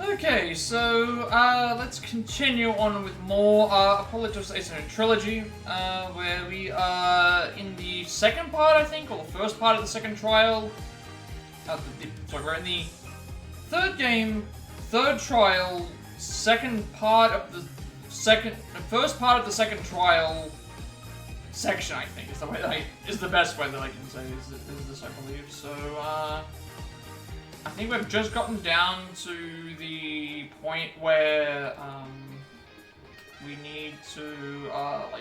Okay, so let's continue on with more Apologies Trilogy, where we are in the second part, I think, or the first part of the second trial. Sorry, we're in the third game, third trial, second part of the first part of the second trial section, I think, is the best way that I can say is this, I believe. So, I think we've just gotten down to the point where, we need to, I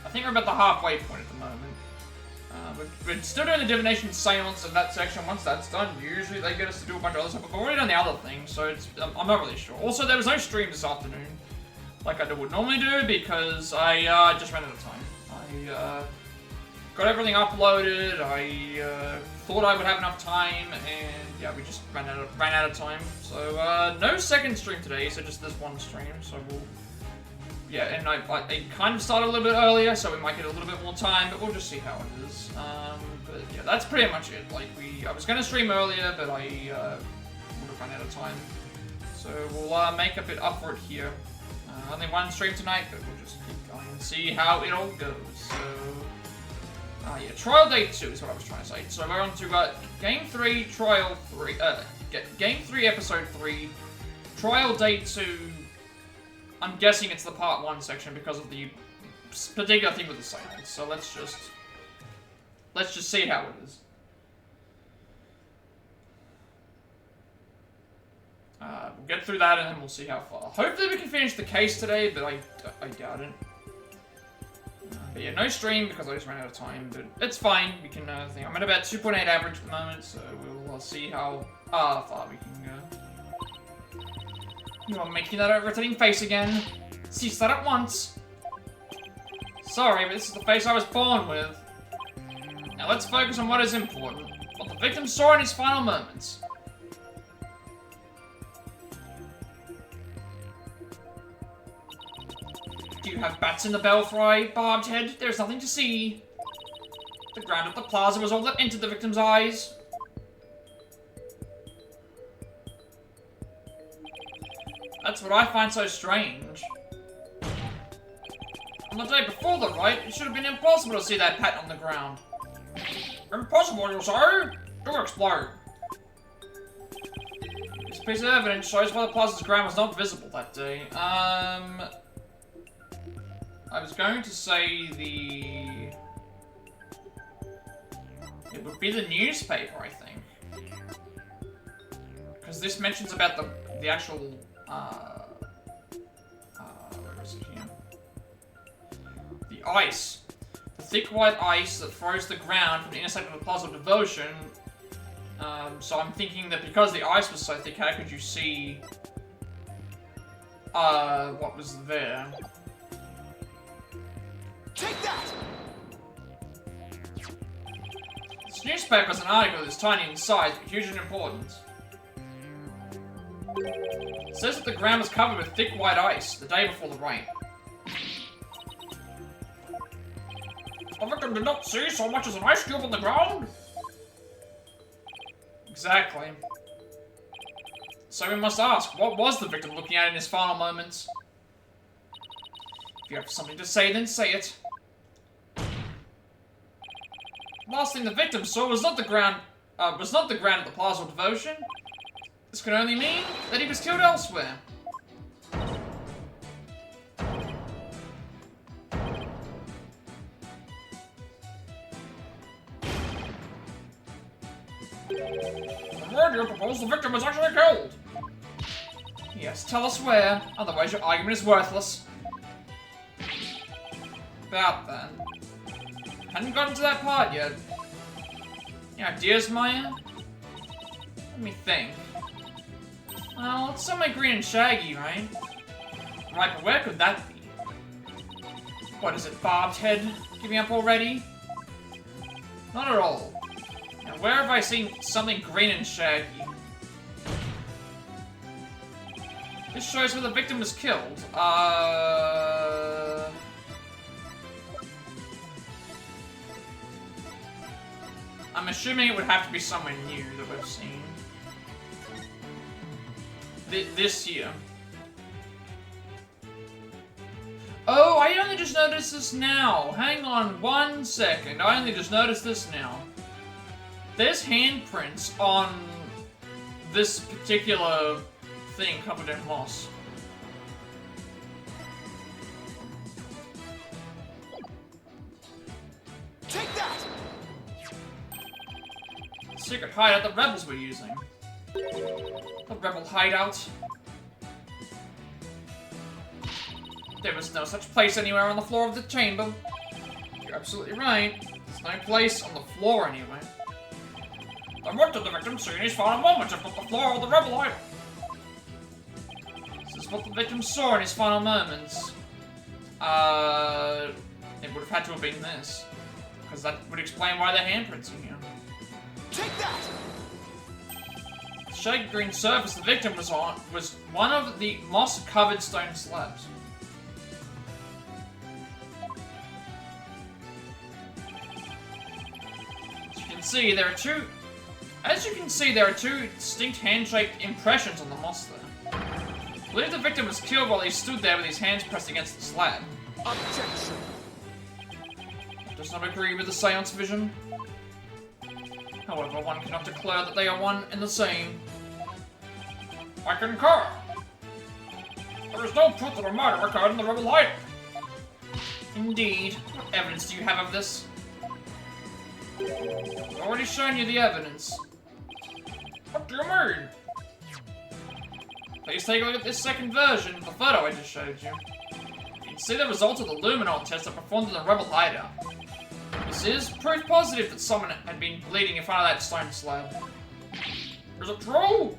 think we're about the halfway point at the moment. We're still doing the divination seance in that section. Once that's done, usually they get us to do a bunch of other stuff. But we've already done the other thing, so I'm not really sure. Also, there was no stream this afternoon, like I would normally do, because I just ran out of time. I got everything uploaded. I thought I would have enough time, and yeah, we just ran out of time. So no second stream today, so just this one stream. So we'll. Yeah, and I kind of started a little bit earlier, so we might get a little bit more time, but we'll just see how it is. But yeah, that's pretty much it. Like, I was gonna stream earlier, but I would have run out of time. So we'll make a bit up for it here. Only one stream tonight, but we'll just keep going and see how it all goes. So, yeah, Trial Day 2 is what I was trying to say. So we're on to Game 3, Trial 3, Game 3, Episode 3, Trial Day 2. I'm guessing it's the Part 1 section because of the particular thing with the seance. So let's just see how it is. We'll get through that and then we'll see how far. Hopefully we can finish the case today, but I doubt it. But yeah, no stream because I just ran out of time, but it's fine. We can, I'm at about 2.8 average at the moment, so we'll see how far we can go. You are making that irritating face again. Cease that at once. Sorry, but this is the face I was born with. Now let's focus on what is important. What the victim saw in his final moments. Do you have bats in the belfry, barbed head? There's nothing to see. The ground of the plaza was all that entered the victim's eyes. That's what I find so strange. On the day before the rite, it should have been impossible to see that pattern on the ground. Impossible, you say? Do explain. This piece of evidence shows why the plaza's ground was not visible that day. I was going to say it would be the newspaper, I think. Because this mentions about the actual, where is it here? The ice. The thick white ice that froze the ground from the intersection of the Plaza of Devotion. So I'm thinking that because the ice was so thick, how could you see, what was there? Take that! This newspaper is an article that's tiny in size, but huge in importance. It says that the ground was covered with thick white ice the day before the rain. The victim did not see so much as an ice cube on the ground? Exactly. So we must ask, what was the victim looking at in his final moments? If you have something to say, then say it. Last thing the victim saw was not the ground at the Plaza of Devotion. This could only mean that he was killed elsewhere. The murderer proposed the victim was actually killed. Yes, tell us where, otherwise your argument is worthless. About then. Hadn't gotten to that part yet. Any ideas, Maya? Let me think. Well, it's somewhere green and shaggy, right? Right, but where could that be? What is it, barbed head? Giving up already? Not at all. Now, where have I seen something green and shaggy? This shows where the victim was killed. I'm assuming it would have to be somewhere new that we've seen. this here. Oh, I only just noticed this now. Hang on 1 second. I only just noticed this now. There's handprints on this particular thing covered in moss. Take that! Secret hideout the rebels were using. The rebel hideout. There was no such place anywhere on the floor of the chamber. You're absolutely right. There's no place on the floor anyway. Then what did the victim see in his final moments if not the floor of the rebel hideout? This is what the victim saw in his final moments. It would have had to have been this. Because that would explain why the handprints are here. Take that! The shaggy green surface the victim was on was one of the moss-covered stone slabs. As you can see, there are two distinct hand-shaped impressions on the moss there. I believe the victim was killed while he stood there with his hands pressed against the slab. Objection! Does not agree with the seance vision. However, one cannot declare that they are one and the same. I concur! There is no proof that a murder occurred in the rebel hideout. Indeed. What evidence do you have of this? I've already shown you the evidence. What do you mean? Please take a look at this second version of the photo I just showed you. You can see the results of the luminol test I performed in the rebel hideout. This is proof positive that someone had been bleeding in front of that stone slab. Is it true?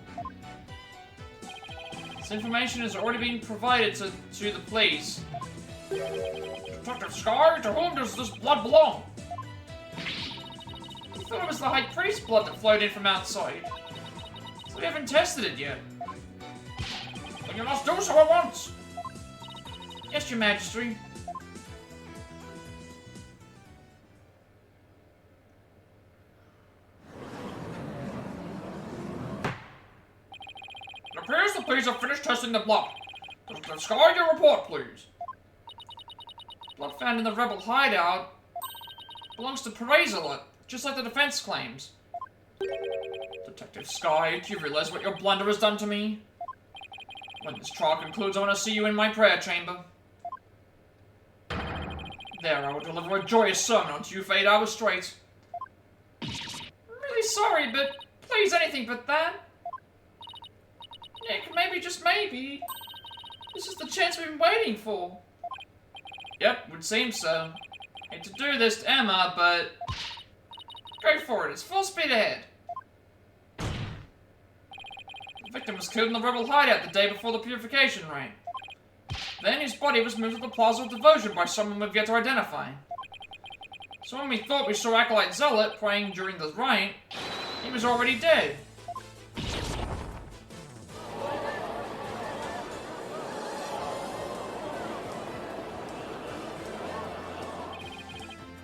This information has already been provided to the police. Detective Sky, to whom does this blood belong? I thought it was the High Priest's blood that flowed in from outside. So we haven't tested it yet. Then you must do so at once! Yes, Your Majesty. It appears the police have finished testing the blood. Detective Sky, your report, please. Blood found in the rebel hideout belongs to Perazilla, just like the defense claims. Detective Sky, do you realize what your blunder has done to me? When this trial concludes, I want to see you in my prayer chamber. There, I will deliver a joyous sermon unto you for 8 hours straight. I'm really sorry, but please, anything but that. Nick, maybe, just maybe, this is the chance we've been waiting for. Yep, would seem so. Hate to do this to Emma, but go for it. It's full speed ahead. The victim was killed in the rebel hideout the day before the purification rite. Then his body was moved to the Plaza of Devotion by someone we've yet to identify. So when we thought we saw Acolyte Zealot praying during the rite, he was already dead.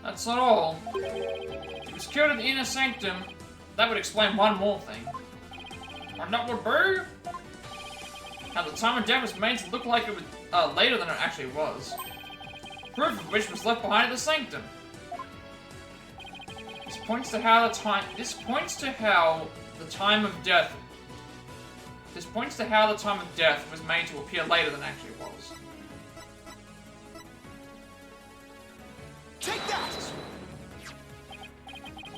That's not all. He was killed in the inner sanctum. That would explain one more thing. And that would be how the time of death was made to look like it was later than it actually was. Proof of which was left behind in the sanctum. This points to how the time of death was made to appear later than it actually was. Take that!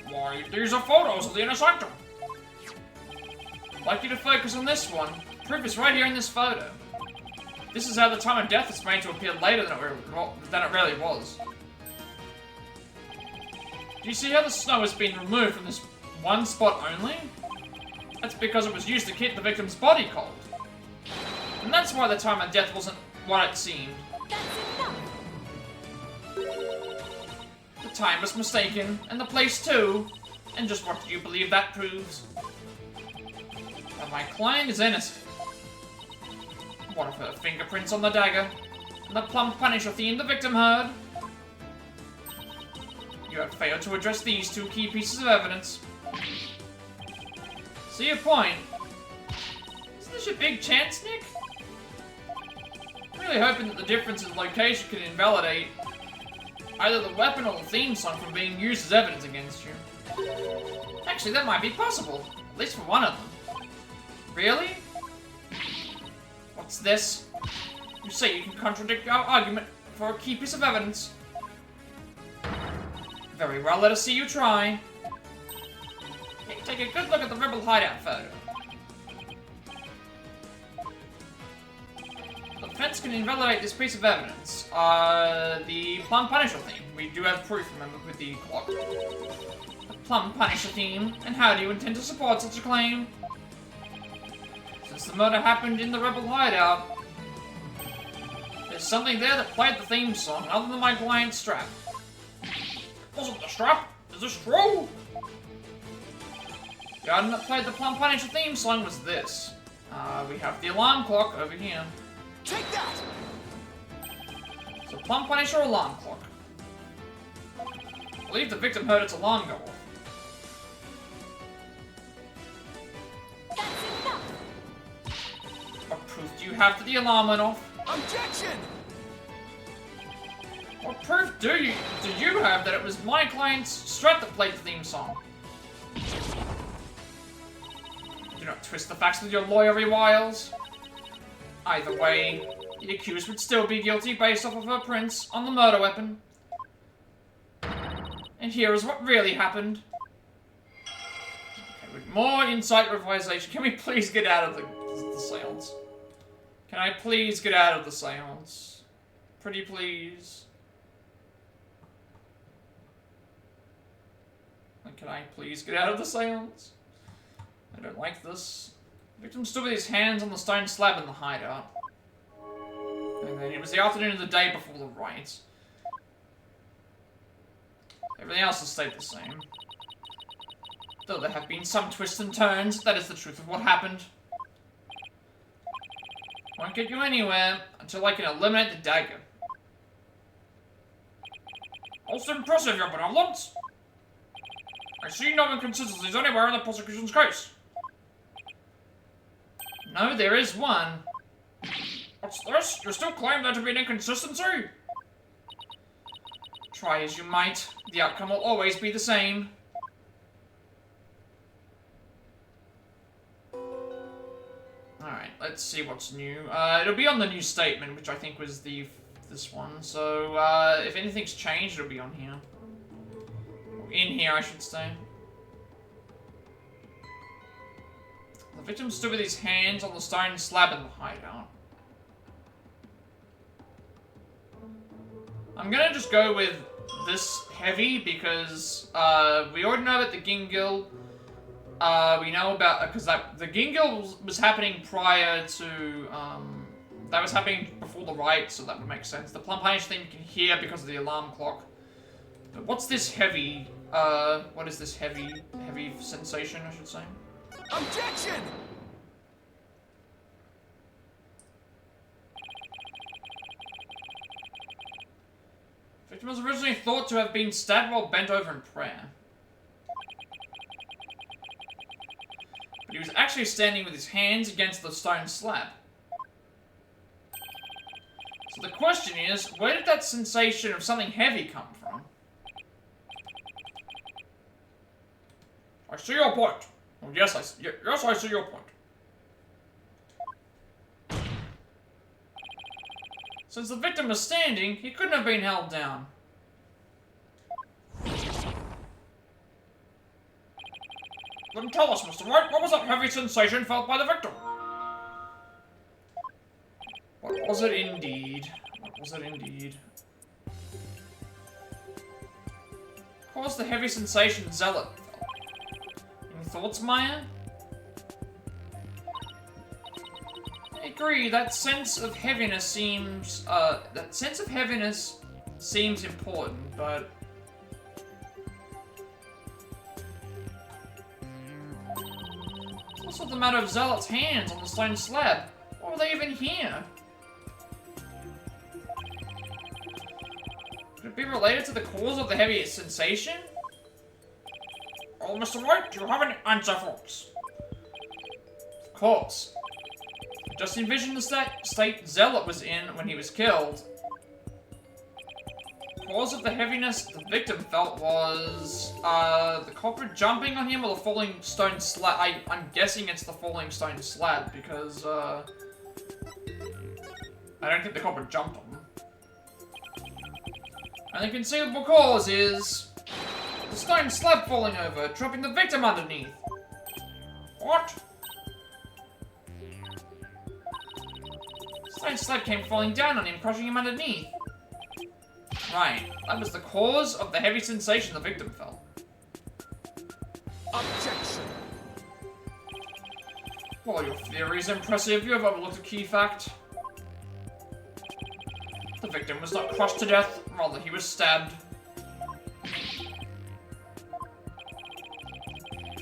Why, these are photos of the inner sanctum. I'd like you to focus on this one. Proof is right here in this photo. This is how the time of death is made to appear later than it really was. Do you see how the snow has been removed from this one spot only? That's because it was used to keep the victim's body cold. And that's why the time of death wasn't what it seemed. The time was mistaken, and the place too. And just what do you believe that proves? That my client is innocent. What of her fingerprints on the dagger? And the plump Punisher theme the victim heard? You have failed to address these two key pieces of evidence. See your point? Isn't this your big chance, Nick? I'm really hoping that the difference in location can invalidate either the weapon or the theme song from being used as evidence against you. Actually, that might be possible. At least for one of them. Really? What's this? You say you can contradict our argument for a key piece of evidence. Very well, let us see you try. Take a good look at the rebel hideout photo. The fence can invalidate this piece of evidence. The Plum Punisher theme. We do have proof, remember, with the clock. The Plum Punisher theme. And how do you intend to support such a claim? Since the murder happened in the rebel hideout, there's something there that played the theme song other than my client's strap. Wasn't the strap? Is this true? The item that played the Plum Punisher theme song was this. We have the alarm clock over here. Take that! So Plum Punisher alarm clock. I believe the victim heard its alarm go off. That's enough! What proof do you have that the alarm went off? Objection! What proof do you have that it was my client's strap that played the theme song? Do not twist the facts with your lawyery wiles. Either way, the accused would still be guilty based off of her prints on the murder weapon. And here is what really happened. Okay, with more insight revisation, can we please get out of the seance? Can I please get out of the seance? Pretty please. Can I please get out of the seance? I don't like this. The victim stood with his hands on the stone slab in the hideout. And then it was the afternoon of the day before the riot. Everything else has stayed the same. Though there have been some twists and turns, that is the truth of what happened. Won't get you anywhere until I can eliminate the dagger. Also impressive, your benevolence. I see no inconsistencies anywhere in the prosecution's case. No, there is one. What's this? You still claim there to be an inconsistency? Try as you might, the outcome will always be the same. Alright, let's see what's new. It'll be on the new statement, which I think was this one. So, if anything's changed, it'll be on here. In here, I should say. The victim stood with his hands on the stone slab in the hideout. I'm gonna just go with this heavy because we already know about the Gingil. We know about because the Gingil was happening prior to that was happening before the riot, so that would make sense. The Plum Punisher thing you can hear because of the alarm clock. But what's this heavy? What is this heavy sensation, I should say? Objection! Victim was originally thought to have been stabbed while bent over in prayer. But he was actually standing with his hands against the stone slab. So the question is, where did that sensation of something heavy come from? I see your point. Oh, yes, I see your point. Since the victim was standing, he couldn't have been held down. Then tell us, Mr. Wright, what was that heavy sensation felt by the victim? What was it indeed? What was it indeed? What was the heavy sensation Zealot felt? Any thoughts, Maya? I agree, that sense of heaviness seems, important, but... What's with the matter of Zealot's hands on the stone slab? Why were they even here? Could it be related to the cause of the heavy sensation? Oh, Mr. Wright, do you have any answer for us? Of course. Just envision the state Zealot was in when he was killed. Cause of the heaviness the victim felt was the culprit jumping on him or the falling stone slab. I'm guessing it's the falling stone slab because I don't think the culprit jumped on him. And the conceivable cause is the stone slab falling over, dropping the victim underneath. What? The stone slab came falling down on him, crushing him underneath. Right, that was the cause of the heavy sensation the victim felt. Objection. Well, your theory is impressive. You have overlooked a key fact. The victim was not crushed to death, rather he was stabbed.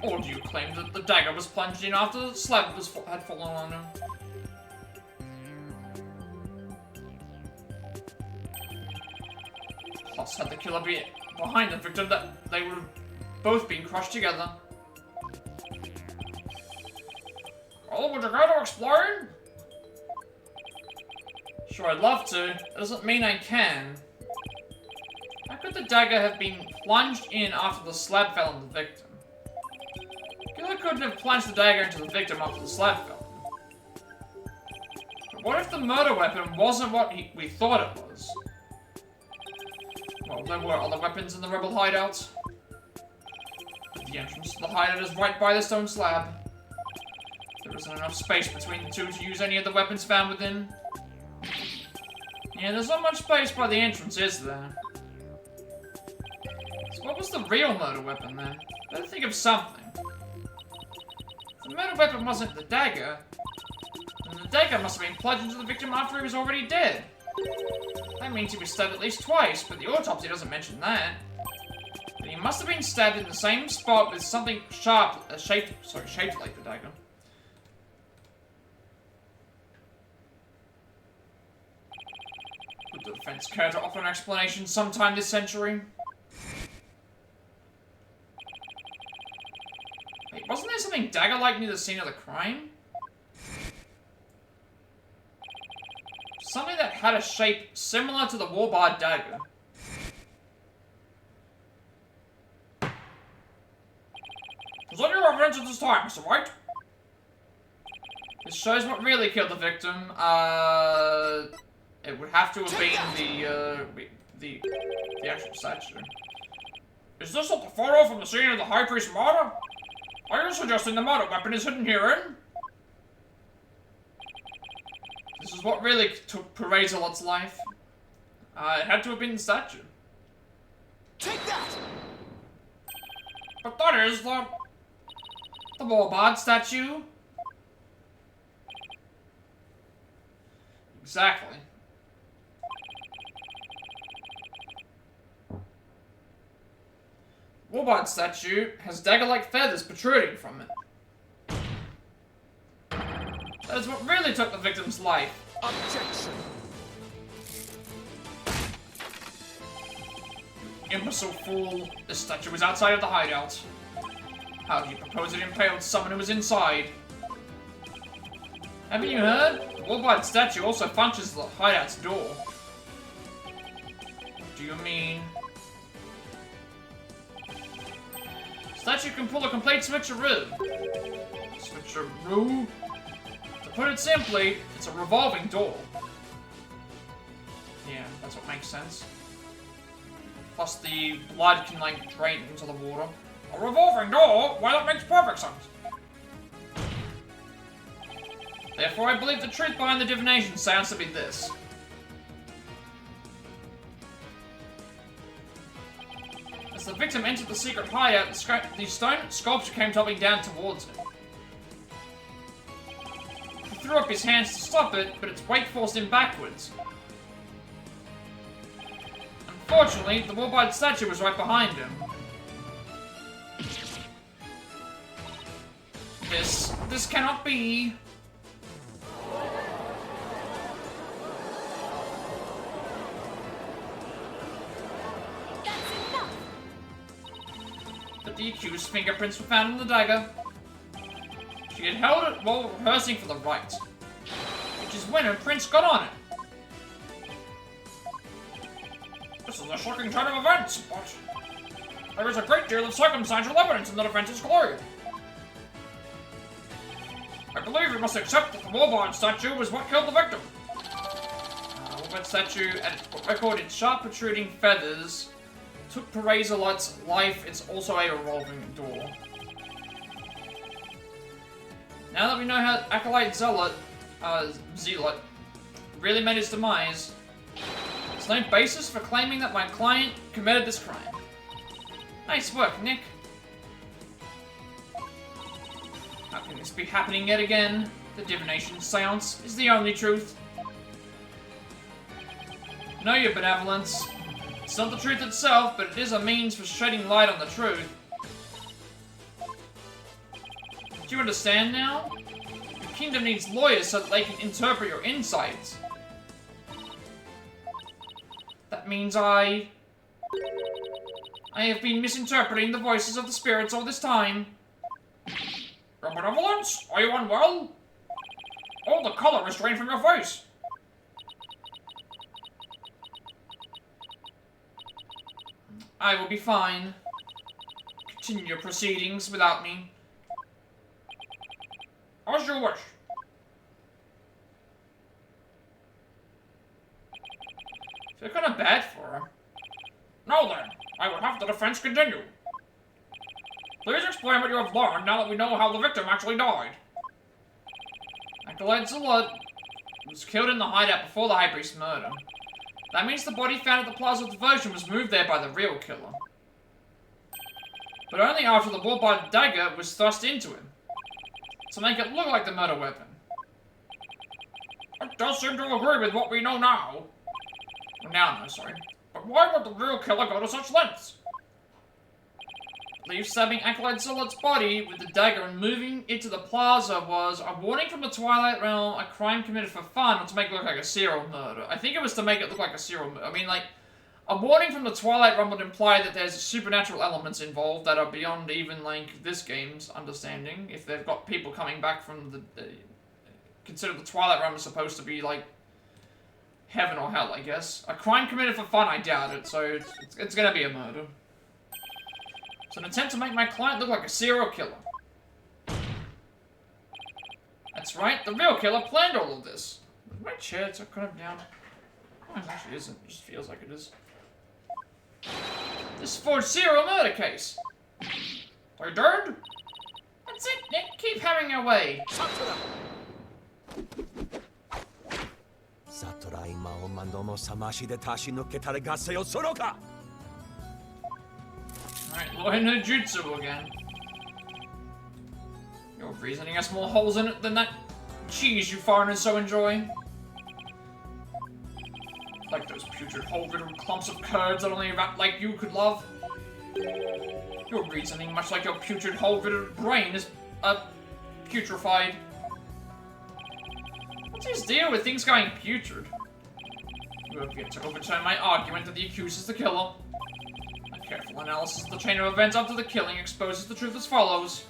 Or do you claim that the dagger was plunged in after the slab had fallen on him? Plus, had the killer been behind the victim, that they would have both been crushed together. Oh, would you go to explain? Sure, I'd love to. That doesn't mean I can. How could the dagger have been plunged in after the slab fell on the victim? The killer couldn't have plunged the dagger into the victim after the slab fell. But what if the murder weapon wasn't what we thought it was? Well, there were other weapons in the rebel hideout. The entrance to the hideout is right by the stone slab. There isn't enough space between the two to use any of the weapons found within. Yeah, there's not much space by the entrance, is there? So what was the real murder weapon then? Better think of something. If the murder weapon wasn't the dagger, then the dagger must have been plunged into the victim after he was already dead. That means he was stabbed at least twice, but the autopsy doesn't mention that. But he must have been stabbed in the same spot with something sharp, shaped like the dagger. Would the defense care to offer an explanation sometime this century? Wait, wasn't there something dagger-like near the scene of the crime? Something that had a shape similar to the warbarred dagger. Was that your evidence at this time, Mr. Wright? This shows what really killed the victim. It would have to have been the actual statue. Is this not the photo from the scene of the High Priest's murder? Are you suggesting the murder weapon is hidden herein? This is what really took Paraisalot's life. It had to have been the statue. Take that! But that is the warbarred statue. Exactly. Warbarred statue has dagger-like feathers protruding from it. That is what really took the victim's life. Objection. Imbecile fool. This statue was outside of the hideout. How do you propose it impaled someone who was inside? Haven't you heard? The warbarred statue also functions as the hideout's door. What do you mean? Statue can pull a complete switcheroo. Switcheroo? To put it simply, it's a revolving door. Yeah, that's what makes sense. Plus the blood can, like, drain into the water. A revolving door? Well, that makes perfect sense. Therefore, I believe the truth behind the divination sounds to be this. As the victim entered the secret hideout, the stone sculpture came toppling down towards him. He threw up his hands to stop it, but its weight forced him backwards. Unfortunately, the warbarred statue was right behind him. This cannot be. But the accused's fingerprints were found in the dagger. She had held it while rehearsing for the rite. which is when her prince got on it. This is a shocking turn of events, but there is a great deal of circumstantial evidence in the defense's claim. I believe we must accept that the Warbard statue was what killed the victim. Warbard statue recorded sharp protruding feathers. Took Perazolite's life. It's also a revolving door. Now that we know how Acolyte Zealot really met his demise, there's no basis for claiming that my client committed this crime. Nice work, Nick. How can this be happening yet again? The divination seance is the only truth. Know your benevolence. It's not the truth itself, but it is a means for shedding light on the truth. Do you understand now? Your kingdom needs lawyers so that they can interpret your insights. That means I have been misinterpreting the voices of the spirits all this time. Your benevolence? Are you unwell? All the color is drained from your face. I will be fine. Continue your proceedings without me. As you wish. I feel kind of bad for her. Now then, I will have the defense continue. Please explain what you have learned now that we know how the victim actually died. Acolyte Zealot was killed in the hideout before the High Priest's murder. That means the body found at the Plaza of Devotion was moved there by the real killer. But only after the Warbard dagger was thrust into him, to make it look like the murder weapon. It does seem to agree with what we know now. Well, now no, sorry. But why would the real killer go to such lengths? I believe stabbing Acolyte Zealot's body with the dagger and moving it to the plaza was a warning from the Twilight Realm, a crime committed for fun, or to make it look like a serial murder. I think it was to make it look like a serial murder. I mean, like, a warning from the Twilight Realm would imply that there's supernatural elements involved that are beyond even, like, this game's understanding. If they've got people coming back from the consider the Twilight Realm is supposed to be, like, heaven or hell, I guess. A crime committed for fun, I doubt it, so it's gonna be a murder. It's an attempt to make my client look like a serial killer. That's right, the real killer planned all of this. Is my chair to cut him down? Oh, it actually isn't, it just feels like it is. This forged serial murder case. Are you dead? That's it, Nick. Keep having your way. Alright, Lawyer no Jutsu again. Your reasoning has more holes in it than that cheese you foreigners so enjoy. Like those putrid hole-riddled clumps of curds that only a rat like you could love. Your reasoning, much like your putrid hole-riddled brain, is, putrefied. What's his deal with things going putrid? You have yet to overturn my argument that the accused is the killer. A careful analysis of the chain of events up to the killing exposes the truth as follows.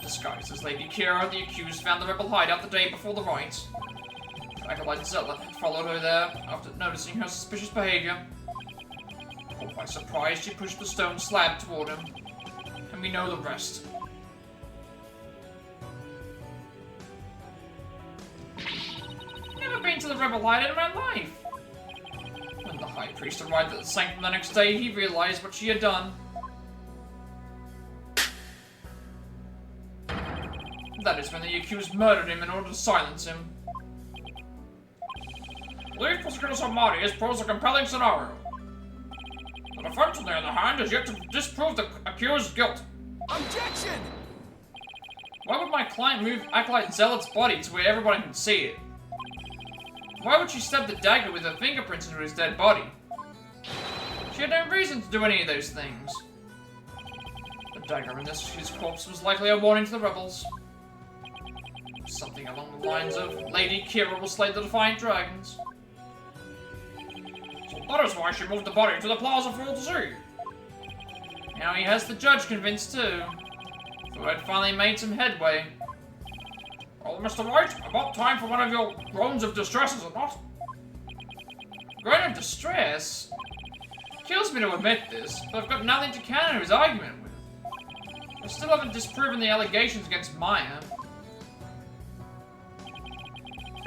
Disguised as Lady Kira, the accused found the rebel hideout the day before the rites. Acolyte Zealot had followed her there after noticing her suspicious behavior. Caught by surprise, she pushed the stone slab toward him. And we know the rest. Never been to the rebel hideout in my life. When the High Priest arrived at the sanctum the next day, he realized what she had done. That is when the accused murdered him in order to silence him. Lead Prosecutor Samari has posed a compelling scenario. The defense, on the other hand, has yet to disprove the accused's guilt. Objection! Why would my client move Acolyte Zealot's body to where everybody can see it? Why would she stab the dagger with her fingerprints into his dead body? She had no reason to do any of those things. The dagger in his corpse was likely a warning to the rebels. Something along the lines of, Lady Kira will slay the Defiant Dragons. So that is why she moved the body to the plaza for all to see. Now he has the judge convinced too. Thought I'd finally made some headway. Well, Mr. Wright, about time for one of your groans of distress, is it not? Groan of distress? Kills me to admit this, but I've got nothing to counter his argument with. I still haven't disproven the allegations against Maya.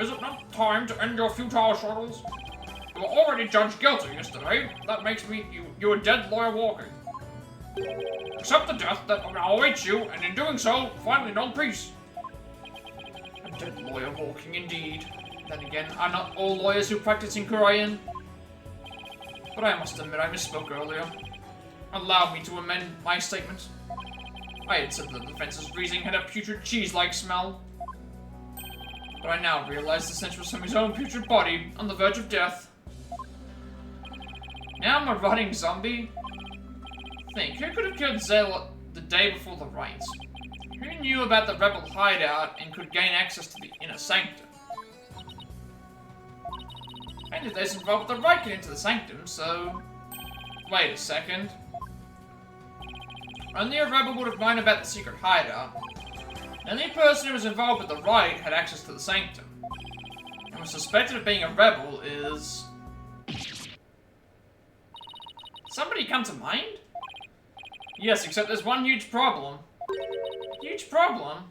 Is it not time to end your futile struggles? You were already judged guilty yesterday. That makes me you a dead lawyer walking. Accept the death that awaits you, and in doing so, finally know peace. A dead lawyer walking indeed. Then again, are not all lawyers who practice in Korean? But I must admit I misspoke earlier. Allow me to amend my statement. I had said that the defense's reasoning had a putrid cheese-like smell. But I now realize the stench was from his own putrid body, on the verge of death. Now I'm a rotting zombie? Think, who could have killed Zell the day before the rite? Who knew about the rebel hideout and could gain access to the inner sanctum? Only those involved with the rite get into the sanctum, so... Wait a second. Only a rebel would have known about the secret hideout. The only person who was involved with the rite had access to the sanctum. And was suspected of being a rebel is... Somebody come to mind? Yes, except there's one huge problem. Huge problem?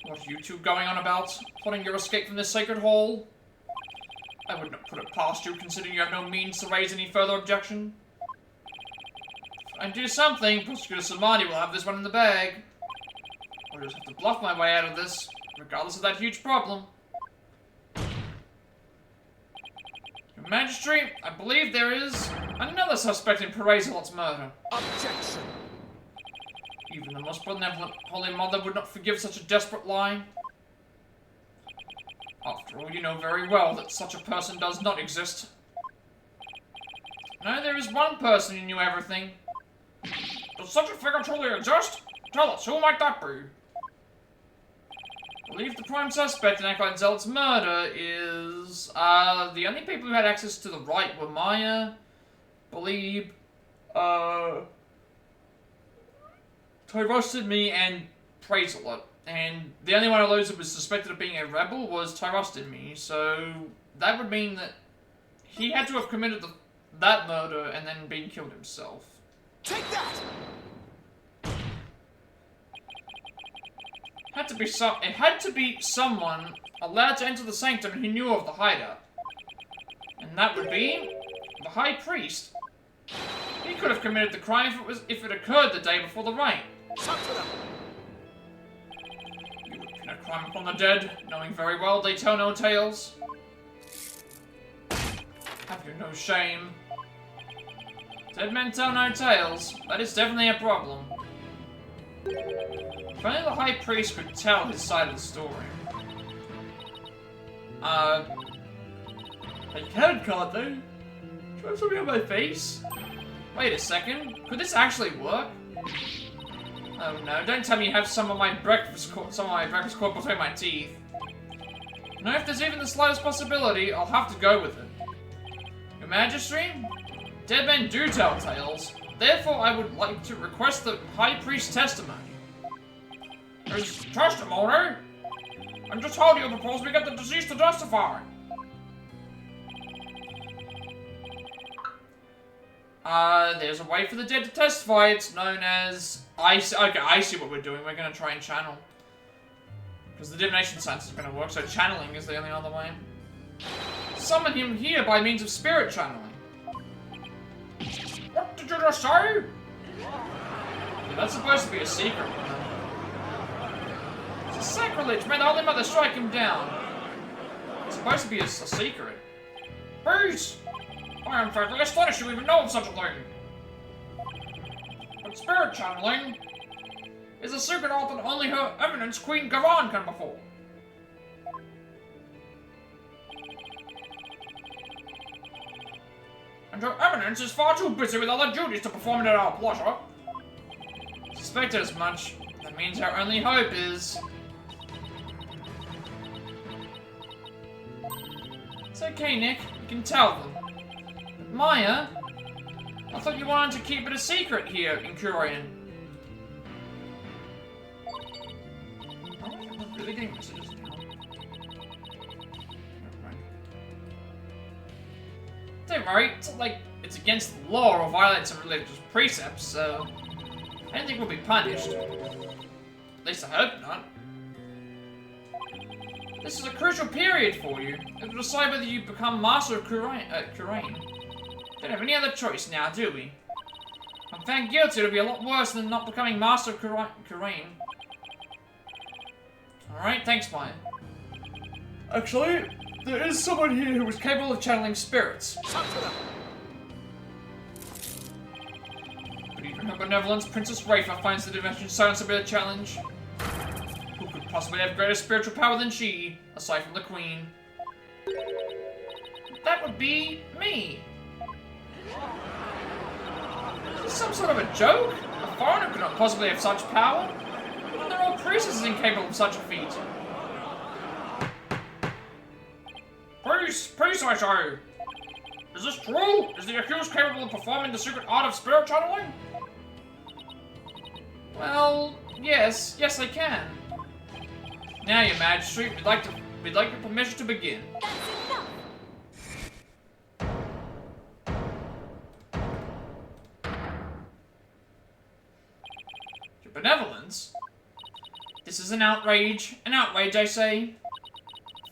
What are you two going on about? Plotting your escape from this sacred hall? I would not put it past you, considering you have no means to raise any further objection. If I do something, Prosecutor Samani will have this one in the bag. I'll just have to bluff my way out of this, regardless of that huge problem. Your Majesty, I believe there is another suspect in Perez-Lot's murder. Objection! Even the most benevolent Holy Mother would not forgive such a desperate lie. After all, you know very well that such a person does not exist. No, there is one person who knew everything. Does such a figure truly exist? Tell us, who might that be? I believe the prime suspect in Acolyte Zealot's murder is... the only people who had access to the rite were Maya, Believe, Tyrosted Me, and Praise-A-Lot. And the only one of those that was suspected of being a rebel was Tyrosted Me, so that would mean that he had to have committed that murder and then been killed himself. Take that! It had to be someone allowed to enter the sanctum who knew of the hideout. And that would be the High Priest. He could have committed the crime if it occurred the day before the rite. Talk to them! You would pin a crime upon the dead, knowing very well they tell no tales. Have you no shame? Dead men tell no tales. That is definitely a problem. If only the High Priest could tell his side of the story. They can, can't they? Do you have something on my face? Wait a second. Could this actually work? Oh no, don't tell me you have some of my breakfast caught between my teeth. No, if there's even the slightest possibility, I'll have to go with it. Your Majesty? Dead men do tell tales. Therefore, I would like to request the High Priest's testimony. His testimony? I'm just told you propose we get the deceased to testify. There's a way for the dead to testify. It's known as... Okay, I see what we're doing. We're going to try and channel. Because the divination science is going to work, so channeling is the only other way. Summon him here by means of spirit channeling. What did you just say? Yeah, that's supposed to be a secret. It's a sacrilege. May the Holy Mother strike him down. It's supposed to be a secret. Peace! I am frankly astonished you even know of such a thing. But spirit channeling is a secret art that only Her Eminence Queen Gavan can perform. And Her Eminence is far too busy with other duties to perform it at our pleasure. Suspected as much. That means our only hope is... It's okay, Nick. You can tell them. But Maya, I thought you wanted to keep it a secret here in Curian. really getting messages now? Never mind. Don't worry, it's not like it's against the law or violates some religious precepts, so I don't think we'll be punished. At least I hope not. This is a crucial period for you. It will decide whether you become Master of Kurain. Don't have any other choice now, do we? If I'm found guilty, it'll be a lot worse than not becoming Master of Kurain. Alright, thanks, Maya. Actually, there is someone here who is capable of channeling spirits. But even her benevolence, Princess Rafa finds the dimension silence to be a challenge. Who could possibly have greater spiritual power than she, aside from the Queen? That would be me. Is this some sort of a joke? A foreigner could not possibly have such power. Even their old priestess is incapable of such a feat. Priest, I say! Is this true? Is the accused capable of performing the secret art of spirit channeling? Well, yes I can. Now, Your Majesty, we'd like your permission to begin. Your benevolence? This is an outrage. An outrage, I say.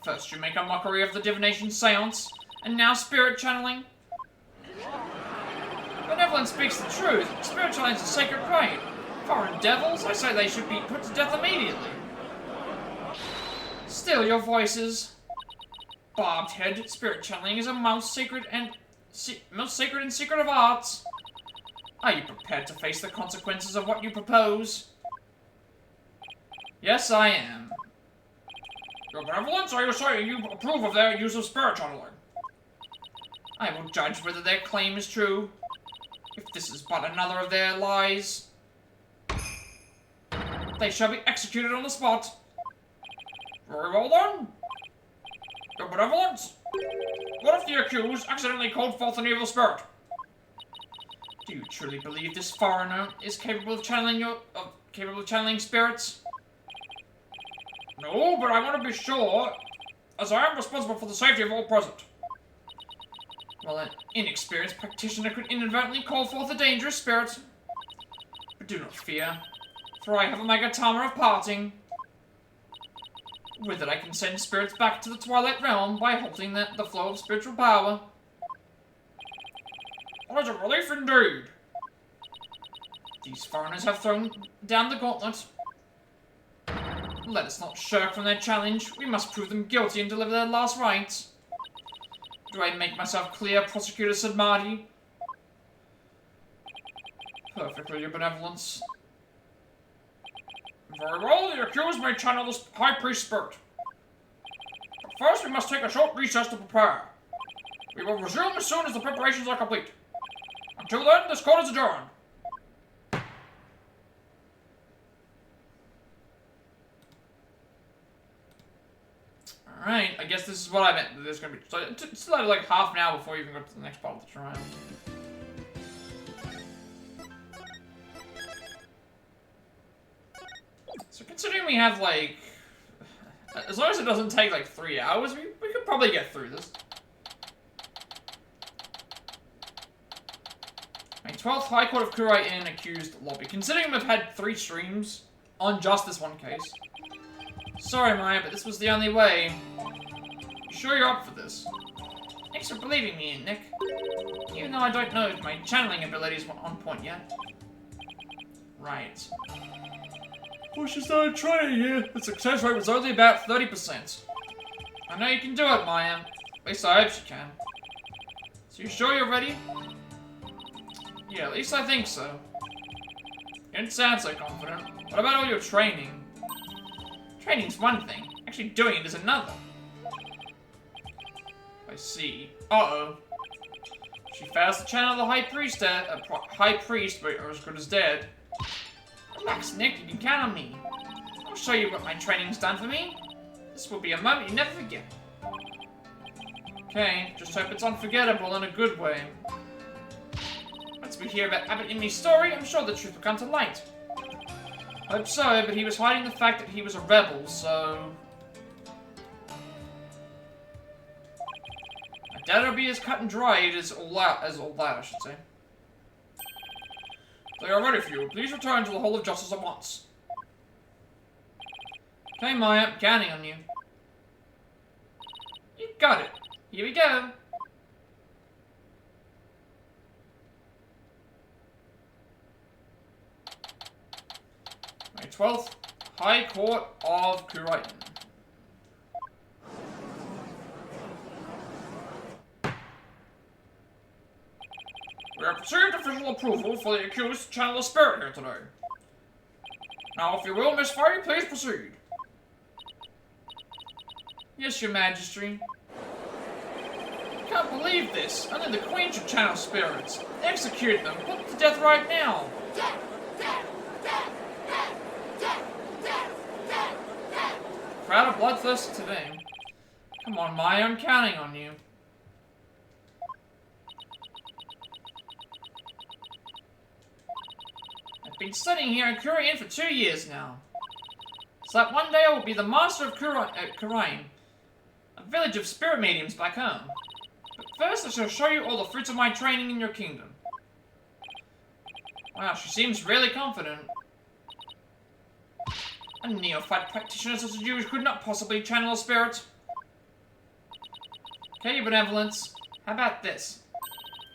First you make a mockery of the divination seance, and now spirit channeling. Benevolence speaks the truth. Spirit channeling is a sacred right. Foreign devils, I say they should be put to death immediately. Still your voices. Barbed head, spirit channeling is a most sacred and secret of arts. Are you prepared to face the consequences of what you propose? Yes, I am. Your benevolence, are you saying you approve of their use of spirit channeling? I will judge whether their claim is true. If this is but another of their lies, they shall be executed on the spot. Very well then. Your benevolence? What if the accused accidentally called forth an evil spirit? Do you truly believe this foreigner is capable of channeling spirits? No, but I want to be sure, as I am responsible for the safety of all present. Well, an inexperienced practitioner could inadvertently call forth a dangerous spirit. But do not fear, for I have a Megatama of parting. With it I can send spirits back to the Twilight Realm by halting the flow of spiritual power. What is a relief indeed! These foreigners have thrown down the gauntlet. Let us not shirk from their challenge. We must prove them guilty and deliver their last rites. Do I make myself clear, Prosecutor Sadmati? Perfectly, Your Benevolence. Very well, the accused may channel the High Priest spirit. But first, we must take a short recess to prepare. We will resume as soon as the preparations are complete. Until then, this court is adjourned. Alright, I guess this is what I meant. There's gonna be. So it's like half an hour before you can go to the next part of the trial. So considering we have like. As long as it doesn't take like 3 hours, we could probably get through this. My 12th High Court of Kurai Inn accused lobby. Considering we've had 3 streams on just this one case. Sorry, Maya, but this was the only way. You sure you're up for this? Thanks for believing me, Nick. Even though I don't know if my channeling abilities were on point yet. Right. Well, she started training here. The success rate was only about 30%. I know you can do it, Maya. At least I hope she can. So you sure you're ready? Yeah, at least I think so. You don't sound so confident. What about all your training? Training's one thing. Actually doing it is another. I see. Uh-oh. She fails to channel the High Priest, but are as good as dead. Relax, Nick. You can count on me. I'll show you what my training's done for me. This will be a moment you never forget. Okay, just hope it's unforgettable in a good way. Once we hear about Abbot Imi's story, I'm sure the truth will come to light. Hope so, but he was hiding the fact that he was a rebel, so... I doubt it'll be as cut and dried as all that, I should say. They are ready for you. Please return to the Hall of Justice at once. Okay, Maya, I'm counting on you. You got it. Here we go. May 12th, High Court of Kuritan. We have received official approval for the accused to channel a spirit here today. Now, if you will, Miss Faye, please proceed. Yes, Your Majesty. I can't believe this. Only the Queen should channel spirits. Execute them. Put them to death right now. Crowd of bloodthirsty today. Come on, Maya, I'm counting on you. I've been studying here in Kurian for 2 years now. So that one day I will be the master of Kurian, a village of spirit mediums back home. But first I shall show you all the fruits of my training in your kingdom. Wow, she seems really confident. A neophyte practitioner such as you could not possibly channel a spirit. Okay, your benevolence. How about this?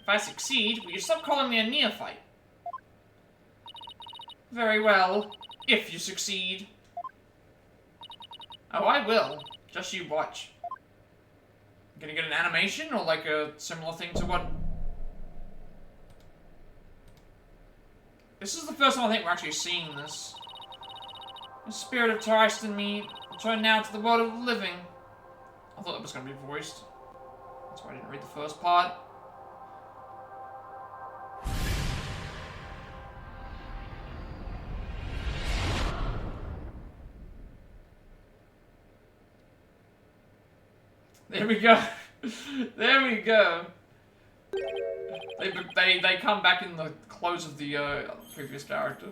If I succeed, will you stop calling me a neophyte? Very well, if you succeed. Oh, I will. Just you watch. Gonna get an animation or like a similar thing to what... This is the first time I think we're actually seeing this. The spirit of Christ in me, return now to the world of the living. I thought it was gonna be voiced. That's why I didn't read the first part. There we go. There we go. They come back in the clothes of the previous character.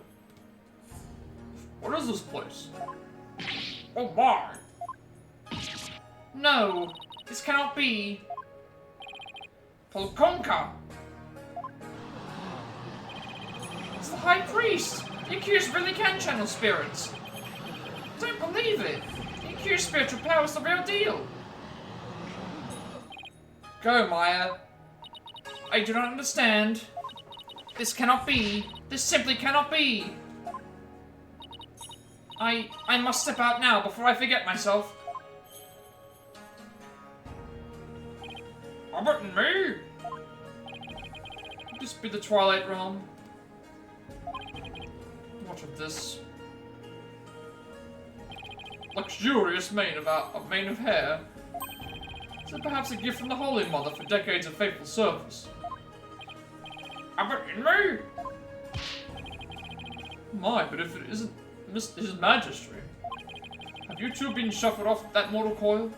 What is this place? Oh my! No, this cannot be. Polkonka. It's the High Priest. The accused really can channel spirits. I don't believe it. The accused spiritual power is the real deal. Go, Maya. I do not understand. This cannot be. This simply cannot be. I must step out now before I forget myself. Albert and me? This be the Twilight Realm. What of this? Luxurious mane of hair. Is it perhaps a gift from the Holy Mother for decades of faithful service? Albert and me? My, but if it isn't His Majesty, have you two been shuffled off that mortal coil?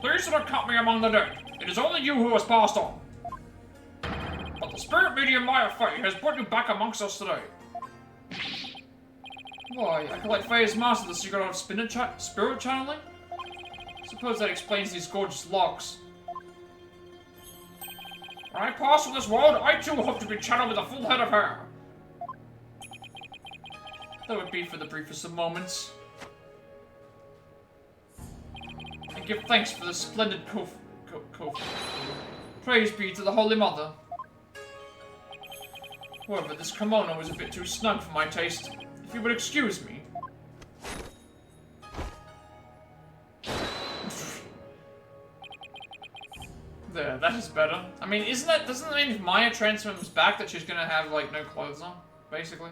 Please do not count me among the dead. It is only you who has passed on. But the spirit medium Maya Faye has brought you back amongst us today. Why, Acolyte Faye has mastered the secret of spirit channeling? Suppose that explains these gorgeous locks. When I pass from this world, I too hope to be channeled with a full head of hair. That would be for the briefest of moments. And give thanks for the splendid praise be to the Holy Mother. However, this kimono is a bit too snug for my taste. If you would excuse me. There, that is better. I mean, doesn't that mean if Maya transforms back that she's gonna have, like, no clothes on? Basically.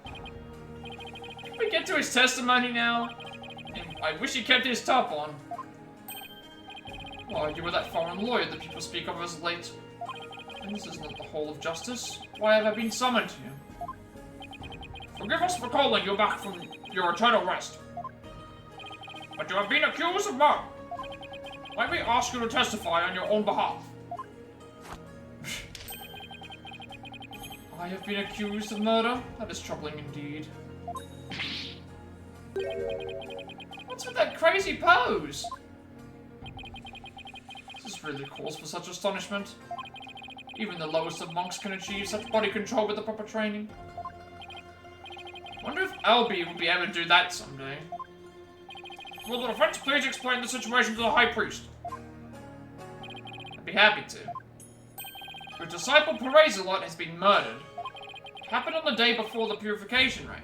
Can we get to his testimony now? I wish he kept his top on. Why, you were that foreign lawyer that people speak of as late. And this is not the Hall of Justice. Why have I been summoned here? Forgive us for calling you back from your eternal rest. But you have been accused of murder. Let me ask you to testify on your own behalf. I have been accused of murder? That is troubling indeed. What's with that crazy pose? This is really cause for such astonishment. Even the lowest of monks can achieve such body control with the proper training. Wonder if Albie will be able to do that someday. Will the defense please explain the situation to the High Priest? I'd be happy to. Your disciple Perazalot has been murdered. It happened on the day before the purification rite.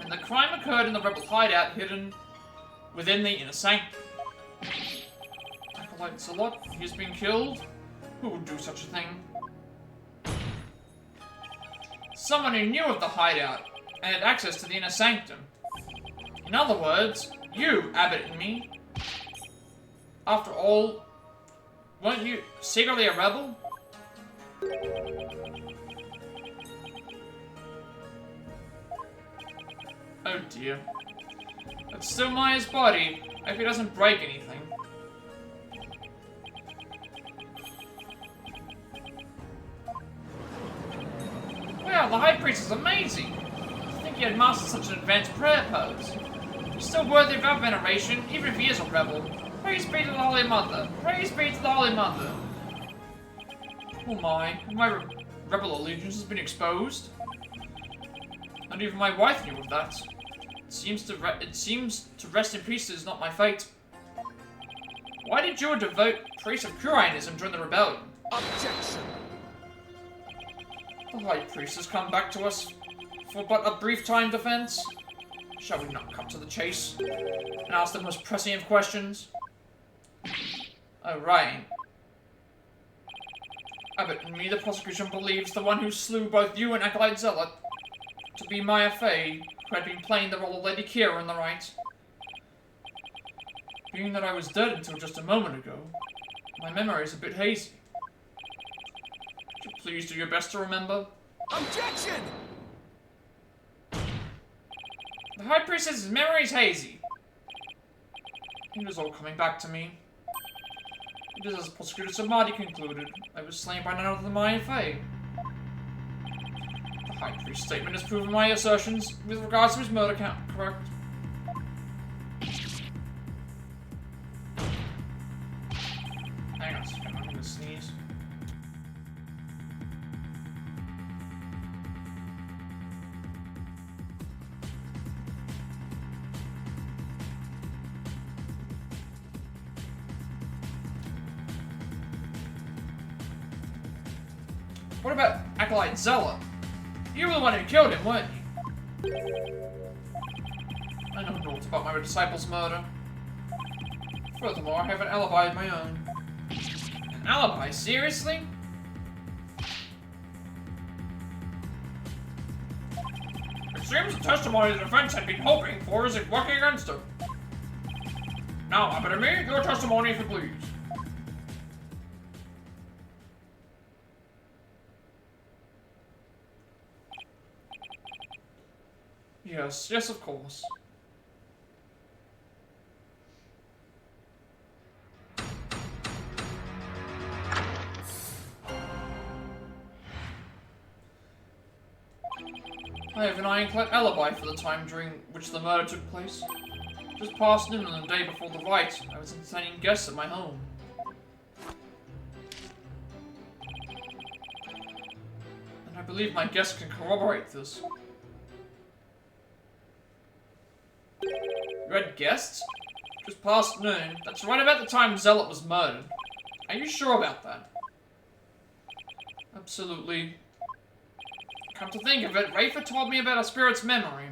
And the crime occurred in the rebel hideout hidden within the inner sanctum. Acolyte Zalot, he has been killed? Who would do such a thing? Someone who knew of the hideout and had access to the inner sanctum. In other words, you, Abbott and me. After all, weren't you secretly a rebel? Oh dear. That's still Maya's body. I hope he doesn't break anything. Wow, the High Priest is amazing! I think he had mastered such an advanced prayer pose. He's still worthy of our veneration, even if he is a rebel. Praise be to the Holy Mother! Praise be to the Holy Mother! Oh my rebel allegiance has been exposed. Not even my wife knew of that. It seems to rest in peace is not my fate. Why did you devote priest of Curianism during the rebellion? Objection! The High Priest has come back to us for but a brief time defense. Shall we not cut to the chase and ask the most pressing of questions? Oh, right. Abbott and me, the prosecution believes the one who slew both you and Acolyte Zealot to be Maya Fey, who had been playing the role of Lady Kira in the rite. Being that I was dead until just a moment ago, my memory is a bit hazy. Could you please do your best to remember? Objection! The High Priest says his memory is hazy. It is all coming back to me. It is as Prosecutor Samadhi concluded. I was slain by none other than Maya Fey. The High Priest's statement has proven my assertions with regards to his murder count correct. Hang on a second, I'm gonna sneeze. What about Acolyte Zealot? You were the one who killed him, weren't you? I know naught about my disciple's murder. Furthermore, I have an alibi of my own. An alibi? Seriously? It seems the testimony the defense had been hoping for isn't working against him. Now, Abbott and me, your testimony if you please. Yes, yes, of course. I have an ironclad alibi for the time during which the murder took place. Just past noon on the day before the rite, I was entertaining guests at my home. And I believe my guests can corroborate this. You had guests? Just past noon. That's right about the time Zealot was murdered. Are you sure about that? Absolutely. Come to think of it, Rafer told me about a spirit's memory.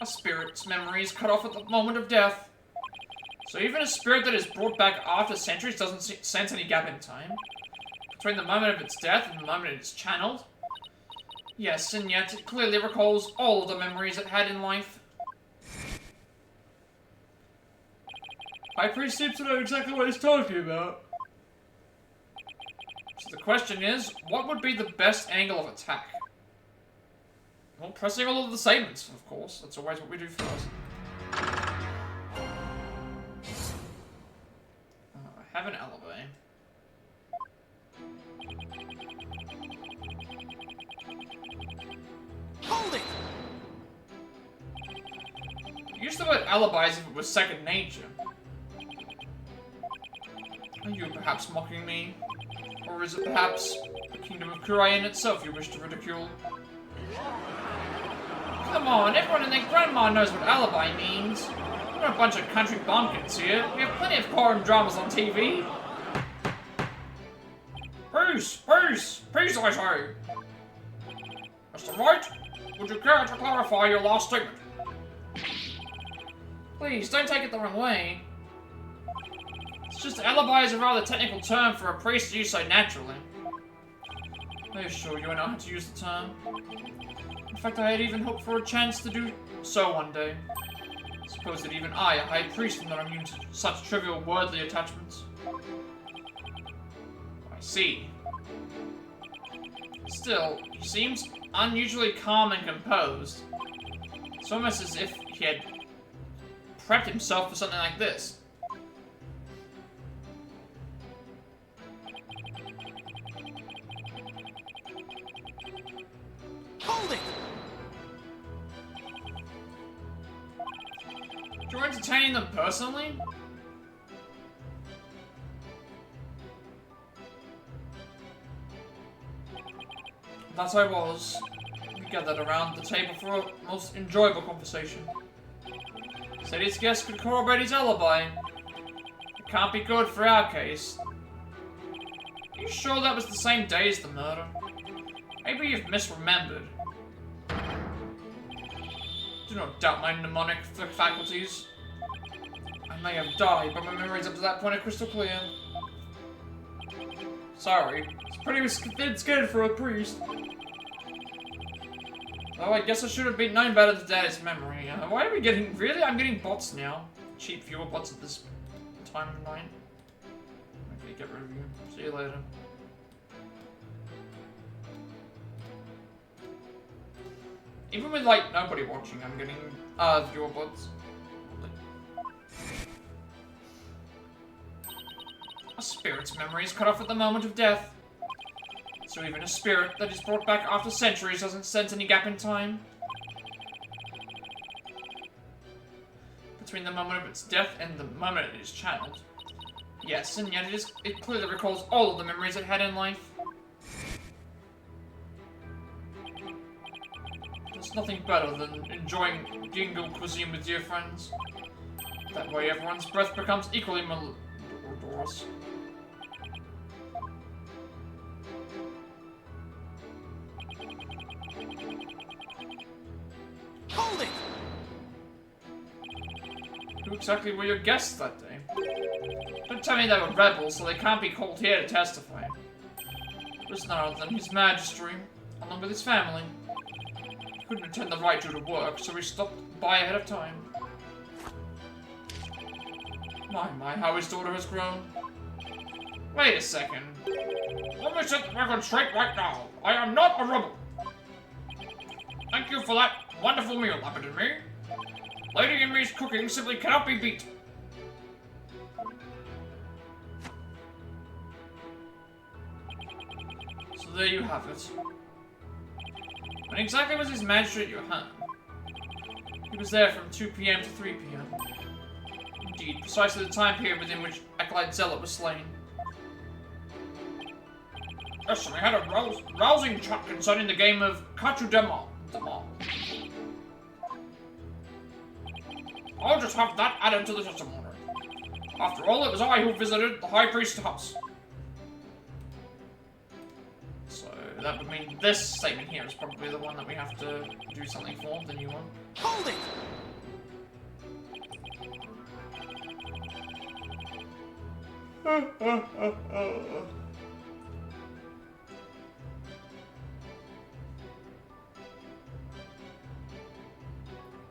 A spirit's memory is cut off at the moment of death. So even a spirit that is brought back after centuries doesn't sense any gap in time. Between the moment of its death and the moment it's channeled. Yes, and yet it clearly recalls all of the memories it had in life. High Priest seems to know exactly what he's talking about. So the question is, what would be the best angle of attack? Well, pressing all of the statements, of course. That's always what we do first. I have an alibi. alibi as if it was second nature. Are you perhaps mocking me? Or is it perhaps the kingdom of Kurayan itself you wish to ridicule? Come on, everyone and their grandma knows what alibi means. We're not a bunch of country bumpkins here. We have plenty of courtroom dramas on TV. Peace, peace, peace, I say. Mr. Wright, would you care to clarify your last statement? Please, don't take it the wrong way. It's just alibi is a rather technical term for a priest to use so naturally. I assure you I know how to use the term. In fact, I had even hoped for a chance to do so one day. Suppose that even I, a high priest, am not immune to such trivial worldly attachments. I see. Still, he seems unusually calm and composed. It's almost as if he had prepped himself for something like this. Hold it! You're entertaining them personally? That I was. We gathered around the table for a most enjoyable conversation. Said his guest could corroborate his alibi. It can't be good for our case. Are you sure that was the same day as the murder? Maybe you've misremembered. Do not doubt my mnemonic faculties. I may have died, but my memories up to that point are crystal clear. Sorry, it's pretty scared for a priest. Oh, I guess I should have been known better to doubt his memory. Why are we getting... Really? I'm getting bots now. Cheap viewer bots at this time of night. Okay, get rid of you. See you later. Even with, like, nobody watching, I'm getting, viewer bots. A spirit's memory is cut off at the moment of death. So even a spirit that is brought back after centuries doesn't sense any gap in time. Between the moment of its death and the moment it is channeled. Yes, and yet it clearly recalls all of the memories it had in life. There's nothing better than enjoying Gingo cuisine with dear friends. That way everyone's breath becomes equally malodorous. Hold it! Who exactly were your guests that day? Don't tell me they were rebels, so they can't be called here to testify. It was none other than His Majesty, along with his family. He couldn't attend the Rite due to work, so he stopped by ahead of time. My, how his daughter has grown. Wait a second. Let me set the record straight right now. I am not a rebel. Thank you for that wonderful meal, Abbott and me. Lady and me's cooking simply cannot be beat. So there you have it. When exactly was His Majesty at your home? He was there from 2 PM to 3 PM. Indeed, precisely the time period within which Acolyte Zealot was slain. Yes, and we had a rousing chat concerning the game of Kachu Dema. I'll just have that added to the testimony. After all, it was I who visited the High Priest's house. So that would mean this statement here is probably the one that we have to do something for, the new one. Hold it!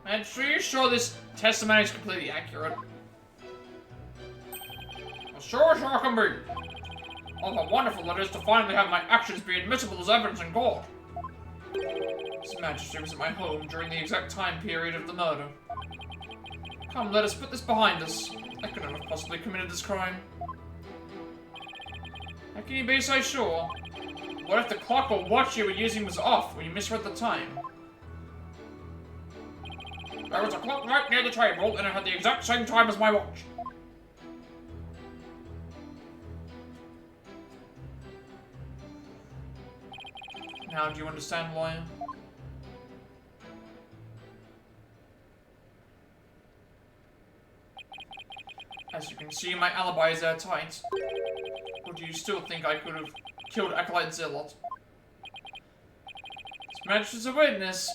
And are you sure this testimony is completely accurate? As sure as I can be. Oh, how wonderful it is to finally have my actions be admissible as evidence in court. His Majesty was at my home during the exact time period of the murder. Come, let us put this behind us. I couldn't have possibly committed this crime. How can you be so sure? What if the clock or watch you were using was off when you misread the time? There was a clock right near the table, and it had the exact same time as my watch. Now, do you understand, lawyer? As you can see, my alibi is airtight. Or do you still think I could have killed Acolyte Zealot? This match is a witness.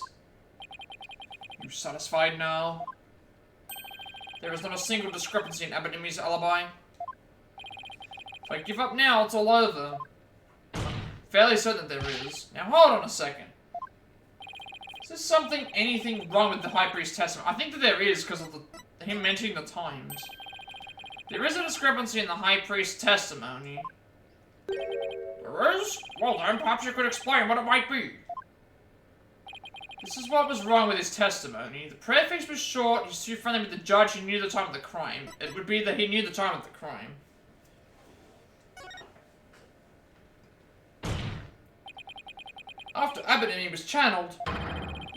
You satisfied now? There is not a single discrepancy in Abedimi's alibi. If I give up now, it's all over. I'm fairly certain there is. Now hold on a second. Is there anything wrong with the High Priest's testimony? I think that there is because of him mentioning the times. There is a discrepancy in the High Priest's testimony. There is? Well then, perhaps you could explain what it might be. This is what was wrong with his testimony. The prayer face was short, he's too friendly with the judge, he knew the time of the crime. It would be that he knew the time of the crime. After Abedimi was channeled,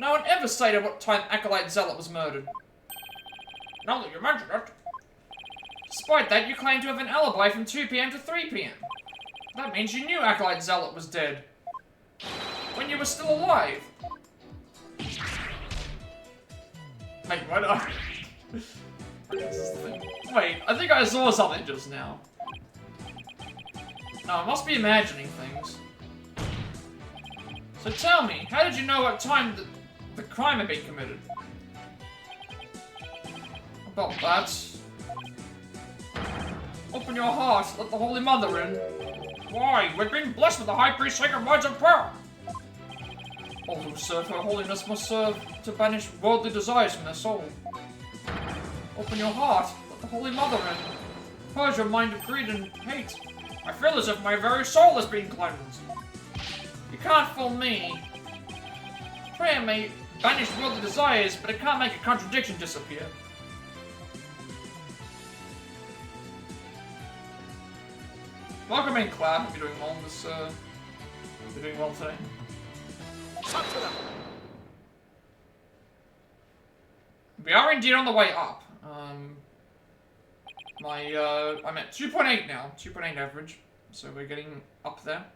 no one ever stated what time Acolyte Zealot was murdered. Now that you mention it. Despite that, you claim to have an alibi from 2 PM to 3 PM. That means you knew Acolyte Zealot was dead. When you were still alive. Wait, what? Wait, I think I saw something just now. No, I must be imagining things. So tell me, how did you know what time the crime had been committed? About that. Open your heart, let the Holy Mother in. Why? We've been blessed with the High Priest's sacred words of prayer. All who serve her holiness must serve to banish worldly desires from their soul. Open your heart, let the Holy Mother in. Purge your mind of greed and hate. I feel as if my very soul is being cleansed. You can't fool me. Prayer may banish worldly desires, but it can't make a contradiction disappear. Welcome in, Plat. Hope you're doing well this, you're doing well today. We are indeed on the way up. I'm at 2.8 now. 2.8 average. So we're getting up there.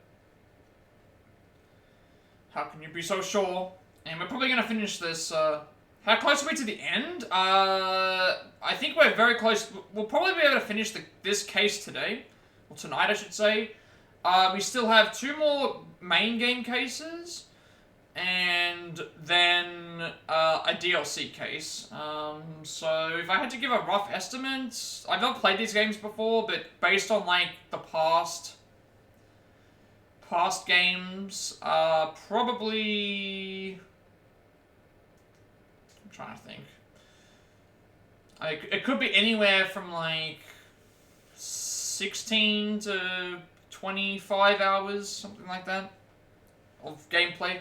How can you be so sure? And we're probably gonna finish this, how close are we to the end? I think we're very close. We'll probably be able to finish this case today. Or tonight, I should say. We still have 2 more main game cases. And then a DLC case. So if I had to give a rough estimate, I've not played these games before, but based on like the past games, probably. I'm trying to think. It could be anywhere from like 16 to 25 hours, something like that, of gameplay.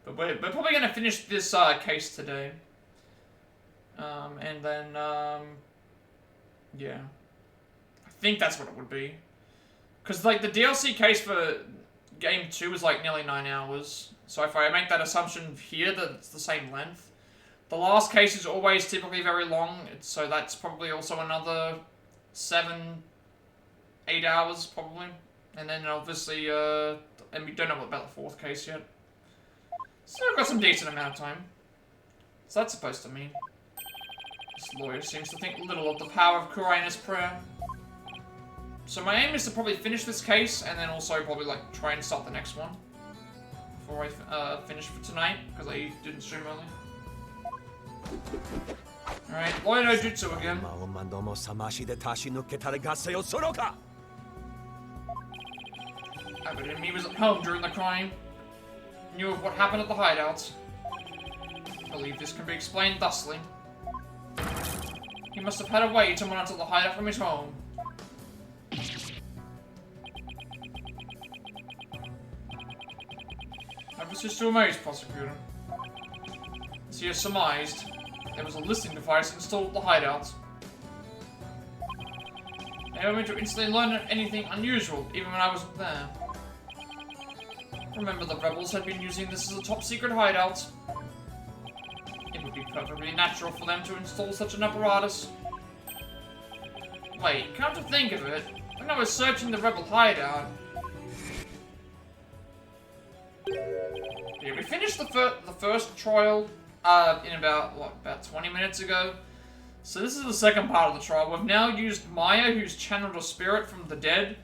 But we're probably going to finish this case today. And then, yeah. I think that's what it would be. Because, like, the DLC case for Game 2 is, like, nearly 9 hours. So if I make that assumption here that it's the same length. The last case is always typically very long, so that's probably also another 7, 8 hours, probably. And then, obviously, and we don't know about the 4th case yet. So I've got some decent amount of time. So that's supposed to mean. This lawyer seems to think little of the power of Kurina's prayer. So my aim is to probably finish this case, and then also probably, like, try and start the next one. Before I finish for tonight, because I didn't stream early. Alright, lawyer no jutsu again. Abedimi was at home during the crime. Knew of what happened at the hideouts. I believe this can be explained thusly. He must have had a way to monitor the hideout from his home. That was just to amaze, prosecutor. As he has surmised, there was a listening device installed at the hideouts. They allowed me to instantly learn anything unusual, even when I wasn't there. Remember, the rebels had been using this as a top-secret hideout. It would be perfectly natural for them to install such an apparatus. Wait, come to think of it, when I was searching the rebel hideout... Yeah, we finished the first trial in about 20 minutes ago. So this is the second part of the trial. We've now used Maya, who's channeled a spirit from the dead,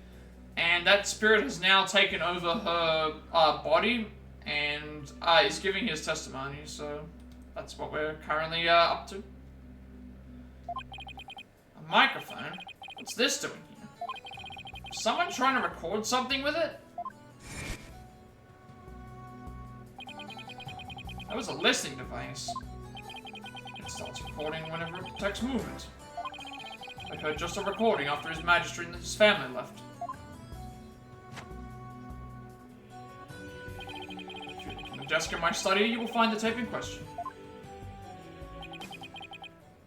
and that spirit has now taken over her body and is giving his testimony. So that's what we're currently up to. A microphone? What's this doing here? Is someone trying to record something with it? That was a listening device. It starts recording whenever it detects movement. I heard just a recording after his magistrate and his family left. If you look in the desk in my study, you will find the tape in question.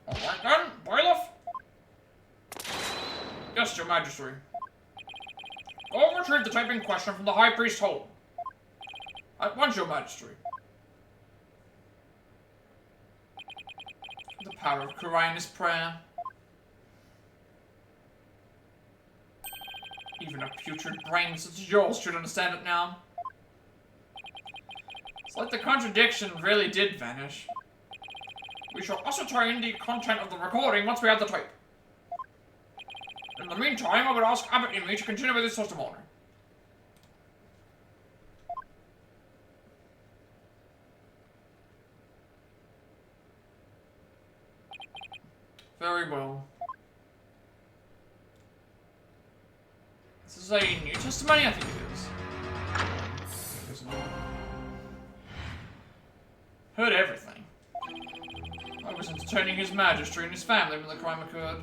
Alright then, bailiff! Yes, your majesty. Go retrieve the tape in question from the high priest's home. At once, your majesty. The power of Kurina's prayer. Even a putrid brain such as yours should understand it now. It's like the contradiction really did vanish. We shall ascertain the content of the recording once we have the tape. In the meantime, I would ask Abbot and me to continue with his testimony. Very well. This is a new testimony, I think it is. Isn't it? Heard everything. I was entertaining his majesty and his family when the crime occurred.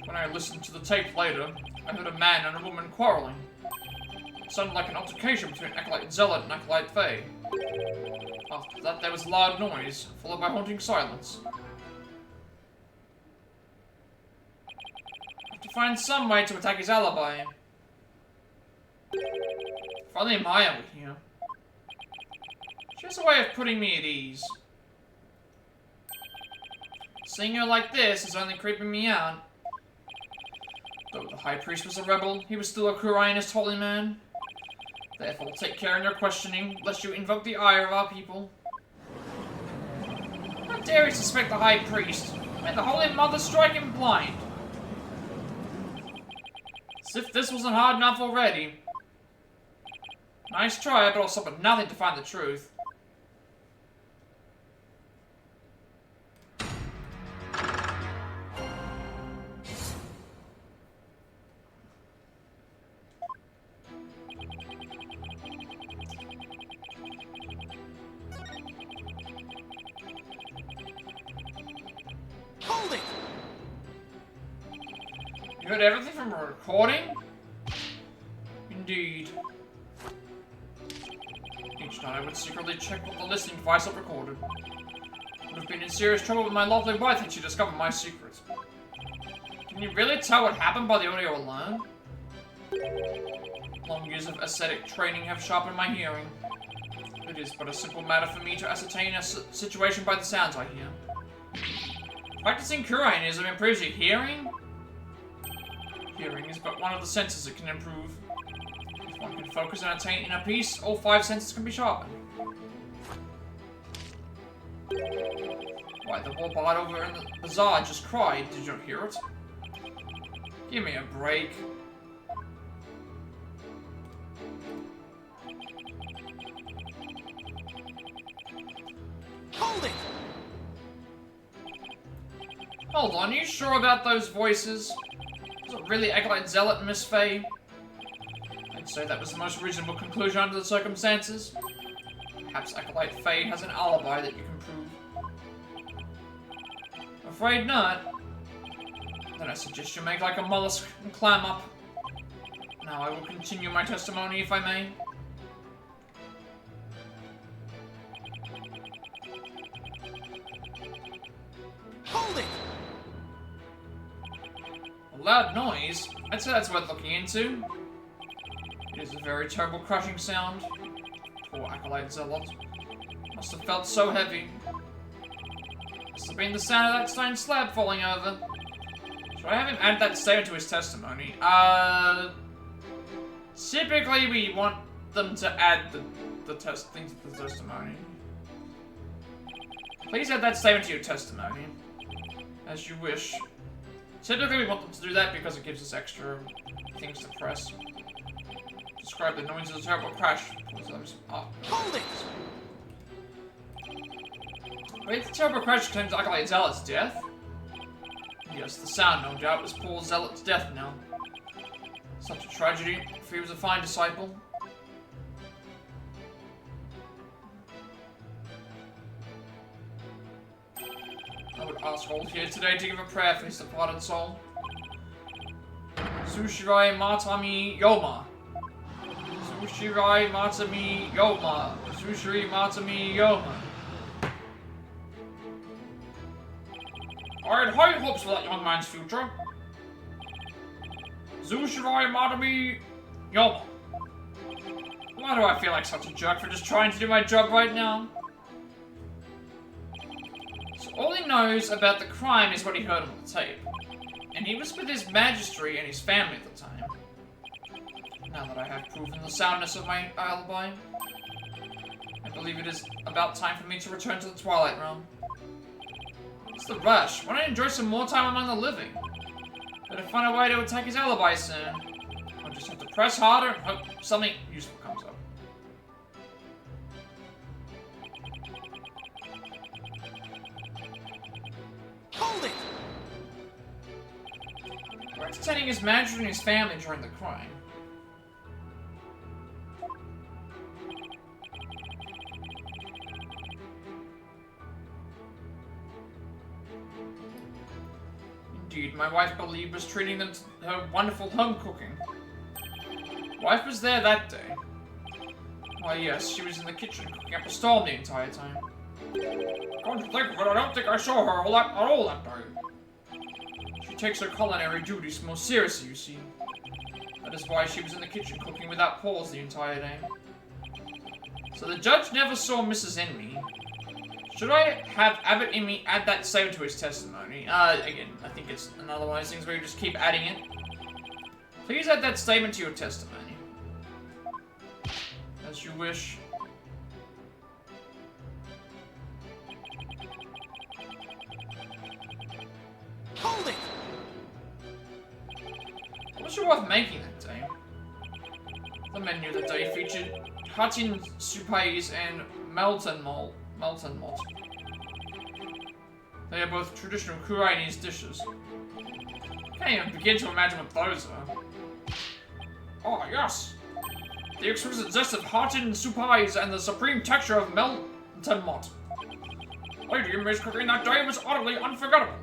When I listened to the tape later, I heard a man and a woman quarreling. It sounded like an altercation between Acolyte Zealot and Acolyte Faye. After that, there was loud noise, followed by haunting silence. I have to find some way to attack his alibi. If only Maya were here. She has a way of putting me at ease. Seeing her like this is only creeping me out. Though the High Priest was a rebel, he was still a Kurinist holy man. Therefore, take care in your questioning, lest you invoke the ire of our people. How dare you suspect the High Priest? May the Holy Mother strike him blind. As if this wasn't hard enough already. Nice try, but I'll stop at nothing to find the truth. You heard everything from a recording? Indeed. Each night I would secretly check what the listening device had recorded. Would have been in serious trouble with my lovely wife had she discovered my secret. Can you really tell what happened by the audio alone? Long years of ascetic training have sharpened my hearing. It is but a simple matter for me to ascertain a situation by the sounds I hear. Practicing Kurianism improves your hearing? Hearing is but one of the senses it can improve. If one can focus and attain inner peace, all 5 senses can be sharpened. Why, the warbird over in the bazaar just cried. Did you hear it? Give me a break. Hold it! Hold on, are you sure about those voices? Was it really Acolyte Zealot and Miss Faye? I'd say that was the most reasonable conclusion under the circumstances. Perhaps Acolyte Faye has an alibi that you can prove. Afraid not. Then I suggest you make like a mollusk and climb up. Now I will continue my testimony if I may. Hold it! A loud noise? I'd say that's worth looking into. It is a very terrible crushing sound. Poor Acolyte Zealot. Must have felt so heavy. Must have been the sound of that stone slab falling over. Should I have him add that statement to his testimony? Typically we want them to add the things to the testimony. Please add that statement to your testimony. As you wish. Typically we want them to do that because it gives us extra things to press. Describe the noise of a terrible crash. Hold it! Wait, the terrible crash claims to accolade Zealot's death? Yes, the sound, no doubt, was poor Zealot's death now. Such a tragedy, for he was a fine disciple. I would ask all here today to give a prayer for his departed soul. Sushirai Matami Yoma. Sushirai Matami Yoma. Sushiri Matami Yoma. I had high hopes for that young man's future. Sushirai Matami Yoma. Why do I feel like such a jerk for just trying to do my job right now? So all he knows about the crime is what he heard on the tape. And he was with his magistrate and his family at the time. Now that I have proven the soundness of my alibi, I believe it is about time for me to return to the Twilight Realm. What's the rush? Why don't I enjoy some more time among the living? Better find a way to attack his alibi soon. I'll just have to press harder and hope something useful comes up. Hold it! We're entertaining his manager and his family during the crime. Indeed, my wife believed was treating them to her wonderful home cooking. Wife was there that day. Why yes, she was in the kitchen cooking up a storm the entire time. Come to think of it, I don't think I saw her at all that day. She takes her culinary duties most seriously, you see. That is why she was in the kitchen cooking without pause the entire day. So the judge never saw Mrs. Enemy. Should I have Abbott Enemy add that statement to his testimony? Again, I think it's another one of those things where you just keep adding it. Please add that statement to your testimony. As you wish. Hold it! What was your wife making that day? The menu that day featured Hatin Supais and Melton Malt. They are both traditional Koreanese dishes. Can't even begin to imagine what those are. Oh, yes! The exquisite zest of Hatin Supais and the supreme texture of Melton Malt. Lady Yumi's cooking that day was utterly unforgettable.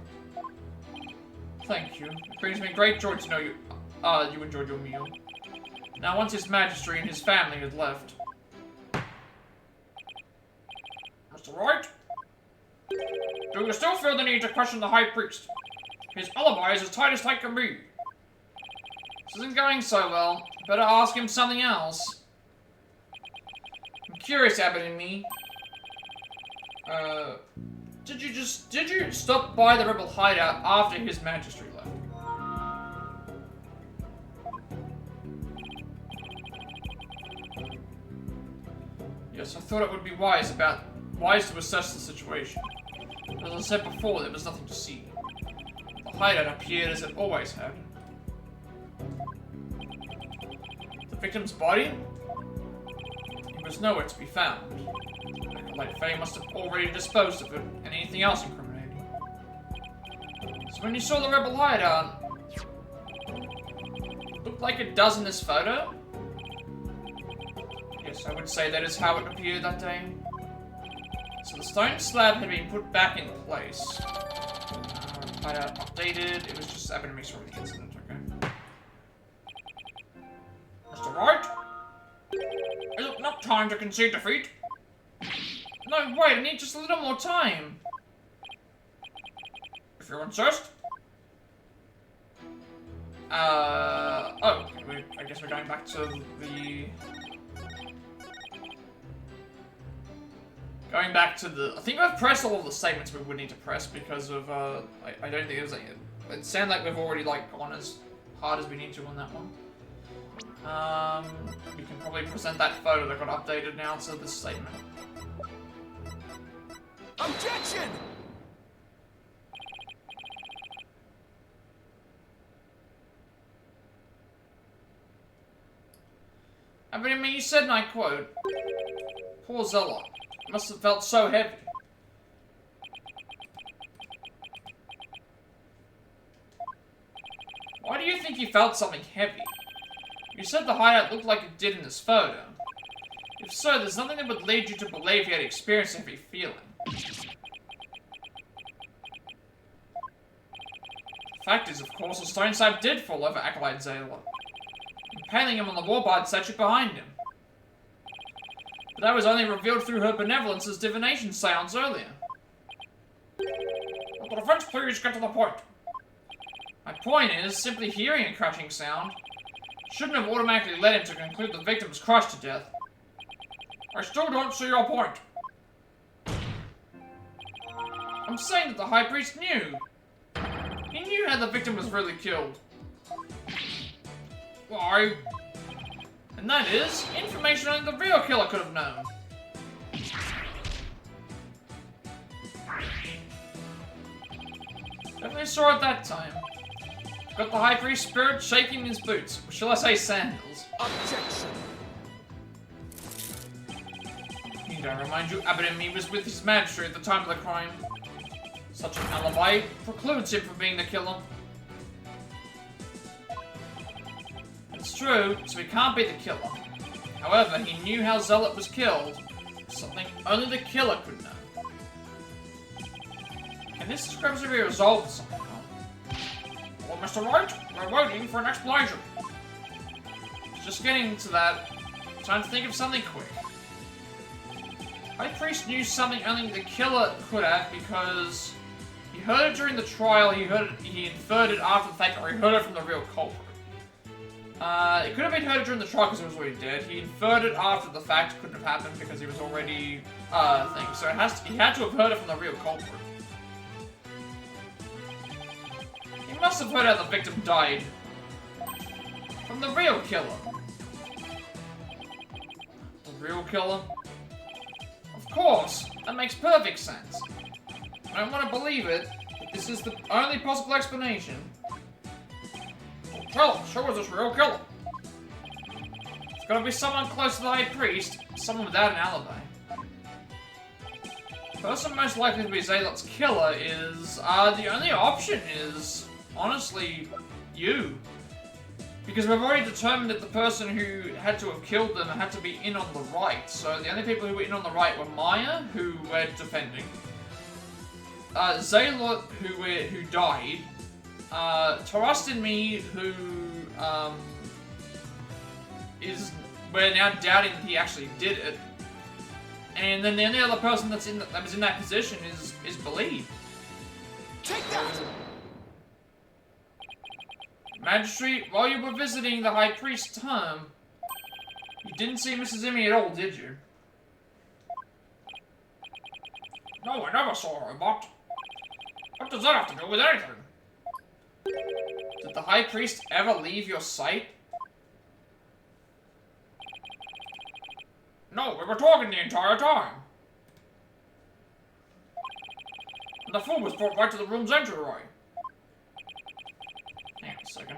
Thank you. It brings me great joy to know you enjoyed your meal. Now, once his majesty and his family had left. Mr. Wright? Do you still feel the need to question the High Priest? His alibi is as tight as tight can be. This isn't going so well. Better ask him something else. I'm curious, Abbott and me. Did you stop by the rebel hideout after his majesty left? Yes, I thought it would be wise to assess the situation. As I said before, there was nothing to see. The hideout appeared as it always had. The victim's body? It was nowhere to be found. Acolyte Faye must have already disposed of it, and anything else incriminating. So when you saw the rebel hideout, it looked like it does in this photo? Yes, I would say that is how it appeared that day. So the stone slab had been put back in place. Hideout updated. It was just happened to make sure of the incident, okay. Mr. Wright? Is it not time to concede defeat? No, wait, I need just a little more time. If you insist. Oh, I guess we're going back to the... Going back to the... I think I've pressed all of the statements we would need to press because of, I don't think it was... It sounded like we've already, like, gone as hard as we need to on that one. We can probably present that photo that got updated now to this statement. Objection! I mean, you said, and I quote, "Poor Zealot. Must have felt so heavy." Why do you think he felt something heavy? You said the hideout looked like it did in this photo. If so, there's nothing that would lead you to believe he had experienced a heavy feeling. The fact is, of course, the stone slab did fall over Acolyte Zealot, impaling him on the warbard statue behind him. But that was only revealed through her benevolence's divination seance earlier. Will the defense please get to the point? My point is, simply hearing a crashing sound shouldn't have automatically led him to conclude the victim was crushed to death. I still don't see your point. I'm saying that the High Priest knew. He knew how the victim was really killed. Why? And that is, information only the real killer could have known. Definitely saw it that time. Got the High Priest spirit shaking his boots, or shall I say sandals. Objection! Need I remind you, Abbot and me was with his magistrate at the time of the crime. Such an alibi precludes him from being the killer. It's true, so he can't be the killer. However, he knew how Zealot was killed, something only the killer could know. Can this discrepancy be resolved somehow? Well, Mr. Wright, we're waiting for an explanation. Just getting to that, trying to think of something quick. High Priest knew something only the killer could have because he heard it during the trial, he inferred it after the fact, or he heard it from the real culprit. It could have been heard during the trial because he was already dead. He inferred it after the fact, couldn't have happened because he was already, so he had to have heard it from the real culprit. He must have heard how the victim died. From the real killer. The real killer? Of course! That makes perfect sense. I don't want to believe it, but this is the only possible explanation. Well, show us this real killer. It's gotta be someone close to the High Priest, someone without an alibi. The person most likely to be Zealot's killer is, the only option is, honestly, you. Because we've already determined that the person who had to have killed them had to be in on the right. So the only people who were in on the right were Maya, who we're defending, Zealot, who died, Trust in me, who, we're now doubting that he actually did it. And then the only other person that was in that position is Believe. Take that! Magistrate, while you were visiting the High Priest's home, you didn't see Mrs. Emmy at all, did you? No, I never saw her, but what does that have to do with anything? Did the High Priest ever leave your sight? No, we were talking the entire time. And the food was brought right to the room's entryway. Hang on a second.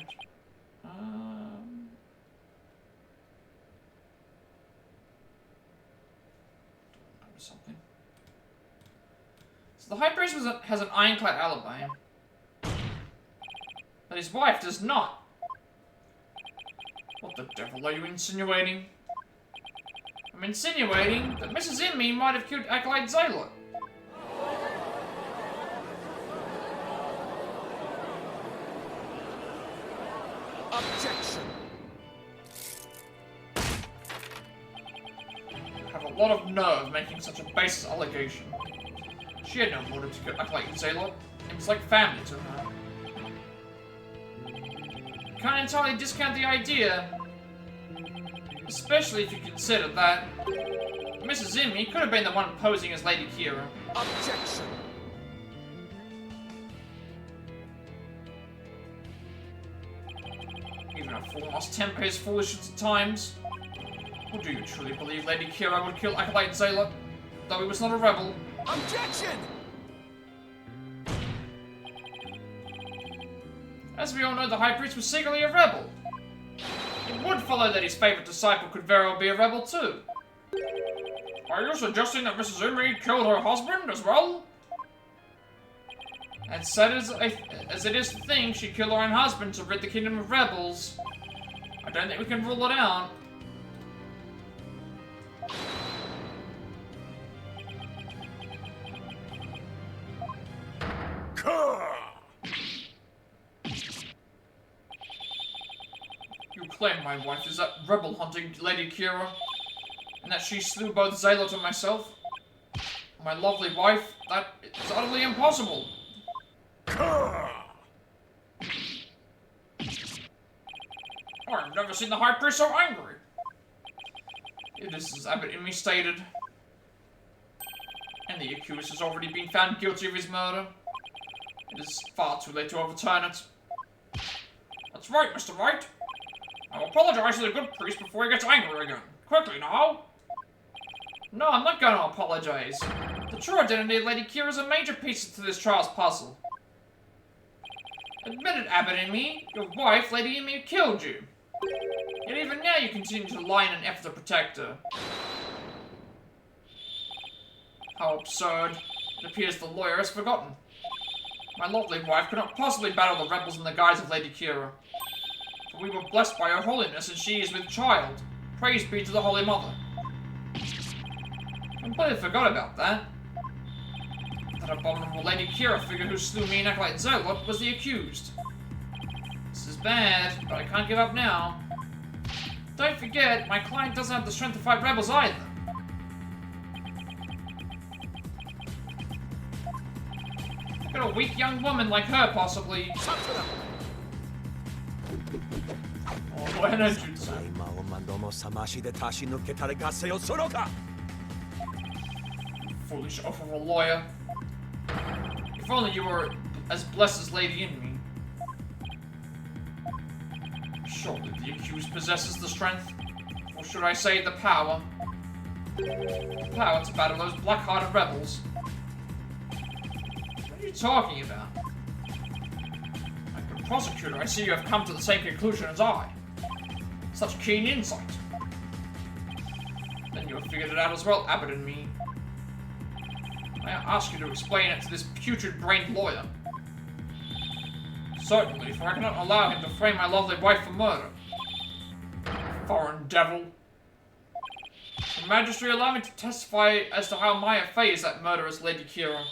Something. So the High Priest has an ironclad alibi. But his wife does not. What the devil are you insinuating? I'm insinuating that Mrs. Emmy might have killed Acolyte Zealot. Objection! You have a lot of nerve making such a baseless allegation. She had no motive to kill Acolyte Zealot. It was like family to her. Can't entirely discount the idea, especially if you consider that Mrs. Imi could have been the one posing as Lady Kira. Objection. Even a fool must temper his foolishness at times. Or do you truly believe Lady Kira would kill Acolyte Zealot, though he was not a rebel? Objection! As we all know, the High Priest was secretly a rebel. It would follow that his favorite disciple could very well be a rebel too. Are you suggesting that Mrs. Umi killed her husband as well? And sad as it is to think she killed her own husband to rid the kingdom of rebels, I don't think we can rule it out. You claim my wife is that rebel hunting Lady Kira, and that she slew both Zealot and myself? My lovely wife? That is utterly impossible. I've never seen the High Priest so angry. It is as Abbot Imi stated. And the accused has already been found guilty of his murder. It is far too late to overturn it. That's right, Mr. Wright. I'll apologize to the good priest before he gets angry again. Quickly now. No, I'm not going to apologize. The true identity of Lady Kira is a major piece to this trial's puzzle. Admit it, Abbot Imi. Your wife, Lady Imi, killed you. Yet even now you continue to lie in an effort to protect her. How absurd. It appears the lawyer has forgotten. My lovely wife could not possibly battle the rebels in the guise of Lady Kira. For we were blessed by her holiness, and she is with child. Praise be to the Holy Mother. Completely forgot about that. That abominable Lady Kira figure who slew me and Acolyte Zealot was the accused. This is bad, but I can't give up now. Don't forget, my client doesn't have the strength to fight rebels either. Look at a weak young woman like her, possibly. Oh, what an entrance. Foolish oaf of a lawyer. If only you were as blessed as Lady Imi. Surely the accused possesses the strength, or should I say the power. The power to battle those black-hearted rebels. What are you talking about? My good prosecutor, I see you have come to the same conclusion as I. Such keen insight. Then you have figured it out as well, Abbot and me. May I ask you to explain it to this putrid-brained lawyer? Certainly, for I cannot allow him to frame my lovely wife for murder. Foreign devil. The magistrate allow me to testify as to how Maya Fey is that murderous Lady Kira.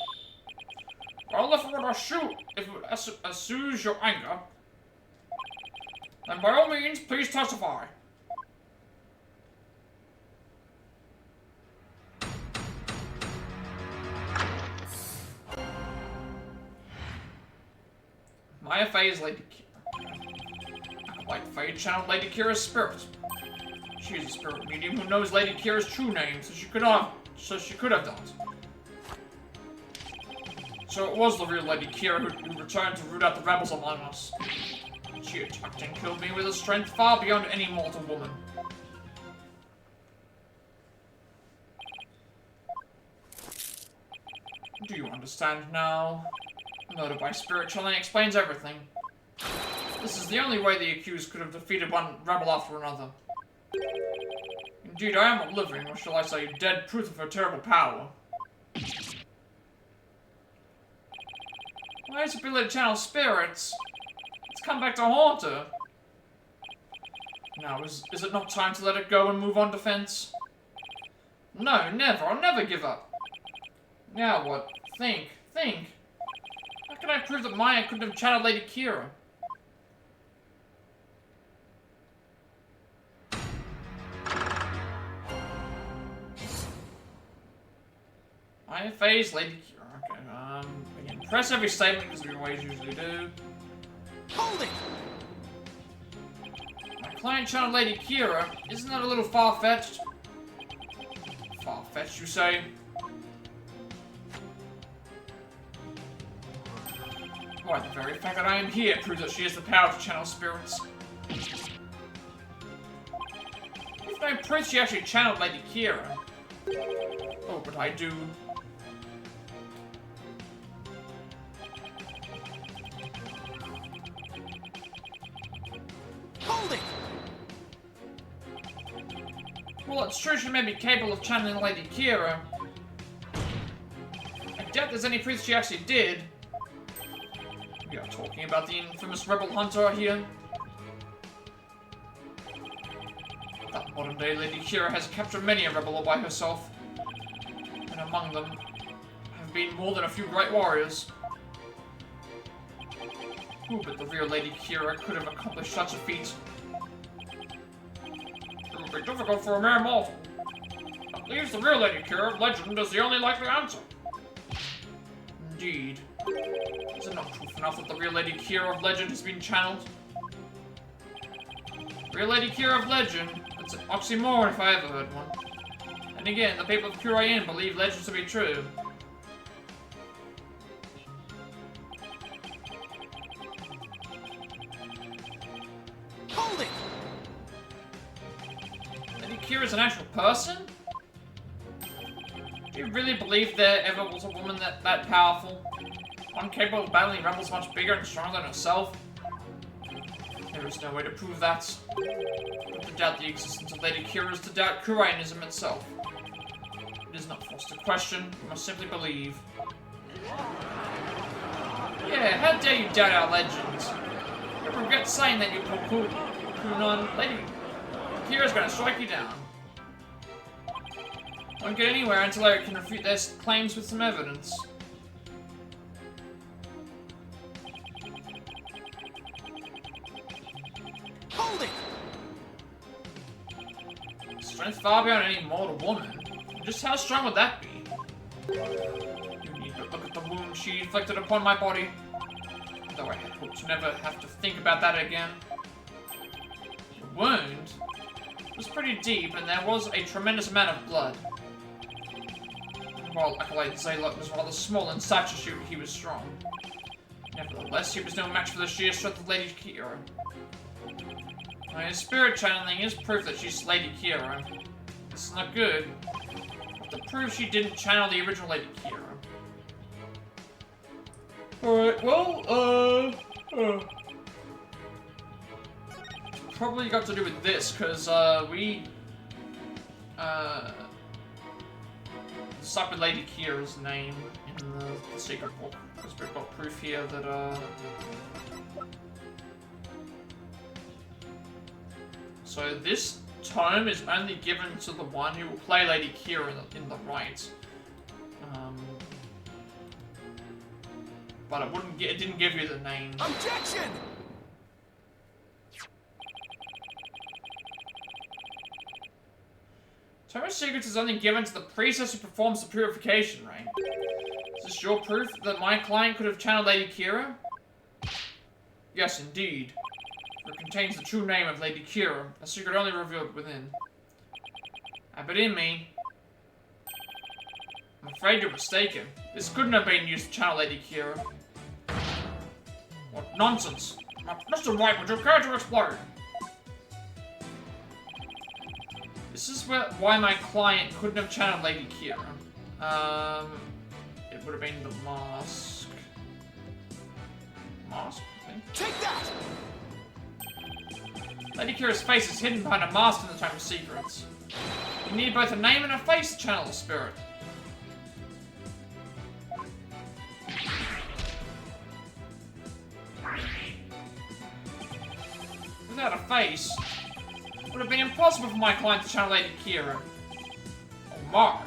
Well, if it would assuage your anger, then by all means, please testify. Maya Fey is Lady Kira. Like Fey channeled Lady Kira's spirit. She is a spirit medium who knows Lady Kira's true name, so she could have done it. So it was the real Lady Kira who returned to root out the rebels among us. She attacked and killed me with a strength far beyond any mortal woman. Do you understand now? Murder by spirit channeling explains everything. This is the only way the accused could have defeated one rebel after another. Indeed, I am a living, or shall I say, dead proof of her terrible power. Why is ability to channel spirits? It's come back to haunt her. Now, is it not time to let it go and move on defense? No, never. I'll never give up. Now what? Think. How can I prove that Maya couldn't have channeled Lady Kira? Maya Fey's Lady Kira. Okay, again, press every statement as we always usually do. Hold it! My client channeled Lady Kira. Isn't that a little far-fetched? far-fetched, you say? Why, the very fact that I am here proves that she has the power to channel spirits. If no proof she actually channeled Lady Kira. Oh, but I do. Hold it! Well, it's true she may be capable of channeling Lady Kira. I doubt there's any proof she actually did. We are talking about the infamous rebel hunter here. That modern-day Lady Kira has captured many a rebel all by herself. And among them have been more than a few great warriors. Ooh, but the real Lady Kira could have accomplished such a feat. It would be difficult for a mere mortal. That leaves the real Lady Kira of legend as the only likely answer. Indeed. Is it not proof enough that the real Lady Kira of legend has been channeled? Real Lady Kira of legend? It's an oxymoron if I ever heard one. And again, the people of Kurayan believe legends to be true. Hold it! Lady Kira's an actual person? Do you really believe there ever was a woman that powerful? One capable of battling rebels much bigger and stronger than herself? There is no way to prove that. But to doubt the existence of Lady Kira is to doubt Kurayanism itself. It is not for us to question, we must simply believe. Yeah, how dare you doubt our legends? You regret saying that you Kunon. Lady Kira's gonna strike you down. Won't get anywhere until I can refute their claims with some evidence. Hold it! Strength far beyond any mortal woman. Just how strong would that be? You need but look at the wound she inflicted upon my body. Though I had hoped to never have to think about that again. The wound was pretty deep, and there was a tremendous amount of blood. While Acolyte Zalot was rather small in stature, he was strong. Nevertheless, he was no match for the sheer strength of Lady Kira. My spirit channeling is proof that she's Lady Kira. This is not good, but to prove she didn't channel the original Lady Kira. Alright, well, probably got to do with this, because, we, stuck with Lady Kira's name in the secret book, because we've got proof here that, so this tome is only given to the one who will play Lady Kira in the Rite. But it didn't give you the name. Objection! Tome of Secrets is only given to the priestess who performs the purification rite. Is this your proof that my client could have channeled Lady Kira? Yes, indeed. For it contains the true name of Lady Kira, a secret only revealed within. Have it in me. I'm afraid you're mistaken. This couldn't have been used to channel Lady Kira. What nonsense! Mr. Wright, would you care to explain? This is why my client couldn't have channeled Lady Kira. It would have been the mask. Mask? I think. Take that! Lady Kira's face is hidden behind a mask in the Tome of Secrets. You need both a name and a face to channel the spirit. Without a face, it would have been impossible for my client to channel Lady Kira. Or Mar.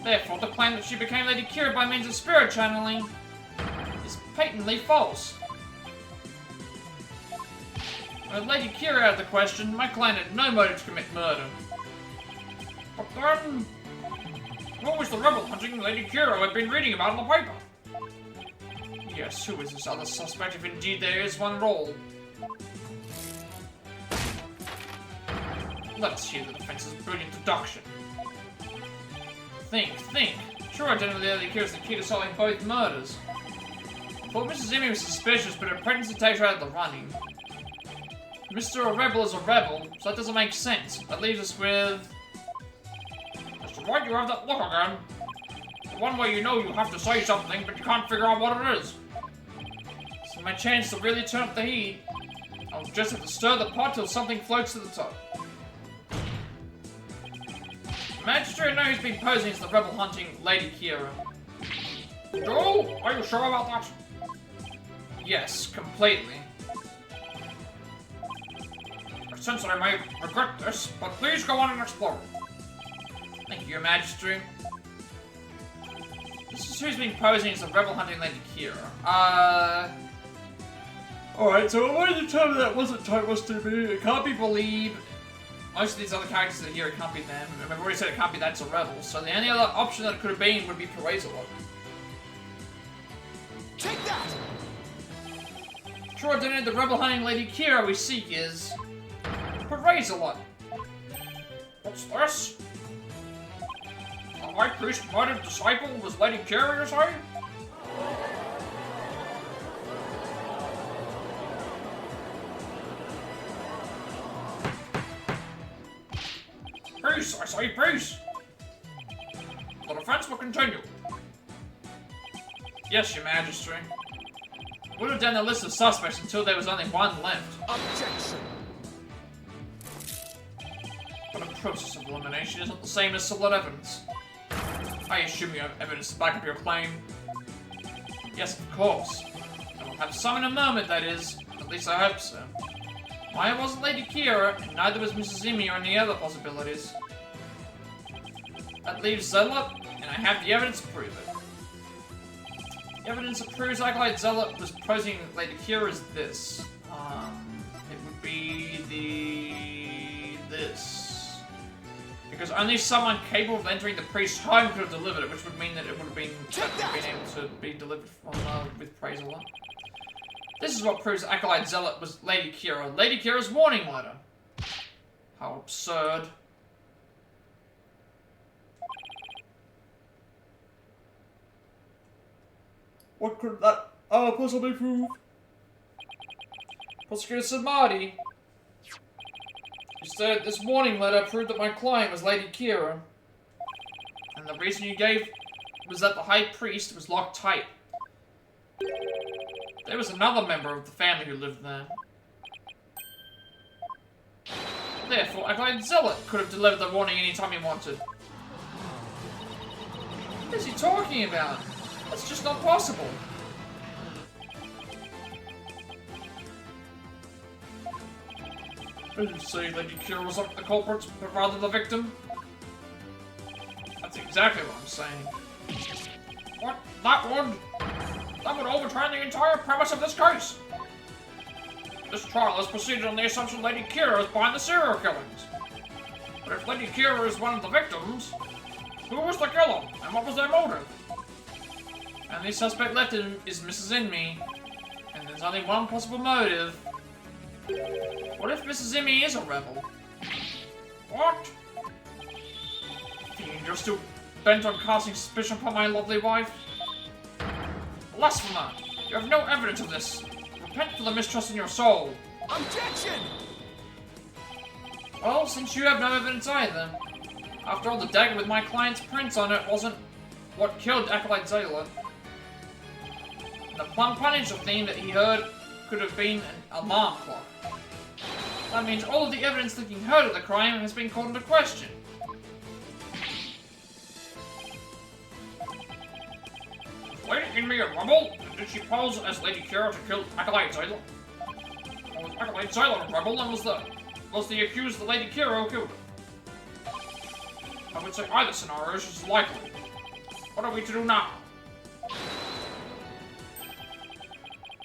Therefore, the claim that she became Lady Kira by means of spirit channeling is patently false. With Lady Kira out of the question, my client had no motive to commit murder. But then, what was the rebel hunting Lady Kira I've been reading about in the paper? Yes, who is this other suspect if indeed there is one at all? Let's hear the defense's brilliant deduction. Think. Sure, identity of the accused is the key to solving both murders. Thought Mrs. Emmy was suspicious, but her pregnancy takes her out of the running. Mr. Rebel is a rebel, so that doesn't make sense. That leaves us with... Mr. Wright, you have that look again. The one where you know you have to say something, but you can't figure out what it is. So my chance to really turn up the heat. I'll just have to stir the pot till something floats to the top. The magistrate knows he's been posing as the rebel hunting Lady Kira. Joel, are you sure about that? Yes, completely. I sense that I may regret this, but please go on and explore. Thank you, Magistrate. This is who's been posing as the rebel hunting Lady Kira. Alright, so I wanted to tell me that wasn't Thomas to me. It can't be believed. Most of these other characters that are here, it can't be them. And I've already said it can't be that's a rebel. So the only other option that it could have been would be Perezalot. Take that! True identity of the rebel hunting Lady Kira we seek is... Perezalot. What's this? The High Priest murdered disciple was Lady Kira, you say? Peace, I say peace! The defense will continue. Yes, Your Majesty. Would have done the list of suspects until there was only one left. Objection! But a process of elimination isn't the same as solid evidence. I assume you have evidence to back up your claim. Yes, of course. I will have some in a moment, that is. At least I hope so. Maya wasn't Lady Kira, and neither was Mrs. Emi or any other possibilities. That leaves Zealot, and I have the evidence to prove it. The evidence that proves Acolyte Zealot was posing Lady Kira is this. It would be this. Because only someone capable of entering the priest's home could have delivered it, which would mean that it would have been able to be delivered from, with Perezalot. This is what proves Acolyte Zealot was Lady Kira. Lady Kira's warning letter. How absurd. What could that possibly prove? Prosecutor Samadhi. You said this warning letter proved that my client was Lady Kira. And the reason you gave was that the High Priest was locked tight. There was another member of the family who lived there. Therefore, Acolyte Zealot could have delivered the warning anytime he wanted. What is he talking about? That's just not possible. Did you say Lady Kira was not the culprit, but rather the victim? That's exactly what I'm saying. What? That would overturn the entire premise of this case. This trial has proceeded on the assumption Lady Kira is behind the serial killings. But if Lady Kira is one of the victims, who was the killer, and what was their motive? And the suspect left is Mrs. Inme, and there's only one possible motive. What if Mrs. Inme is a rebel? What? You're still bent on casting suspicion upon my lovely wife? Blasphemer! You have no evidence of this. Repent for the mistrust in your soul. Objection! Well, since you have no evidence either. After all, the dagger with my client's prints on it wasn't what killed Acolyte Zealot. The plum punisher theme that he heard could have been an alarm clock. That means all of the evidence linking her to the crime has been called into question. Lady Inme a rebel? Did she pose as Lady Kira to kill Acolyte Zealot? Or was Acolyte Zealot a rebel and was the accused the Lady Kira who killed her? I would say either scenario is likely. What are we to do now?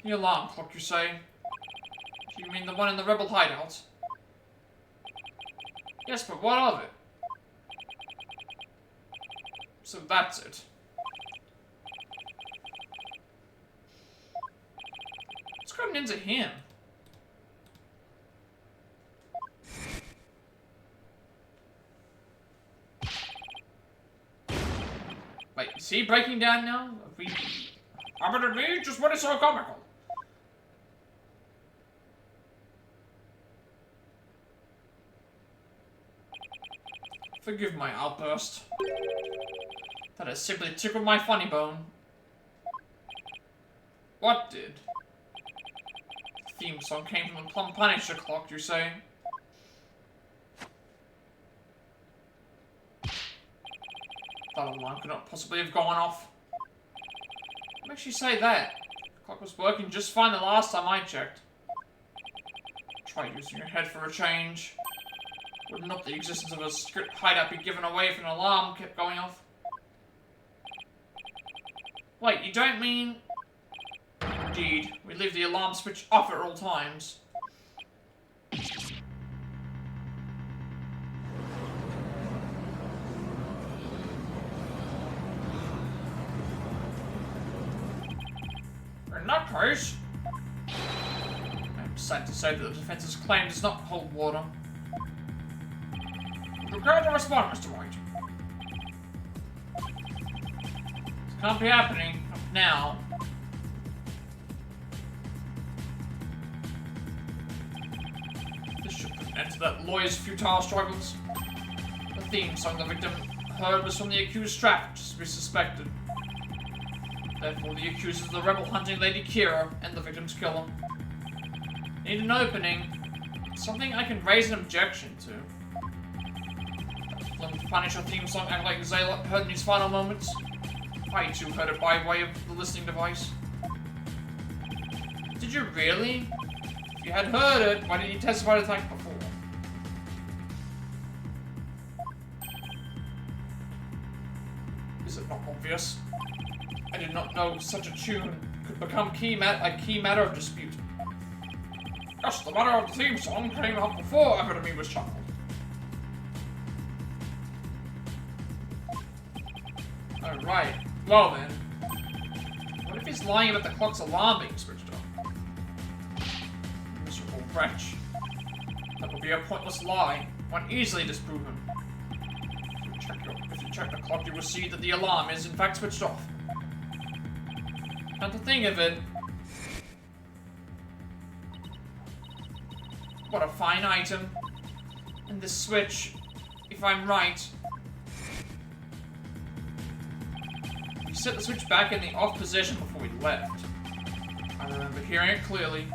The alarm clock, you say? Do you mean the one in the rebel hideout? Yes, but what of it? So that's it. What's going into him? Is he breaking down now? Admittedly, just what is so comical? Forgive my outburst. That has simply tickled my funny bone. What did? The theme song came from the Plum Punisher clock, you say? That alarm could not possibly have gone off. What makes you say that? The clock was working just fine the last time I checked. Try using your head for a change. Would not the existence of a secret hideout be given away if an alarm kept going off? Wait, you don't mean... Indeed, we leave the alarm switch off at all times. In that case... I'm sad to say that the defense's claim does not hold water. Prepare to respond, Mr. Wright. This can't be happening now. This should put an end to that lawyer's futile struggles. The theme song the victim heard was from the accused trap, just to be suspected. Therefore, the accusers of the rebel hunting Lady Kira and the victim's killer. Need an opening. Something I can raise an objection to. The Punisher theme song act like Zayla heard in his final moments. I too heard it by way of the listening device. Did you really? If you had heard it, why didn't you testify to the attack before? Is it not obvious? I did not know such a tune could become a key matter of dispute. Yes, the matter of the theme song came up before Academy was channeled. Alright, well then. What if he's lying about the clock's alarm being switched off? Miserable wretch. That would be a pointless lie, one easily disproven. If you check the clock, you will see that the alarm is in fact switched off. And to think of it, what a fine item. And this switch, if I'm right, we set the switch back in the off position before we left. I remember hearing it clearly.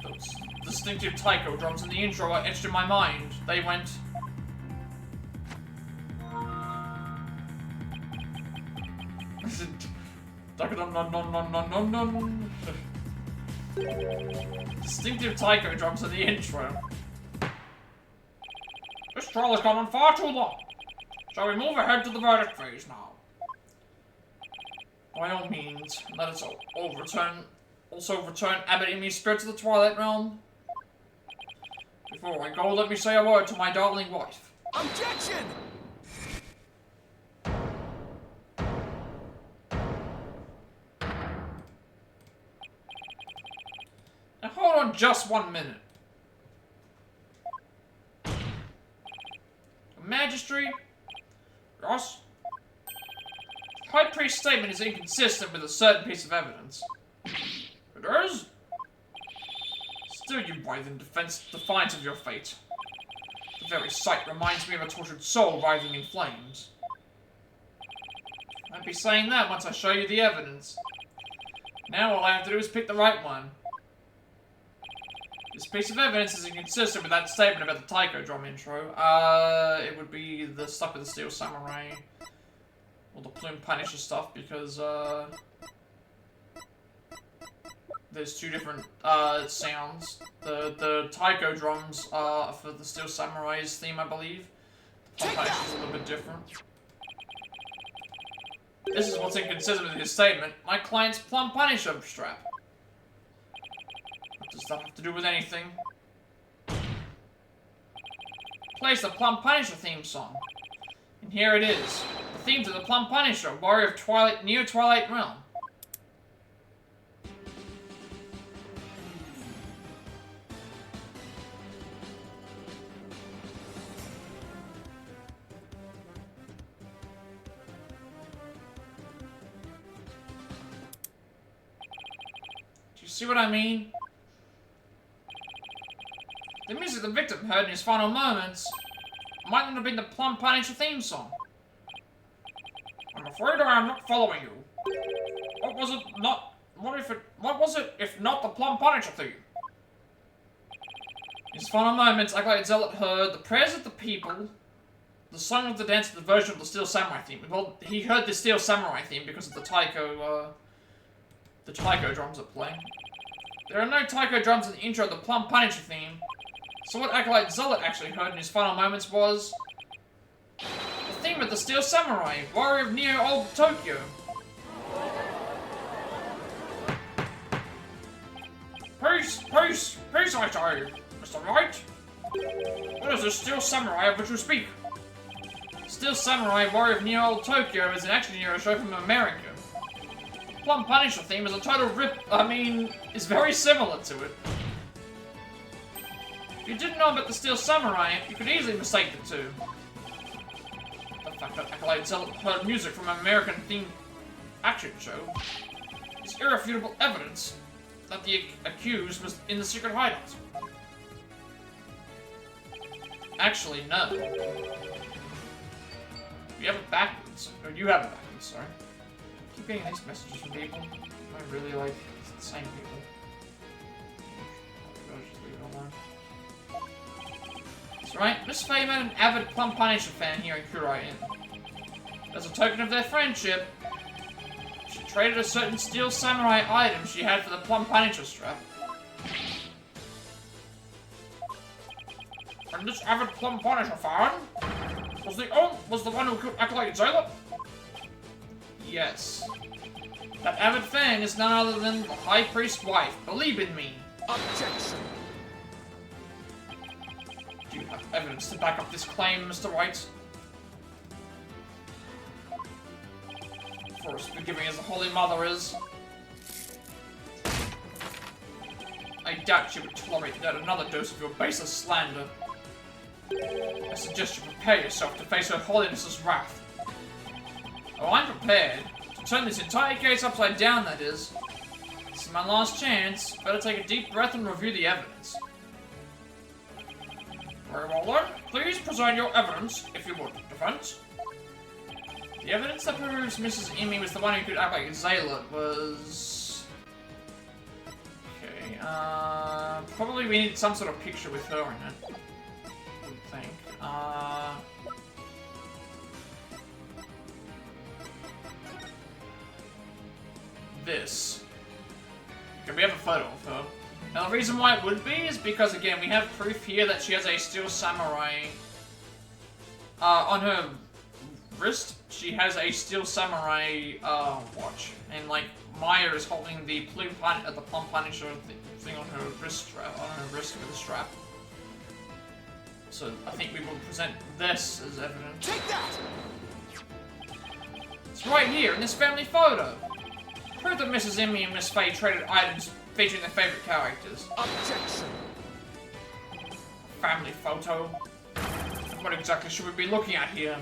Those distinctive taiko drums in the intro are etched in my mind. They went... Distinctive taiko drums in the intro. This trial has gone on far too long. Shall we move ahead to the verdict phase now? By all means, let us also return Abbot Amy's spirit to the Twilight Realm. Before I go, let me say a word to my darling wife. Objection! Now hold on just 1 minute. Magistrate? Ross? High Priest's statement is inconsistent with a certain piece of evidence. It is? Still you writhe in defiance of your fate. The very sight reminds me of a tortured soul writhing in flames. I'd be saying that once I show you the evidence. Now all I have to do is pick the right one. This piece of evidence is inconsistent with that statement about the taiko drum intro. It would be the stuff with the Steel Samurai. Or the Plume Punisher stuff, because, there's two different, sounds. The taiko drums are for the Steel Samurai's theme, I believe. The Plume Punisher is a little bit different. This is what's inconsistent with his statement. My client's Plum Punisher strap. What does that have to do with anything? Plays the Plum Punisher theme song. And here it is. The theme to the Plum Punisher, Warrior of Twilight, Near Twilight Realm. See what I mean? The music the victim heard in his final moments might not have been the Plum Punisher theme song. I'm afraid I am not following you. What was it if not the Plum Punisher theme? In his final moments, Acolyte Zealot heard the prayers of the people, the song of the dance, the version of the Steel Samurai theme. Well, he heard the Steel Samurai theme because of the taiko drums that play. There are no taiko drums in the intro of the Plum Punisher theme, so what Acolyte Zealot actually heard in his final moments was the theme of the Steel Samurai, Warrior of Neo Old Tokyo. Peace, I say, Mr. Wright. What is this Steel Samurai of which you speak? Steel Samurai, Warrior of Neo Old Tokyo is an action hero show from America. Plum Punisher theme is a total is very similar to it. If you didn't know about the Steel Samurai, you could easily mistake the two. The fact that Acolyte Zealot heard music from an American-themed action show is irrefutable evidence that the accused was in the secret hideout. Actually, no. You have it backwards. Or you have it backwards, sorry. I keep getting these messages from people. I really like the same people. I'll just leave it alone. That's right, Miss Faye met an avid Plum Punisher fan here in Kurai Inn. As a token of their friendship, she traded a certain Steel Samurai item she had for the Plum Punisher strap. And this avid Plum Punisher fan was the one who killed Acolyte Zealot? Yes. That avid fan is none other than the High Priest's wife. Believe in me. Objection. Do you have evidence to back up this claim, Mr. Wright? For as forgiving as the Holy Mother is, I doubt she would tolerate yet another dose of your baseless slander. I suggest you prepare yourself to face Her Holiness's wrath. Oh, I'm prepared. To turn this entire case upside down, that is. This is my last chance. Better take a deep breath and review the evidence. Very well then. Please present your evidence, if you would, defense. The evidence that proves Mrs. Emi was the one who could act like Zealot was... Okay, probably we need some sort of picture with her in it. I would think. This. Okay, we have a photo of her. Now the reason why it would be is because, again, we have proof here that she has a Steel Samurai... on her wrist, she has a Steel Samurai watch, and like Maya is holding the Plum Punisher thing on her wrist strap, with a strap. So I think we will present this as evidence. Take that! It's right here in this family photo. Proof that Mrs. Emmy and Miss Faye traded items featuring their favorite characters. Objection. Family photo. What exactly should we be looking at here?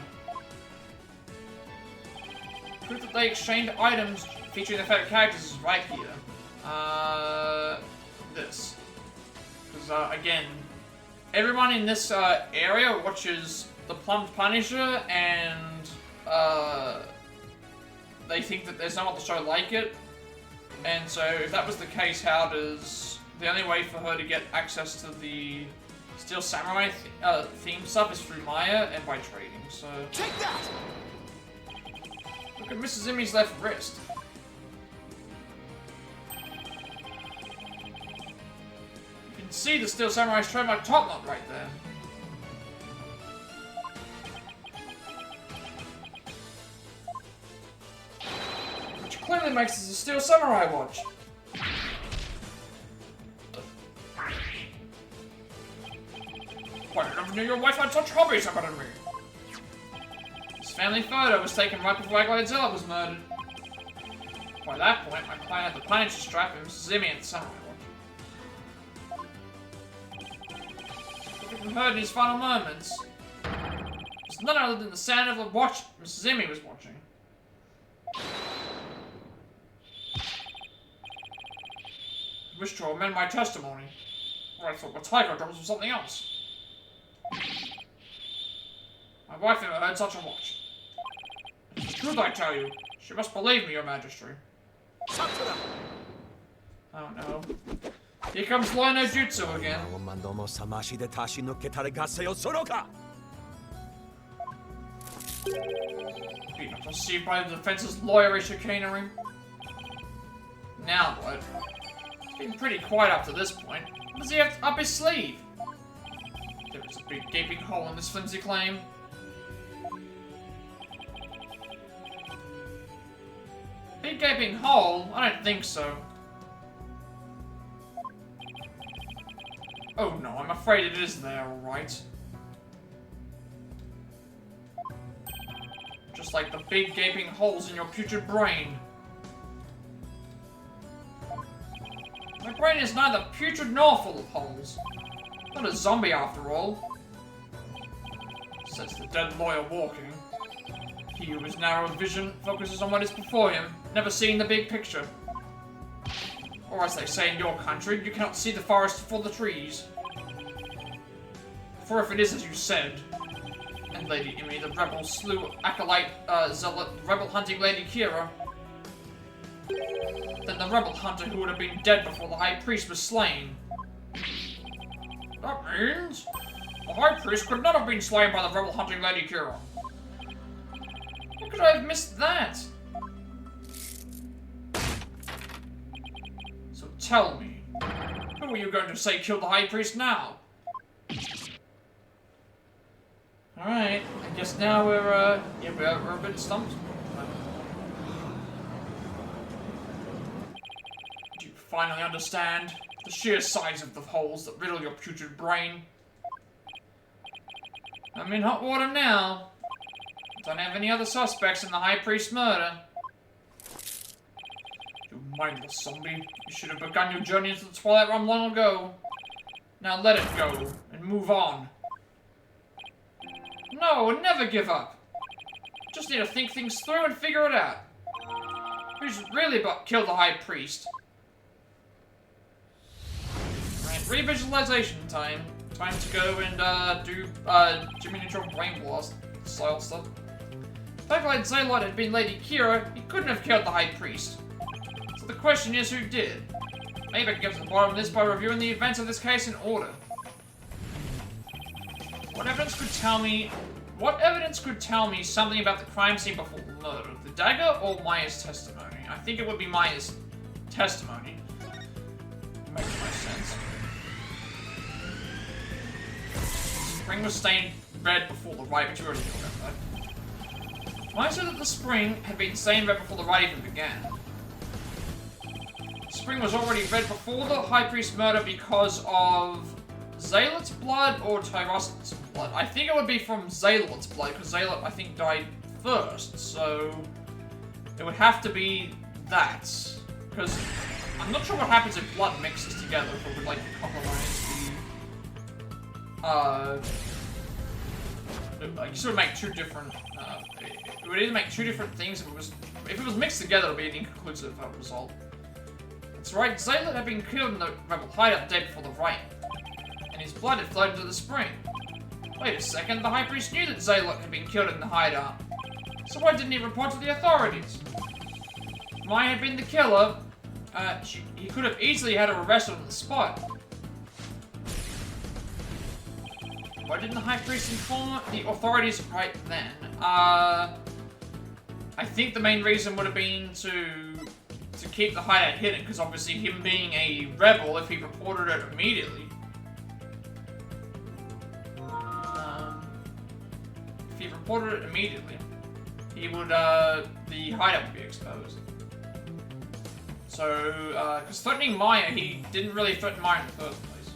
Proof that they exchanged items featuring their favorite characters is right here. This. Because, again, everyone in this area watches the Plum Punisher, and they think that there's no other show like it. And so, if that was the case, how does... The only way for her to get access to the Steel Samurai theme stuff is through Maya and by trading, so... Take that! Look at Mrs. Emmy's left wrist. You can see the Steel Samurai's trademark top knot right there. Which clearly makes this a Steel Samurai watch. Why, I never knew your wife had such hobbies about me. This family photo was taken right before Acolyte Zealot was murdered. By that point, my client had the Punisher strap and Mrs. Zimmy had the Samurai watch. What we heard in his final moments was none other than the sound of the watch Mrs. Zimmy was watching. wish to amend my testimony. Or I thought the tiger drums was something else. My wife never heard such a watch. It's the truth I tell you. She must believe me, your majesty. Oh no. Here comes Lord no Jutsu again. Be not deceived by the defense's lawyerish chicanery. Now what? It's been pretty quiet up to this point. What does he have up his sleeve? There is a big gaping hole in this flimsy claim. Big gaping hole? I don't think so. Oh no, I'm afraid it is there, alright. Just like the big gaping holes in your putrid brain. My brain is neither putrid nor full of holes. Not a zombie after all. Says the dead lawyer walking. He who has narrow vision focuses on what is before him, never seeing the big picture. Or as they say in your country, you cannot see the forest for the trees. For if it is as you said, and Lady Imi, the rebel slew acolyte zealot, rebel hunting Lady Kira, then the rebel hunter who would have been dead before the high priest was slain. That means the high priest could not have been slain by the rebel hunting Lady Kira. How could I have missed that? So tell me, who are you going to say killed the high priest now? Alright, I guess now we're a bit stumped. Do you finally understand the sheer size of the holes that riddle your putrid brain? I'm in hot water now. Don't have any other suspects in the high priest murder. You mindless zombie. You should have begun your journey into the Twilight Realm long ago. Now let it go, and move on. No, never give up. Just need to think things through and figure it out. Who's really killed the high priest? Right, revisualization time. Time to go and do Jimmy Neutron Brain Blast style stuff. If Acolyte Zealot had been Lady Kira, he couldn't have killed the high priest. So the question is, who did? Maybe I can get to the bottom of this by reviewing the events of this case in order. What evidence could tell me something about the crime scene before the murder? The dagger or Maya's testimony? I think it would be Maya's testimony. Makes no sense. Spring was stained red before the rite, but you already knew about that. Maya said that the spring had been stained red before the rite even began. Spring was already red before the high priest murder because of Zealot's blood or Tyros's blood? I think it would be from Zealot's blood, because Zealot, I think, died first, so it would have to be that. Because I'm not sure what happens if blood mixes together, if it would, like, compromise the... like, sort of make two different... it would either make two different things if it was mixed together, it would be an inconclusive result. That's right, Zealot had been killed in the rebel hideout the day before the rite. His blood had flowed into the spring. Wait a second, the high priest knew that Zealot had been killed in the hideout. So why didn't he report to the authorities? If Maya had been the killer, he could have easily had her arrested on the spot. Why didn't the high priest inform the authorities right then? I think the main reason would have been to keep the hideout hidden, because obviously him being a rebel, if he reported it immediately, if he reported it immediately, he would, the hideout would be exposed. So, because threatening Maya, he didn't really threaten Maya in the first place.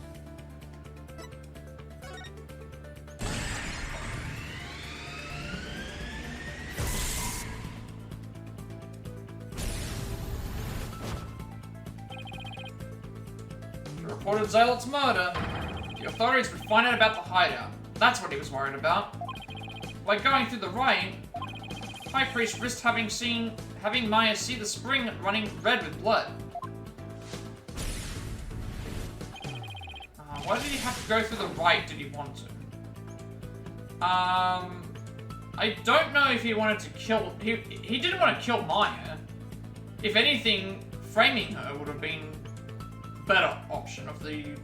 He reported Zealot's murder. The authorities would find out about the hideout. That's what he was worried about. By going through the rite, High Priest risked having Maya see the spring running red with blood. Why did he have to go through the right? Did he want to? I don't know if he wanted to kill... He didn't want to kill Maya. If anything, framing her would have been a better option of the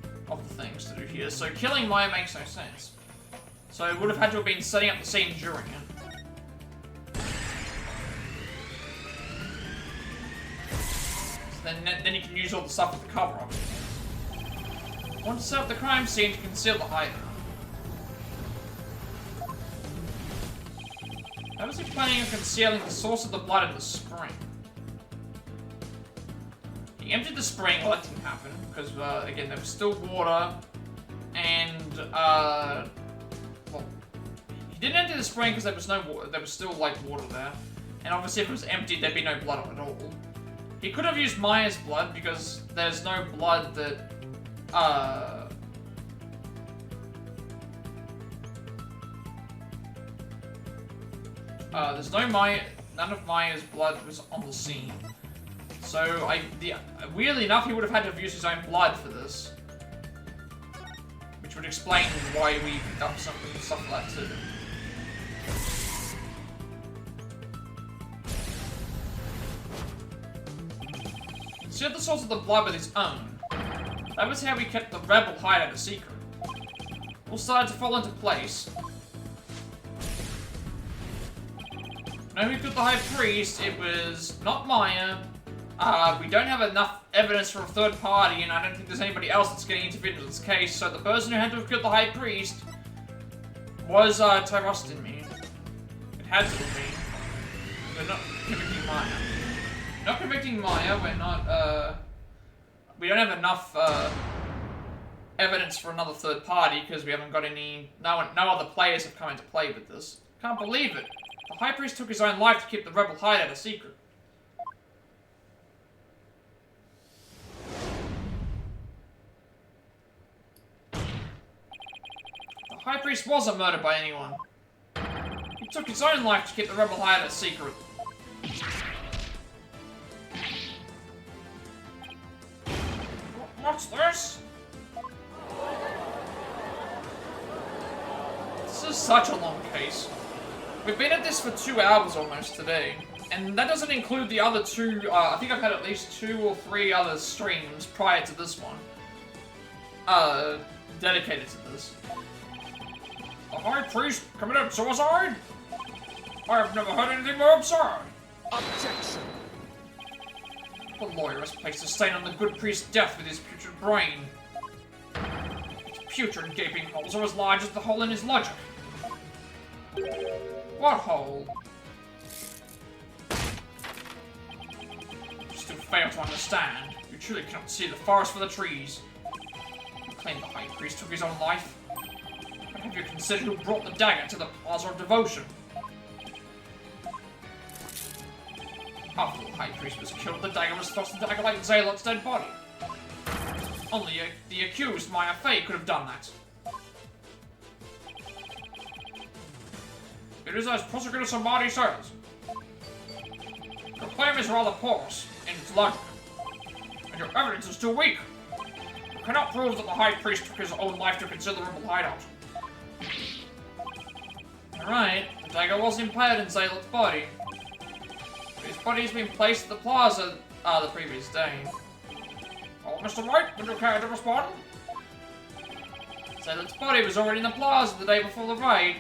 things to do here. So killing Maya makes no sense. So it would have had to have been setting up the scene during it. So then you can use all the stuff with the cover up. Want to set up the crime scene to conceal the hideout. How was he planning on concealing the source of the blood in the spring? He emptied the spring, well that didn't happen, because again there was still water, and well, he didn't empty the spring because there was no water, there was still like water there, and obviously if it was emptied there'd be no blood at all. He could have used Maya's blood because there's no blood that there's none of Maya's blood was on the scene. So, weirdly enough, he would have had to have used his own blood for this. Which would explain why we picked up stuff like that too. Concealed the source of the blood with his own. That was how we kept the rebel hideout a secret. All started to fall into place. Know who killed the High Priest? It was not Maya. We don't have enough evidence for a third party, and I don't think there's anybody else that's getting interfered in this case, so the person who had to have killed the High Priest was, Tyros and me. It had to have been. We're not convicting Maya. Not convicting Maya, we're not, we don't have enough, evidence for another third party, because we haven't got any, no other players have come into play with this. Can't believe it. The High Priest took his own life to keep the rebel hideout a secret. The High Priest wasn't murdered by anyone. He took his own life to keep the rebel hideout a secret. What's this? This is such a long case. We've been at this for 2 hours almost today, and that doesn't include the other two, I think I've had at least 2 or 3 other streams prior to this one, dedicated to this. The High Priest committed suicide? I have never heard anything more absurd. Objection. The lawyer has placed a stain on the good priest's death with his putrid brain. His putrid gaping holes are as large as the hole in his logic. What hole? You still fail to understand. You truly cannot see the forest for the trees. You claim the High Priest took his own life. But have you considered who brought the dagger to the Plaza of Devotion? After the High Priest was killed, the dagger was thrust into Acolyte Zealot's dead body. Only the accused, Maya Fey, could have done that. It is as Prosecutor Somebody says. Your claim is rather porous in its logic, and your evidence is too weak. You cannot prove that the High Priest took his own life to conceal the rebel hideout. Alright, the dagger was impaled in Zealot's body. His body has been placed at the plaza the previous day. Oh, Mr. Wright, would you care to respond? Zealot's body was already in the plaza the day before the raid.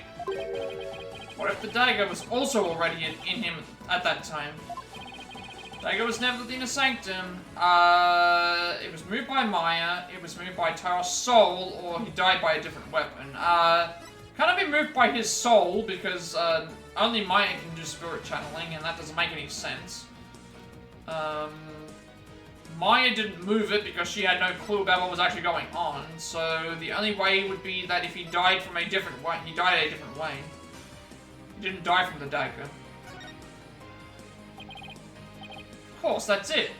What if the dagger was also already in him at that time? Dagger was never within a sanctum. It was moved by Maya, it was moved by Tyros' soul, or he died by a different weapon. Can't be moved by his soul, because only Maya can do spirit channeling, and that doesn't make any sense. Maya didn't move it because she had no clue about what was actually going on, so the only way would be that if he died from a different way, he died a different way. He didn't die from the dagger. Of course, that's it.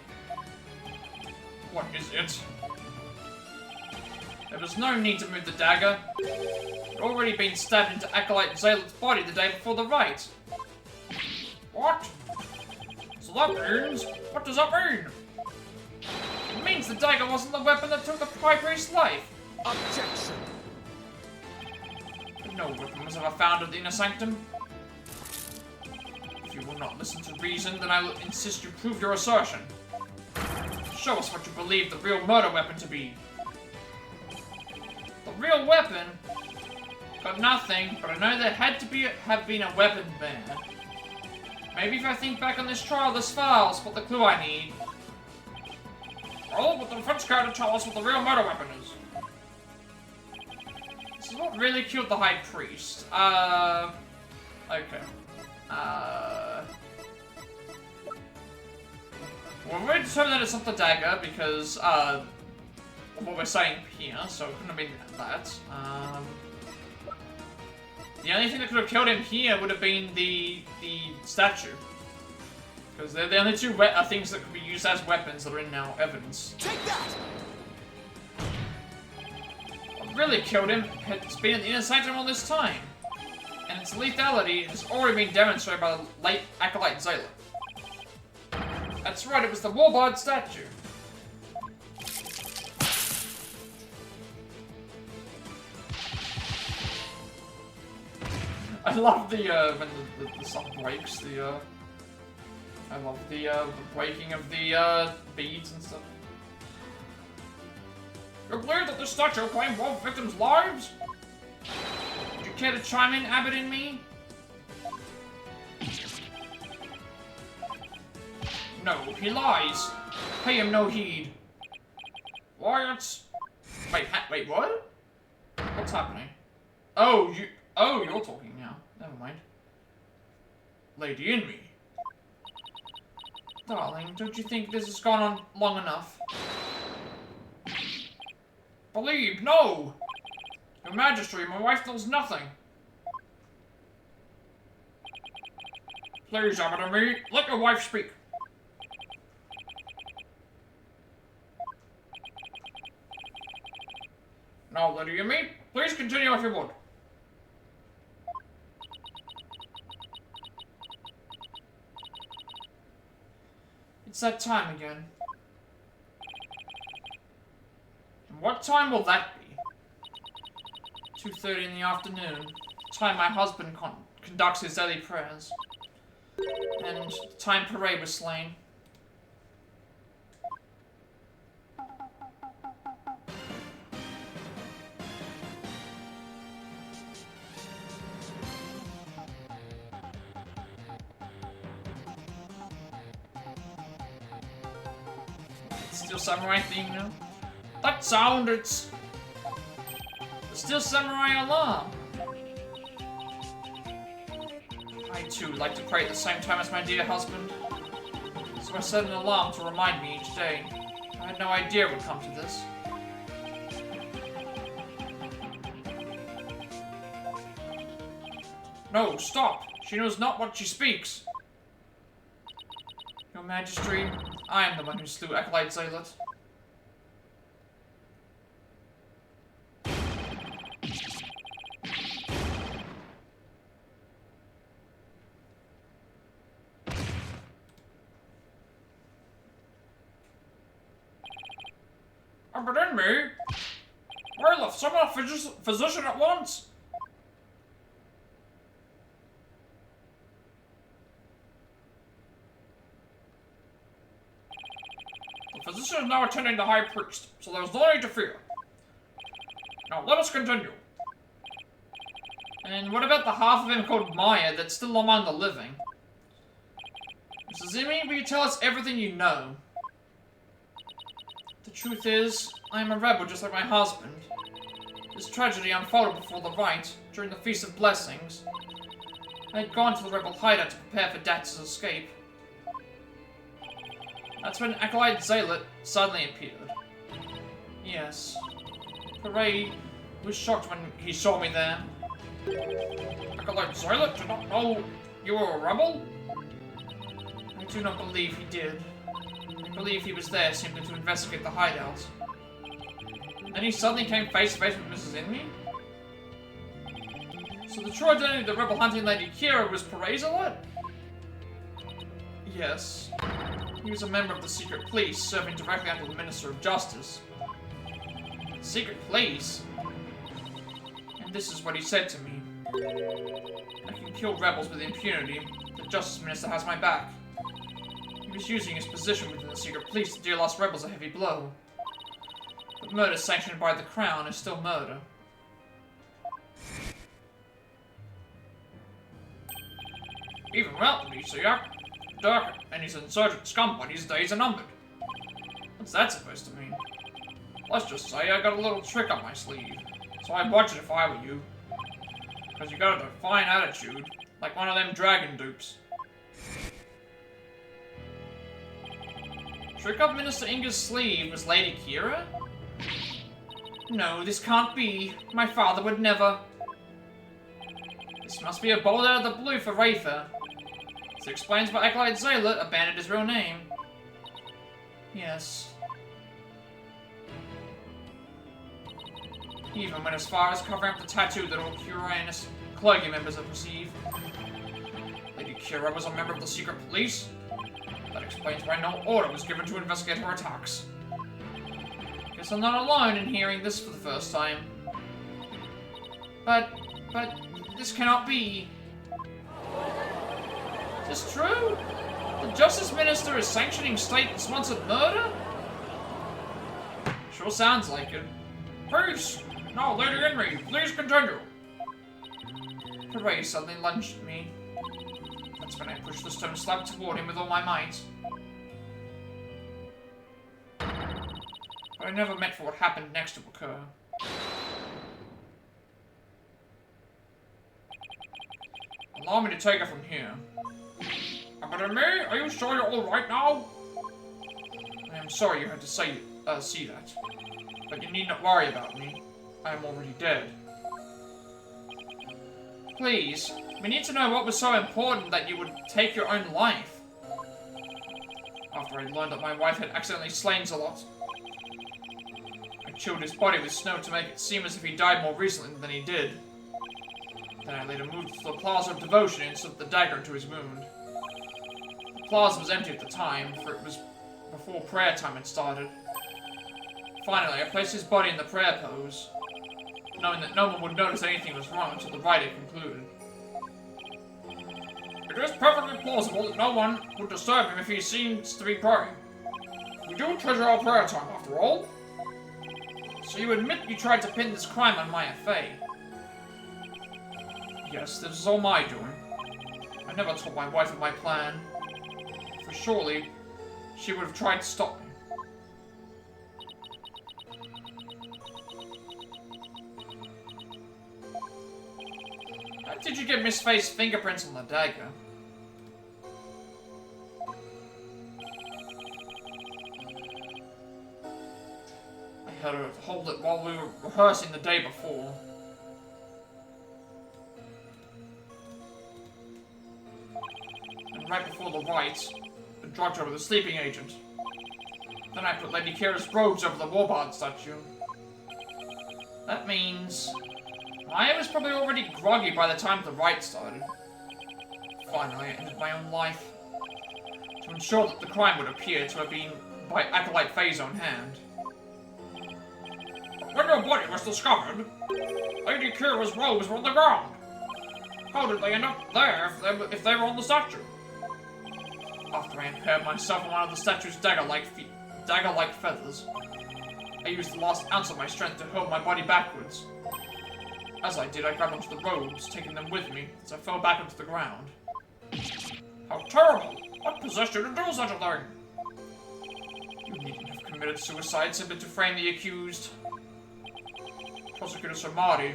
What is it? There was no need to move the dagger. It had already been stabbed into Acolyte Zealot's body the day before the raid. What? So that means... What does that mean? It means the dagger wasn't the weapon that took the High Priest's life. Objection! No weapon was ever found at the inner sanctum. If you will not listen to reason, then I will insist you prove your assertion. Show us what you believe the real murder weapon to be. The real weapon? Got nothing, but I know there had to have been a weapon there. Maybe if I think back on this trial, this far, I'll spot the clue I need. Oh, but the defense character tell us what the real murder weapon is. This is what really killed the High Priest. Okay. Well, we're going to determine that it's not the dagger because, of what we're saying here, so it couldn't have been that. The only thing that could have killed him here would have been the statue. Because they're the only two things that could be used as weapons that are in our evidence. Take that! What really killed him has been in the inner sanctum all this time. And its lethality has already been demonstrated by the late Acolyte Zealot. That's right, it was the Warbard statue. I love the, when the song breaks, I love the breaking of the, beads and stuff. You believe that this statue claimed one victim's lives? Would you care to chime in, Abbott and me? No, he lies. Pay him no heed. Wyatt. Wait, what? What's happening? Oh, you're talking now. Never mind. Lady in me. Darling, don't you think this has gone on long enough? Believe, no! Your Majesty, my wife knows nothing. Please, Abbott and me, let your wife speak. Now, Lady and me, please continue if you would. It's that time again. And what time will that be? 2:30 in the afternoon. Time my husband conducts his daily prayers. And the time Parade was slain. Still Samurai theme now? That sound, it's still Samurai alarm. I too like to pray at the same time as my dear husband. So I set an alarm to remind me each day. I had no idea it would come to this. No, stop! She knows not what she speaks. Your Majesty, I am the one who slew Acolyte Zealot. But in me? Well, summon a physician at once! The physician is now attending the High Priest, so there's no need to fear. Now let us continue. And what about the half of him called Maya that's still among the living? Mrs. Imi, will you tell us everything you know? The truth is, I am a rebel just like my husband. This tragedy unfolded before the Rite, during the Feast of Blessings. I had gone to the rebel hideout to prepare for Dax's escape. That's when Acolyte Zealot suddenly appeared. Yes. Parade was shocked when he saw me there. Acolyte Zealot did not know you were a rebel? I do not believe he did. I believe he was there simply to investigate the hideout. Then he suddenly came face to face with Mrs. Inmee? So the true identity of the rebel hunting lady Kira was Parade Zealot? Yes. He was a member of the secret police, serving directly under the Minister of Justice. Secret place? And this is what he said to me. I can kill rebels with impunity. The Justice Minister has my back. He was using his position within the secret police to deal us rebels a heavy blow. But murder sanctioned by the Crown is still murder. Even relatively, so Durkin and his insurgent scum buddies' days are numbered. What's that supposed to mean? Let's just say I got a little trick up my sleeve, so I'd watch it if I were you. Because you got a fine attitude, like one of them dragon dupes. Trick up Minister Inga's sleeve was Lady Kira? No, this can't be. My father would never. This must be a bolt out of the blue for Rafer. This explains why Acolyte Zealot abandoned his real name. Yes. He even went as far as covering up the tattoo that all Curianus clergy members have received. Lady Kira was a member of the secret police. That explains why no order was given to investigate her attacks. Guess I'm not alone in hearing this for the first time. But this cannot be. Is this true? The Justice Minister is sanctioning state-sponsored murder? Sure sounds like it. Peace! No, Lady Henry, please continue. Hooray suddenly lunged at me. That's when I pushed the stone slab toward him with all my might. But I never meant for what happened next to occur. Allow me to take it from here. Academy, are you sure you're alright now? I am sorry you had to see that. But you need not worry about me. I am already dead. Please, we need to know what was so important that you would take your own life. After I learned that my wife had accidentally slain Zalot, I chilled his body with snow to make it seem as if he died more recently than he did. Then I later moved to the Plaza of Devotion and slipped the dagger into his wound. The plaza was empty at the time, for it was before prayer time had started. Finally, I placed his body in the prayer pose, knowing that no one would notice anything was wrong until the rite had concluded. It is perfectly plausible that no one would disturb him if he seems to be praying. We do treasure our prayer time, after all. So you admit you tried to pin this crime on my FA? Yes, this is all my doing. I never told my wife of my plan. For surely, she would have tried to stop me. How did you get Miss Faye's fingerprints on the dagger? I had her hold it while we were rehearsing the day before. And right before the rite, I drugged her with a sleeping agent. Then I put Lady Kira's robes over the Warbard statue. That means I was probably already groggy by the time the rite started. Finally, I ended my own life to ensure that the crime would appear to have been by Acolyte Faye's own hand. When your body was discovered, Lady Kira's robes were on the ground. How did they end up there if they were on the statue? After I impaired myself on one of the statue's dagger-like feathers, I used the last ounce of my strength to hurl my body backwards. As I did, I grabbed onto the robes, taking them with me, as I fell back onto the ground. How terrible! What possessed you to do such a thing? You needn't have committed suicide simply to frame the accused. Prosecutor Sir Marty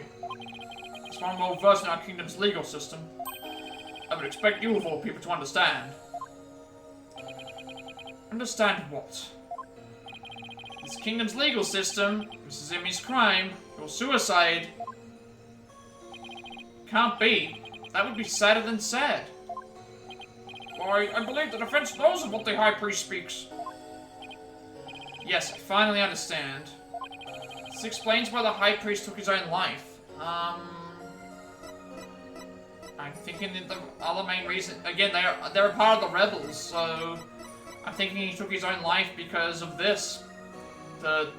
is one well versed in our kingdom's legal system. I would expect you of all people to understand. Understand what? This kingdom's legal system, Mrs. Emmy's crime, your suicide. Can't be. That would be sadder than sad. Why, I believe the defense knows of what the High Priest speaks. Yes, I finally understand. This explains why the High Priest took his own life. I'm thinking that the other main reason... Again, they're a part of the rebels, so... I'm thinking he took his own life because of this. The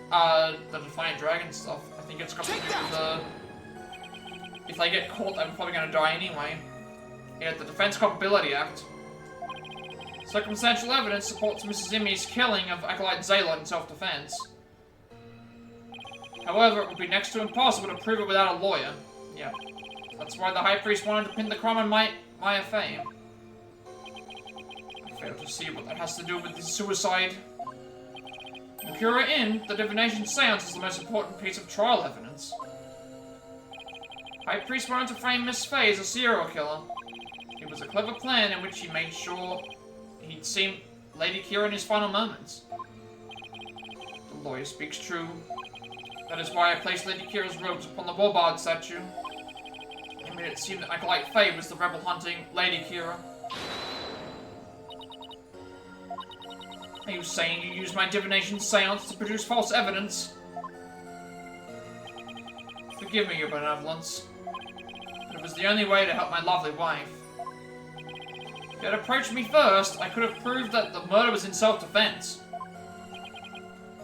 The Defiant Dragon stuff. I think it's got to do with the... If they get caught, they're probably gonna die anyway. Yeah, the Defense Culpability Act. Circumstantial evidence supports Mrs. Imi's killing of Acolyte Zayla in self-defense. However, it would be next to impossible to prove it without a lawyer. Yeah. That's why the High Priest wanted to pin the crime on Maya Fame. I fail to see what that has to do with the suicide. In Cura Inn, the divination seance is the most important piece of trial evidence. High Priest wanted to frame Miss Faye as a serial killer. It was a clever plan in which he made sure he'd see Lady Kira in his final moments. The lawyer speaks true. That is why I placed Lady Kira's robes upon the Warbard statue. It made it seem that Acolyte Faye was the rebel-hunting Lady Kira. Are you saying you used my divination seance to produce false evidence? Forgive me, your benevolence. But it was the only way to help my lovely wife. If you had approached me first, I could have proved that the murder was in self-defense.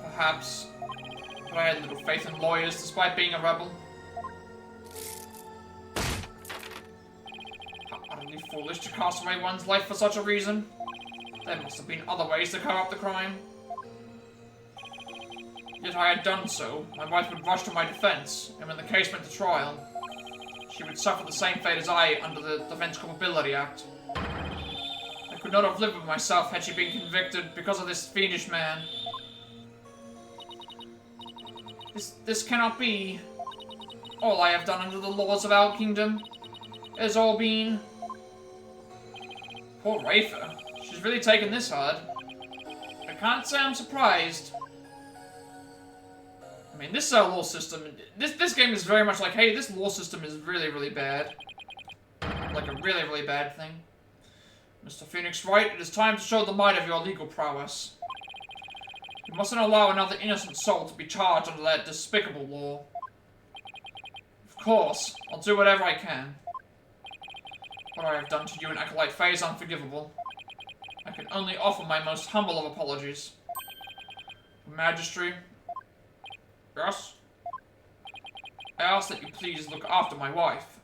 Perhaps. But I had little faith in lawyers, despite being a rebel. How utterly foolish to cast away one's life for such a reason. There must have been other ways to cover up the crime. Yet I had done so, my wife would rush to my defense, and when the case went to trial, she would suffer the same fate as I under the Defense Culpability Act. I could not have lived with myself had she been convicted because of this fiendish man. This cannot be. All I have done under the laws of our kingdom has all been... Poor Rafer. She's really taken this hard. I can't say I'm surprised. I mean, this law system... This game is very much like, hey, this law system is really, really bad. Like a really, really bad thing. Mr. Phoenix Wright, it is time to show the might of your legal prowess. You mustn't allow another innocent soul to be charged under that despicable law. Of course, I'll do whatever I can. What I have done to you and Acolyte Faye is unforgivable. I can only offer my most humble of apologies. Majesty. Yes? I ask that you please look after my wife.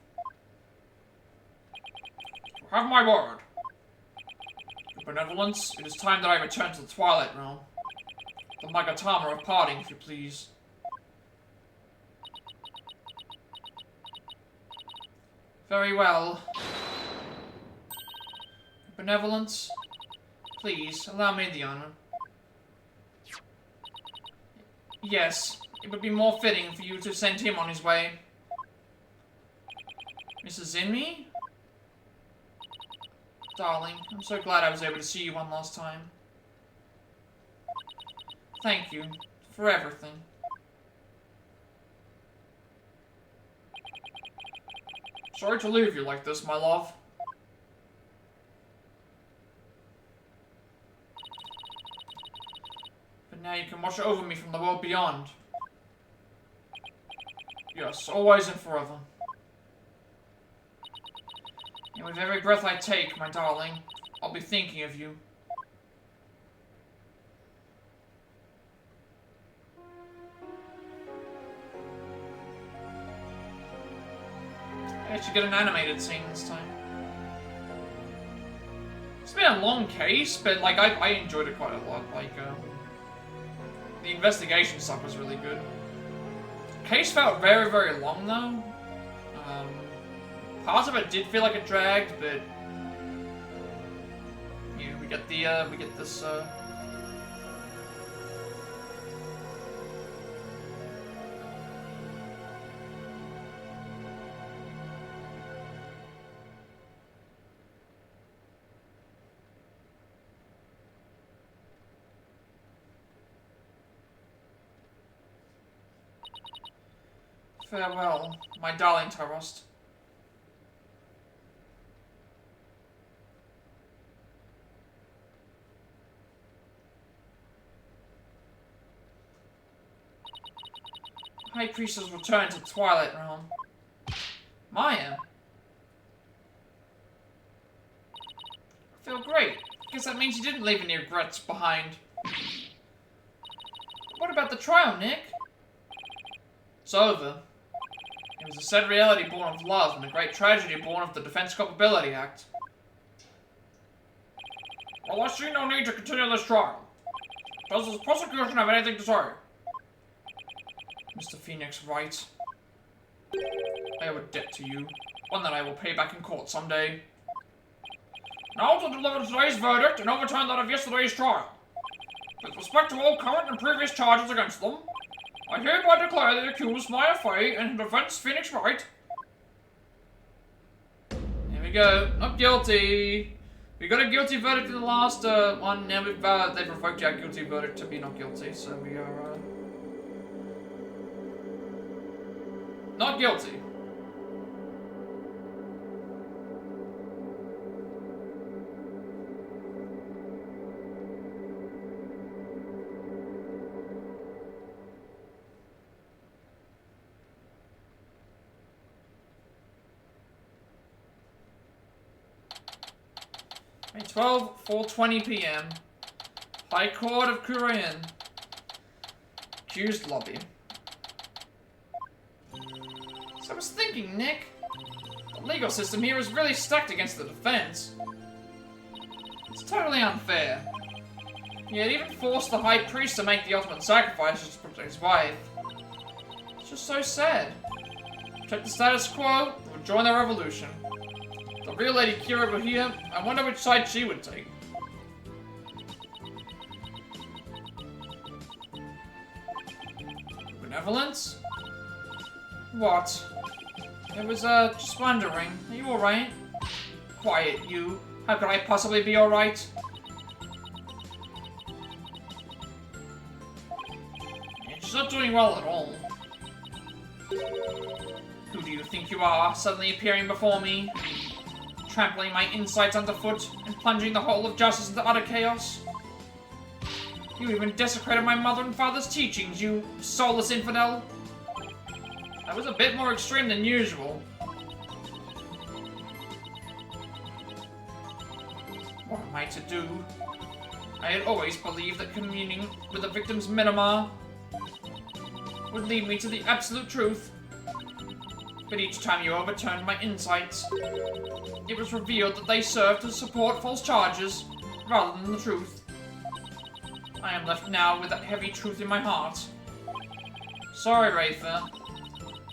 You have my word. Your benevolence, it is time that I return to the Twilight Realm. The Magatama of parting, if you please. Very well. Your benevolence, please, allow me the honor. Yes, it would be more fitting for you to send him on his way. Mrs. Zinmi? Darling, I'm so glad I was able to see you one last time. Thank you for everything. Sorry to leave you like this, my love. But now you can watch over me from the world beyond. Yes, always and forever. And with every breath I take, my darling, I'll be thinking of you. I actually get an animated scene this time. It's been a long case, but like I enjoyed it quite a lot. Like the investigation stuff was really good. Case felt very, very long though. Parts of it did feel like it dragged, but yeah, we get this. Farewell, my darling Tarost. High Priest has returned to Twilight Realm. Maya? I feel great. Guess that means you didn't leave any regrets behind. What about the the trial, Nick? It's over. It was a sad reality born of love and a great tragedy born of the Defense Culpability Act. Well, I see no need to continue this trial. Does the prosecution have anything to say? Mr. Phoenix Wright, I owe a debt to you, one that I will pay back in court someday. Now to deliver today's verdict and overturn that of yesterday's trial. With respect to all current and previous charges against them, I hereby declare the accused Maya Fey and defense Phoenix Wright. Here we go. Not guilty. We got a guilty verdict in the last one. Now they've revoked our guilty verdict to be not guilty, so we are not guilty. May 12, 4:20 p.m. High Court of Korean. Accused lobby. So I was thinking, Nick, the legal system here is really stacked against the defense. It's totally unfair. Yet even forced the High Priest to make the ultimate sacrifice to protect his wife. It's just so sad. Protect the status quo, or join the revolution. The real Lady Kira over here, I wonder which side she would take. Benevolence? What? I was, just wondering. Are you alright? Quiet, you. How could I possibly be alright? She's not doing well at all. Who do you think you are, suddenly appearing before me? Trampling my insights underfoot and plunging the whole of justice into utter chaos? You even desecrated my mother and father's teachings, you soulless infidel! That was a bit more extreme than usual. What am I to do? I had always believed that communing with the victim's minima would lead me to the absolute truth. But each time you overturned my insights, it was revealed that they served to support false charges, rather than the truth. I am left now with that heavy truth in my heart. Sorry, Wraither.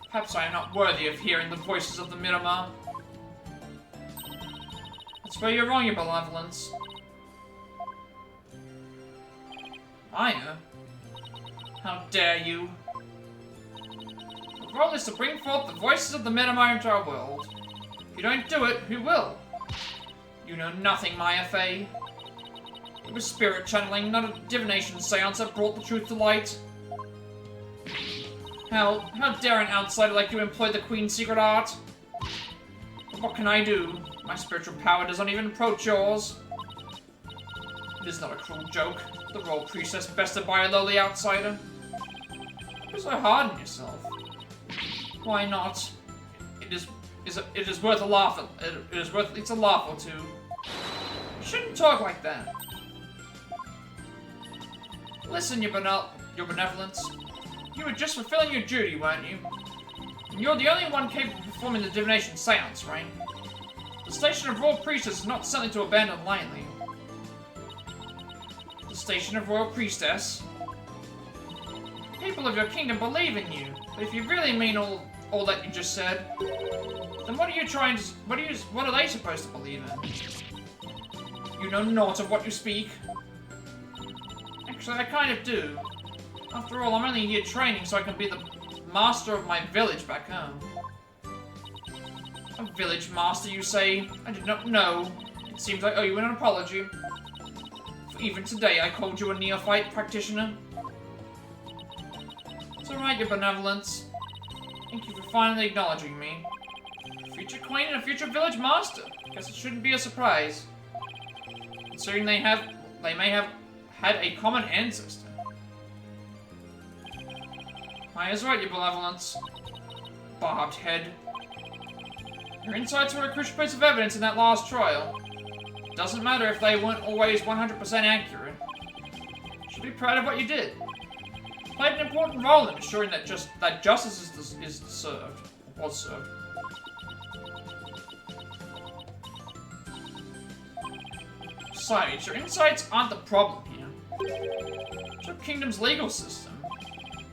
Perhaps I am not worthy of hearing the voices of the Miramar. That's where you're wrong, your benevolence. Maya? How dare you? The role is to bring forth the voices of the Miramar into our world. If you don't do it, who will? You know nothing, Maya Fey. It was spirit channeling, not a divination seance that brought the truth to light. How dare an outsider like you employ the Queen's secret art? But what can I do? My spiritual power does not even approach yours. It is not a cruel joke. The royal priestess bested by a lowly outsider. You're so hard on yourself. Why not? It is worth a laugh. It is worth at least a laugh or two. You shouldn't talk like that. Listen, your benevolence. You were just fulfilling your duty, weren't you? And you're the only one capable of performing the divination seance, right? The station of Royal Priestess is not something to abandon lightly. The station of Royal Priestess? People of your kingdom believe in you, but if you really mean all that you just said, then what are they supposed to believe in? You know naught of what you speak. Actually, I kind of do. After all, I'm only here training so I can be the master of my village back home. A village master, you say? I did not know. It seems I owe you an apology. For even today, I called you a neophyte practitioner. It's alright, your benevolence. Thank you for finally acknowledging me. A future queen and a future village master. Guess it shouldn't be a surprise. Considering they may have had a common ancestor. Maya's right, your benevolence. Barbed head. Your insights were a crucial piece of evidence in that last trial. It doesn't matter if they weren't always 100% accurate. You should be proud of what you did. played an important role in ensuring that justice is served. Was served. Besides, your insights aren't the problem here. It's your kingdom's legal system.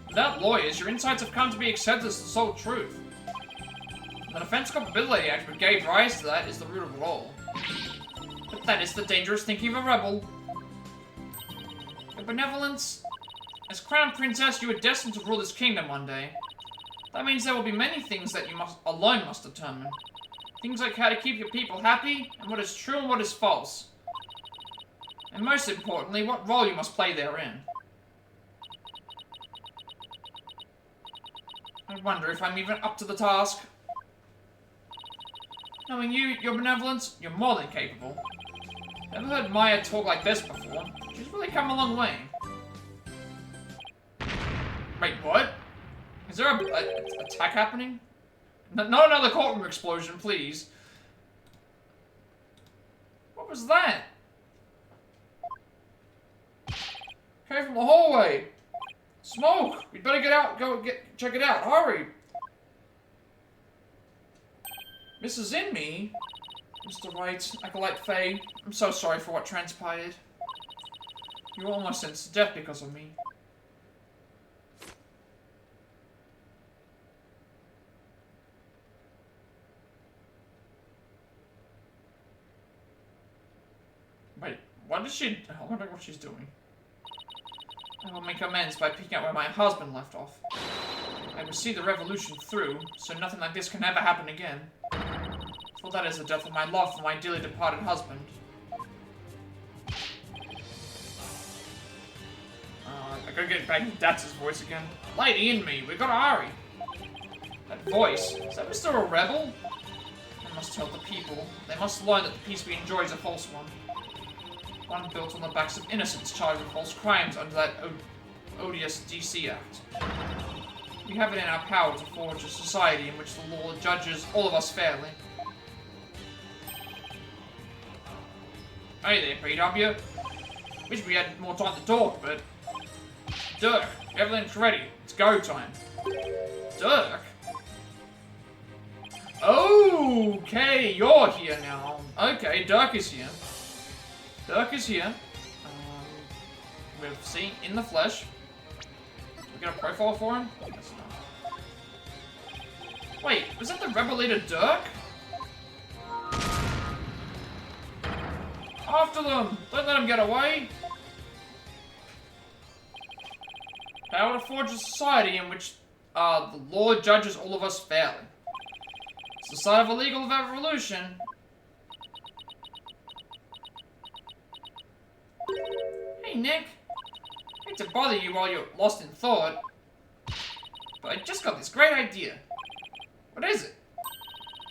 Without lawyers, your insights have come to be accepted as the sole truth. The Defense Culpability Act, which gave rise to that, is the root of it all. But that is the dangerous thinking of a rebel. Your benevolence. As Crown Princess, you are destined to rule this kingdom one day. That means there will be many things that you alone must determine. Things like how to keep your people happy, and what is true and what is false. And most importantly, what role you must play therein. I wonder if I'm even up to the task. Knowing you, your benevolence, you're more than capable. Never heard Maya talk like this before. She's really come a long way. Wait, what? Is there a attack happening? Not another courtroom explosion, please. What was that? Came from the hallway. Smoke! We'd better get out, check it out, hurry! Mrs. Inme? Mr. Wright, Acolyte Faye, I'm so sorry for what transpired. You were almost sentenced to death because of me. Wait, what did she... I wonder what she's doing. I will make amends by picking up where my husband left off. I will see the revolution through, so nothing like this can ever happen again. For that is the death of my love for my dearly departed husband. I gotta get back to Dax's voice again. Lady Inme, we gotta hurry. That voice, is that Mr. a rebel? I must tell the people. They must learn that the peace we enjoy is a false one. One built on the backs of innocents charged with false crimes under that odious DC Act. We have it in our power to forge a society in which the law judges all of us fairly. Hey there, PW. Wish we had more time to talk, but... Dirk, everything's ready. It's go time. Dirk? Okay, you're here now. Okay, Dirk is here. Dirk is here. We've seen in the flesh. We got a profile for him? Guess not. Wait, was that the rebel leader Dirk? After them! Don't let them get away! Power to forge a society in which the law judges all of us fairly. It's the side of a legal revolution. Hey, Nick. I hate to bother you while you're lost in thought, but I just got this great idea. What is it?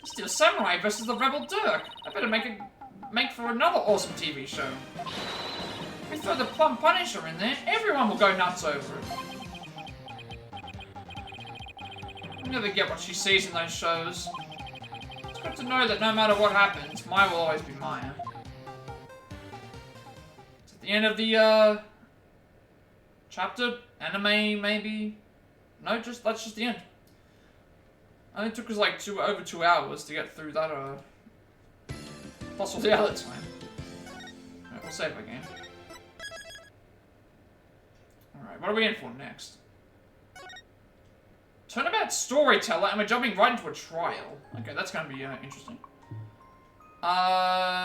The Steel Samurai versus the Rebel Dirk. I better make for another awesome TV show. If we throw the Plum Punisher in there, everyone will go nuts over it. I never get what she sees in those shows. It's good to know that no matter what happens, Maya will always be Maya. The end of the chapter, anime maybe. No, that's just the end. Only took us like over 2 hours to get through that. Plus all the other time. Alright, we'll save again. Alright, what are we in for next? Turnabout Storyteller, and we're jumping right into a trial. Okay, that's gonna be interesting.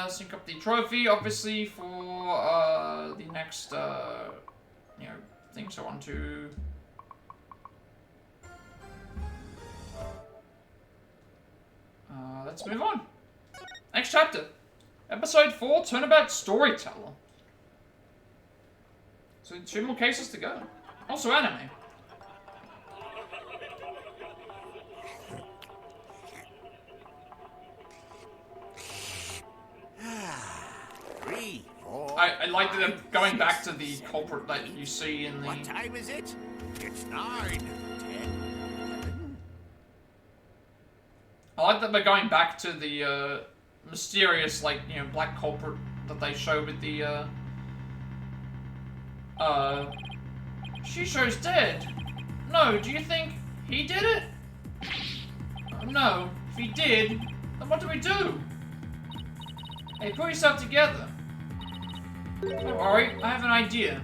Sync up the trophy, obviously, for, the next, thing. So on to... let's move on. Next chapter. Episode 4, Turnabout Storyteller. So 2 more cases to go. Also anime. I like that they're going back to the culprit that you see in the... What time is it? It's 9, 10, 11. I like that they're going back to the mysterious, like, black culprit that they show with the Shisho's dead. No, do you think he did it? No, if he did, then what do we do? Hey, pull yourself together. Don't worry, I have an idea.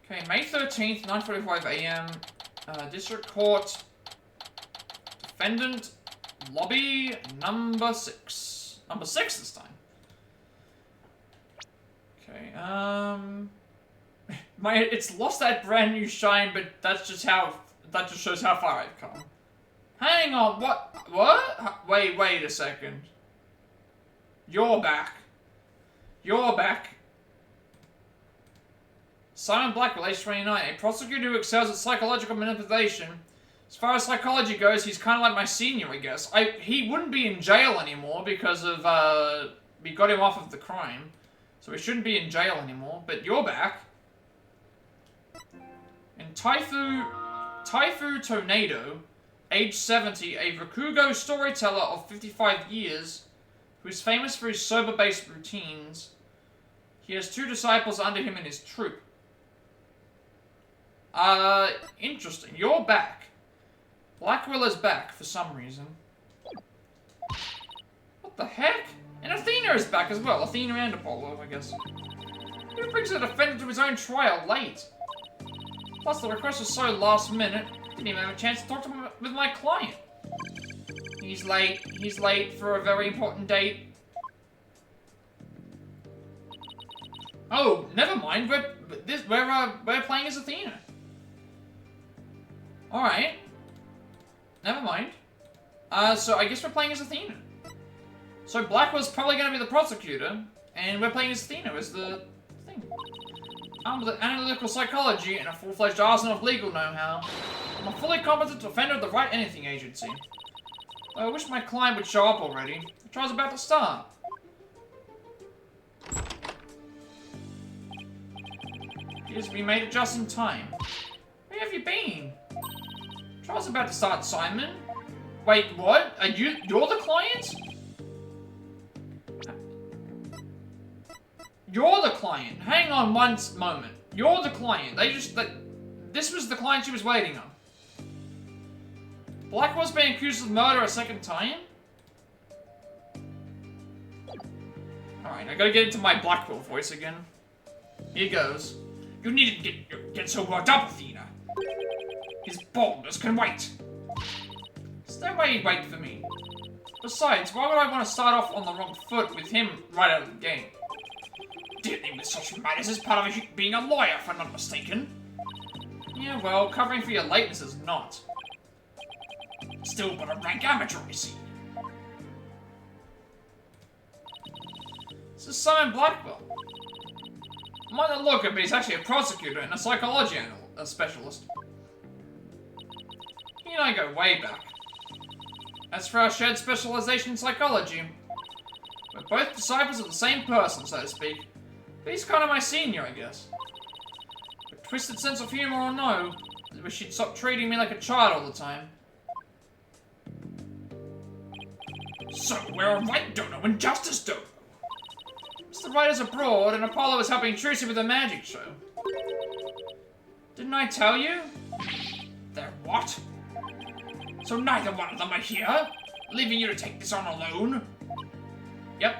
Okay, May 13th, 9:45 AM, District Court, Defendant, Lobby number 6. Number 6 this time. Okay, it's lost that brand new shine, but that just shows how far I've come. Hang on, what? Wait a second. You're back. You're back. Simon Blackwell, age 29, a prosecutor who excels at psychological manipulation. As far as psychology goes, he's kind of like my senior, I guess. He wouldn't be in jail anymore because of, we got him off of the crime. So he shouldn't be in jail anymore, but you're back. And Taifu Tornado, age 70, a Rakugo storyteller of 55 years, who is famous for his sober-based routines. He has 2 disciples under him in his troupe. Interesting. You're back. Blackwell is back for some reason. What the heck? And Athena is back as well. Athena and Apollo, I guess. Who brings a defendant to his own trial late? Plus, the request was so last minute, didn't even have a chance to talk with my client. He's late. He's late for a very important date. Oh, never mind. We're playing as Athena. All right. Never mind. So I guess we're playing as Athena. So Blackwell's probably going to be the prosecutor, and we're playing as Athena as the thing. Armed with analytical psychology and a full-fledged arsenal of legal know-how, I'm a fully competent defender of the Right Anything Agency. I wish my client would show up already. The trial's about to start. Appears we made it just in time. Where have you been? The trial's about to start, Simon. Wait, what? You're the client? You're the client. Hang on one moment. You're the client. This was the client she was waiting on. Blackwell's being accused of murder a second time? Alright, I gotta get into my Blackwell voice again. Here goes. You needn't get so worked up, Athena. His boldness can wait. There's no way he'd wait for me. Besides, why would I want to start off on the wrong foot with him right out of the game? Dealing with such matters is part of being a lawyer, if I'm not mistaken. Yeah, well, covering for your lateness is not. Still but a rank amateur, I see. This is Simon Blackwell. Might not look it, but he's actually a prosecutor and a psychology specialist. He and I go way back. As for our shared specialization in psychology, we're both disciples of the same person, so to speak. But he's kind of my senior, I guess. With twisted sense of humor or no, I wish she'd stop treating me like a child all the time. So, we're a right dono and justice dono. Mr. Wright is abroad, and Apollo is helping Tracy with a magic show. Didn't I tell you? They're what? So neither one of them are here? Leaving you to take this on alone? Yep.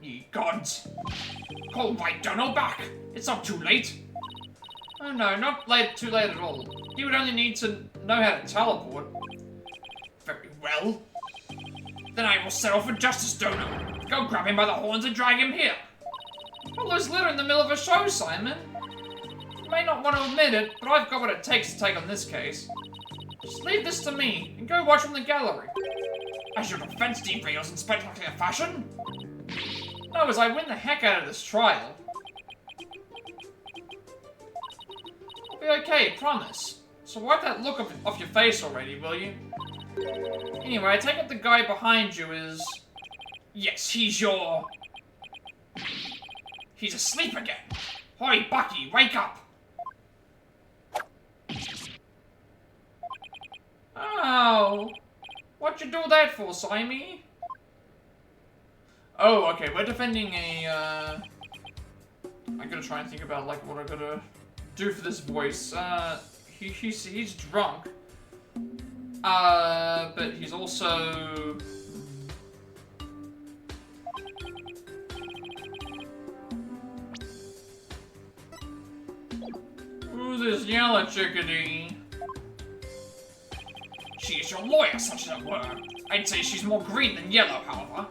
Ye gods. Call White Dono back. It's not too late. Oh no, not too late at all. He would only need to know how to teleport. Very well. Then I will settle for Justice Dono. Go grab him by the horns and drag him here. Apollo's literally in the middle of a show, Simon. You may not want to admit it, but I've got what it takes to take on this case. Just leave this to me, and go watch from the gallery. As your defense derails in spectacular fashion? No, as I win the heck out of this trial. I'll be okay, promise. So wipe that look off your face already, will you? Anyway, I take it the guy behind you is... Yes, he's asleep again. Hoi, Bucky, wake up! Oh, what'd you do that for, Simey? Oh, okay, we're defending a, I gotta try and think about, like, what I gotta do for this voice. He's drunk. But he's also... Ooh, this yellow chickadee. She is your lawyer, such as it were. I'd say she's more green than yellow, however.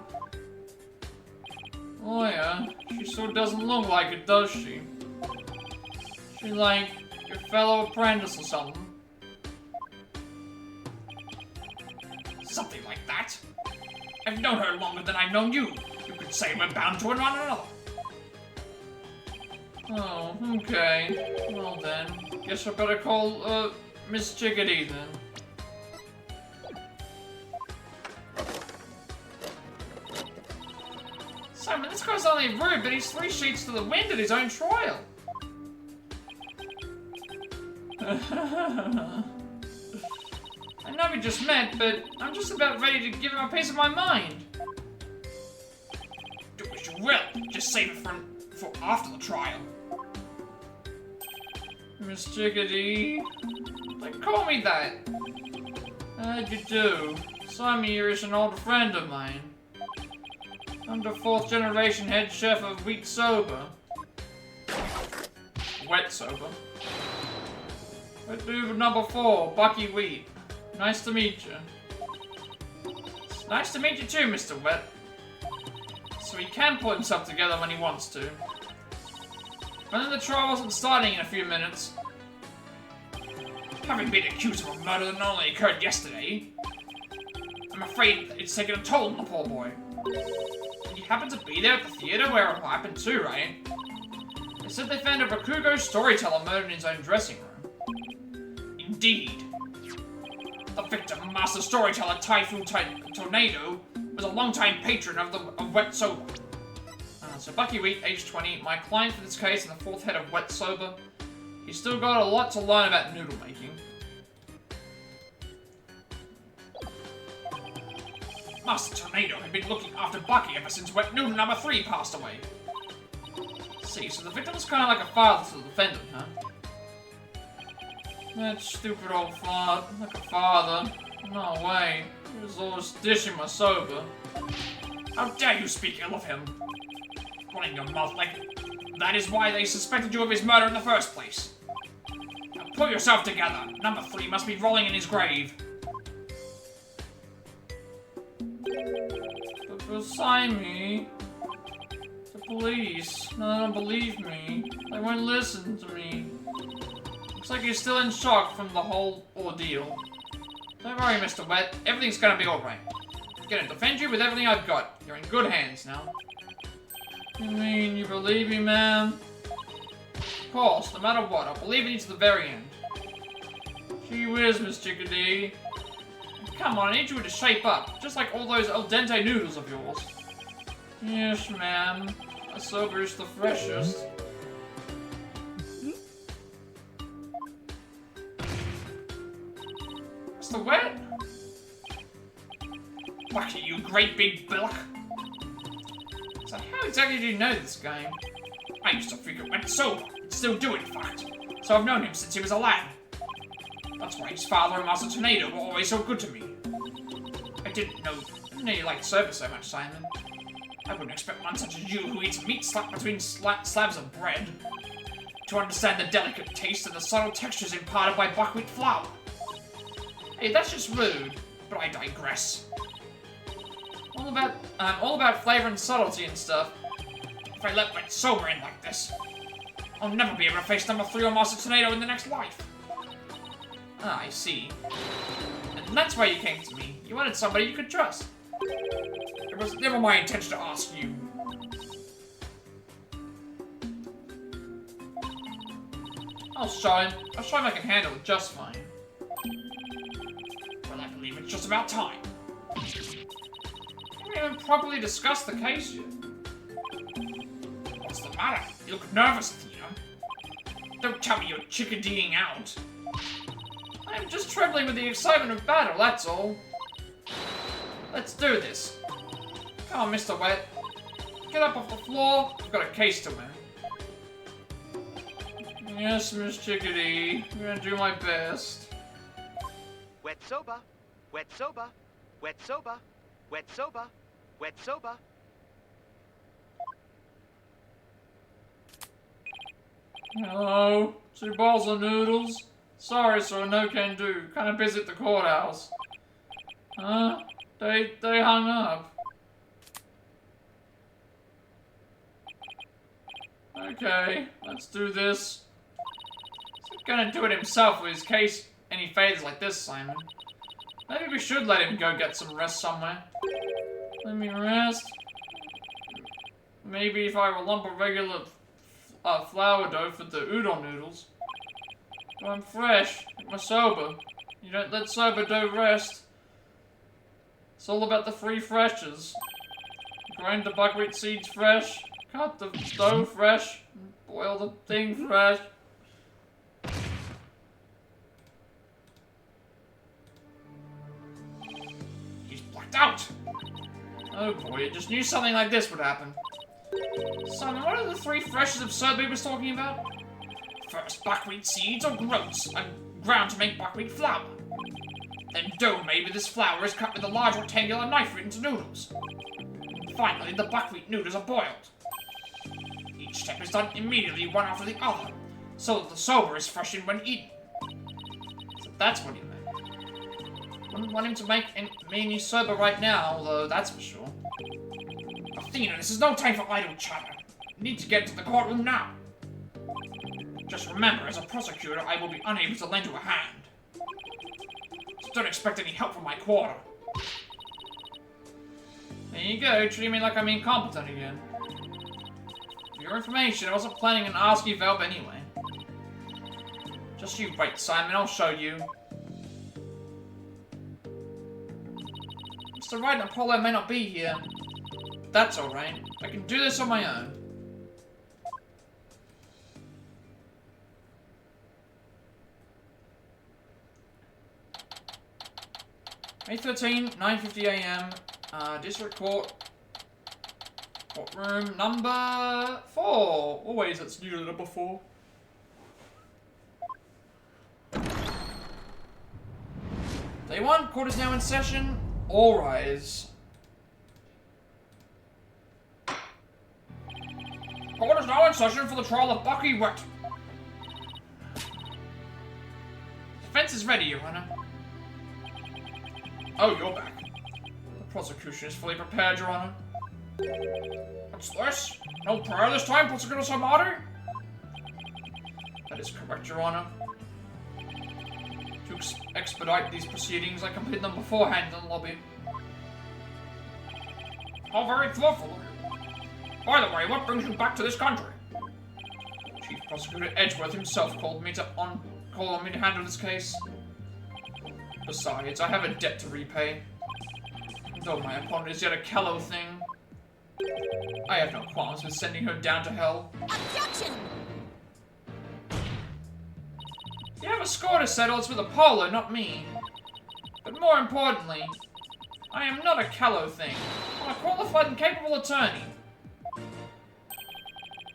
Lawyer? She sure doesn't look like it, does she? She's like your fellow apprentice or something. Something like that. I've known her longer than I've known you. You could say we're bound to one another. Oh, okay. Well then, guess I better call, Miss Chickadee then. Simon, this guy's only rude, but he's 3 sheets to the wind at his own trial. I know we just met, but I'm just about ready to give him a piece of my mind. Do as you will. Just save it for after the trial. Miss Chickadee. Like, call me that. How'd you do? Simon here is an old friend of mine. I'm the 4th generation head chef of Wheat Sober. Wet Sober. Wet dude number 4, Bucky Wheat. Nice to meet you. It's nice to meet you too, Mr. Wet. So he can put himself together when he wants to. But then the trial wasn't starting in a few minutes. Having been accused of a murder that not only occurred yesterday, I'm afraid it's taken a toll on the poor boy. He happened to be there at the theater where it happened too, right? They said they found a Bakugo storyteller murdered in his own dressing room. Indeed. The victim, Master Storyteller Typhoon Tornado, was a longtime patron of Wet Sober. So Bucky Wheat, age 20, my client for this case and the 4th head of Wet Sober. He's still got a lot to learn about noodle making. Master Tornado had been looking after Bucky ever since Wet Noodle number 3 passed away. See, so the victim was kind of like a father to the defendant, huh? That stupid old fart, like a father. No way. He was always dishing my sober. How dare you speak ill of him? Running your mouth like that is why they suspected you of his murder in the first place. Now pull yourself together. Number 3 must be rolling in his grave. But sign me. The police. No, they don't believe me. They won't listen to me. Looks like you're still in shock from the whole ordeal. Don't worry, Mr. Wet. Everything's gonna be alright. I'm gonna defend you with everything I've got. You're in good hands now. You mean you believe me, ma'am? Of course, no matter what, I'll believe in you to the very end. Gee whiz, Miss Chickadee. Come on, I need you to shape up, just like all those al dente noodles of yours. Yes, ma'am. My sober is the freshest. Mr. Wet? What are you, great big bilk? So how exactly do you know this guy? I used to frequent Wet Sober, and still do in fact. So I've known him since he was a lad. That's why his father and Master Tornado were always so good to me. I didn't know you liked service so much, Simon. I wouldn't expect one such as you who eats meat slapped between slabs of bread to understand the delicate taste and the subtle textures imparted by buckwheat flour. Hey, that's just rude, but I digress. All about flavor and subtlety and stuff. If I let Wet Sober in like this, I'll never be able to face number 3 or Master Tornado in the next life. Ah, I see. And that's why you came to me. You wanted somebody you could trust. It was never my intention to ask you. I'll show him I can handle it just fine. Well, I believe it's just about time. We haven't properly discussed the case yet. What's the matter? You look nervous, Tina. Don't tell me you're chickadeeing out. I'm just trembling with the excitement of battle, that's all. Let's do this. Come on, Mr. Wet. Get up off the floor. I've got a case to win. Yes, Miss Chickadee. I'm gonna do my best. Wet soba, wet soba, wet soba, wet soba, wet soba. Hello? 2 bowls of noodles? Sorry, sir, no can do. Kinda busy at the courthouse. Huh? They hung up. Okay, let's do this. He's gonna do it himself with his case any phases like this, Simon. Maybe we should let him go get some rest somewhere. Let me rest. Maybe if I lump a regular flour dough for the udon noodles. But I'm fresh, like my soba. You don't let soba dough rest. It's all about the 3 freshes. Grind the buckwheat seeds fresh, cut the dough fresh, boil the thing fresh. He's blacked out! Oh boy, I just knew something like this would happen. Son, what are the 3 freshes of soba he was talking about? First, buckwheat seeds or groats are ground to make buckwheat flour. Then dough made with this flour is cut with a large rectangular knife into noodles. Finally, the buckwheat noodles are boiled. Each step is done immediately, one after the other, so that the soba is freshened when eaten. So that's what he meant. Wouldn't want him to make me any soba right now, though, that's for sure. Athena, this is no time for idle chatter. You need to get to the courtroom now. Just remember, as a prosecutor, I will be unable to lend you a hand. So don't expect any help from my quarter. There you go, treating me like I'm incompetent again. For your information, I wasn't planning on asking you for help anyway. Just you wait, Simon, I'll show you. Mr. Wright and Apollo may not be here, but that's alright. I can do this on my own. May 13, 9:50 AM, District Court, courtroom number 4. Always, it's usually number 4. Day 1, court is now in session. All rise. Court is now in session for the trial of Bucky Wet. Defense is ready, Your Honor. Oh, you're back. The prosecution is fully prepared, Your Honor. What's this? No prayer this time, Prosecutor Samari? That is correct, Your Honor. To expedite these proceedings, I completed them beforehand in the lobby. How very thoughtful of you. By the way, what brings you back to this country? Chief Prosecutor Edgeworth himself called on me to handle this case. Besides, I have a debt to repay. Though my opponent is yet a callow thing, I have no qualms with sending her down to hell. Objection! You have a score to settle, it's with Apollo, not me. But more importantly, I am not a callow thing. I'm a qualified and capable attorney.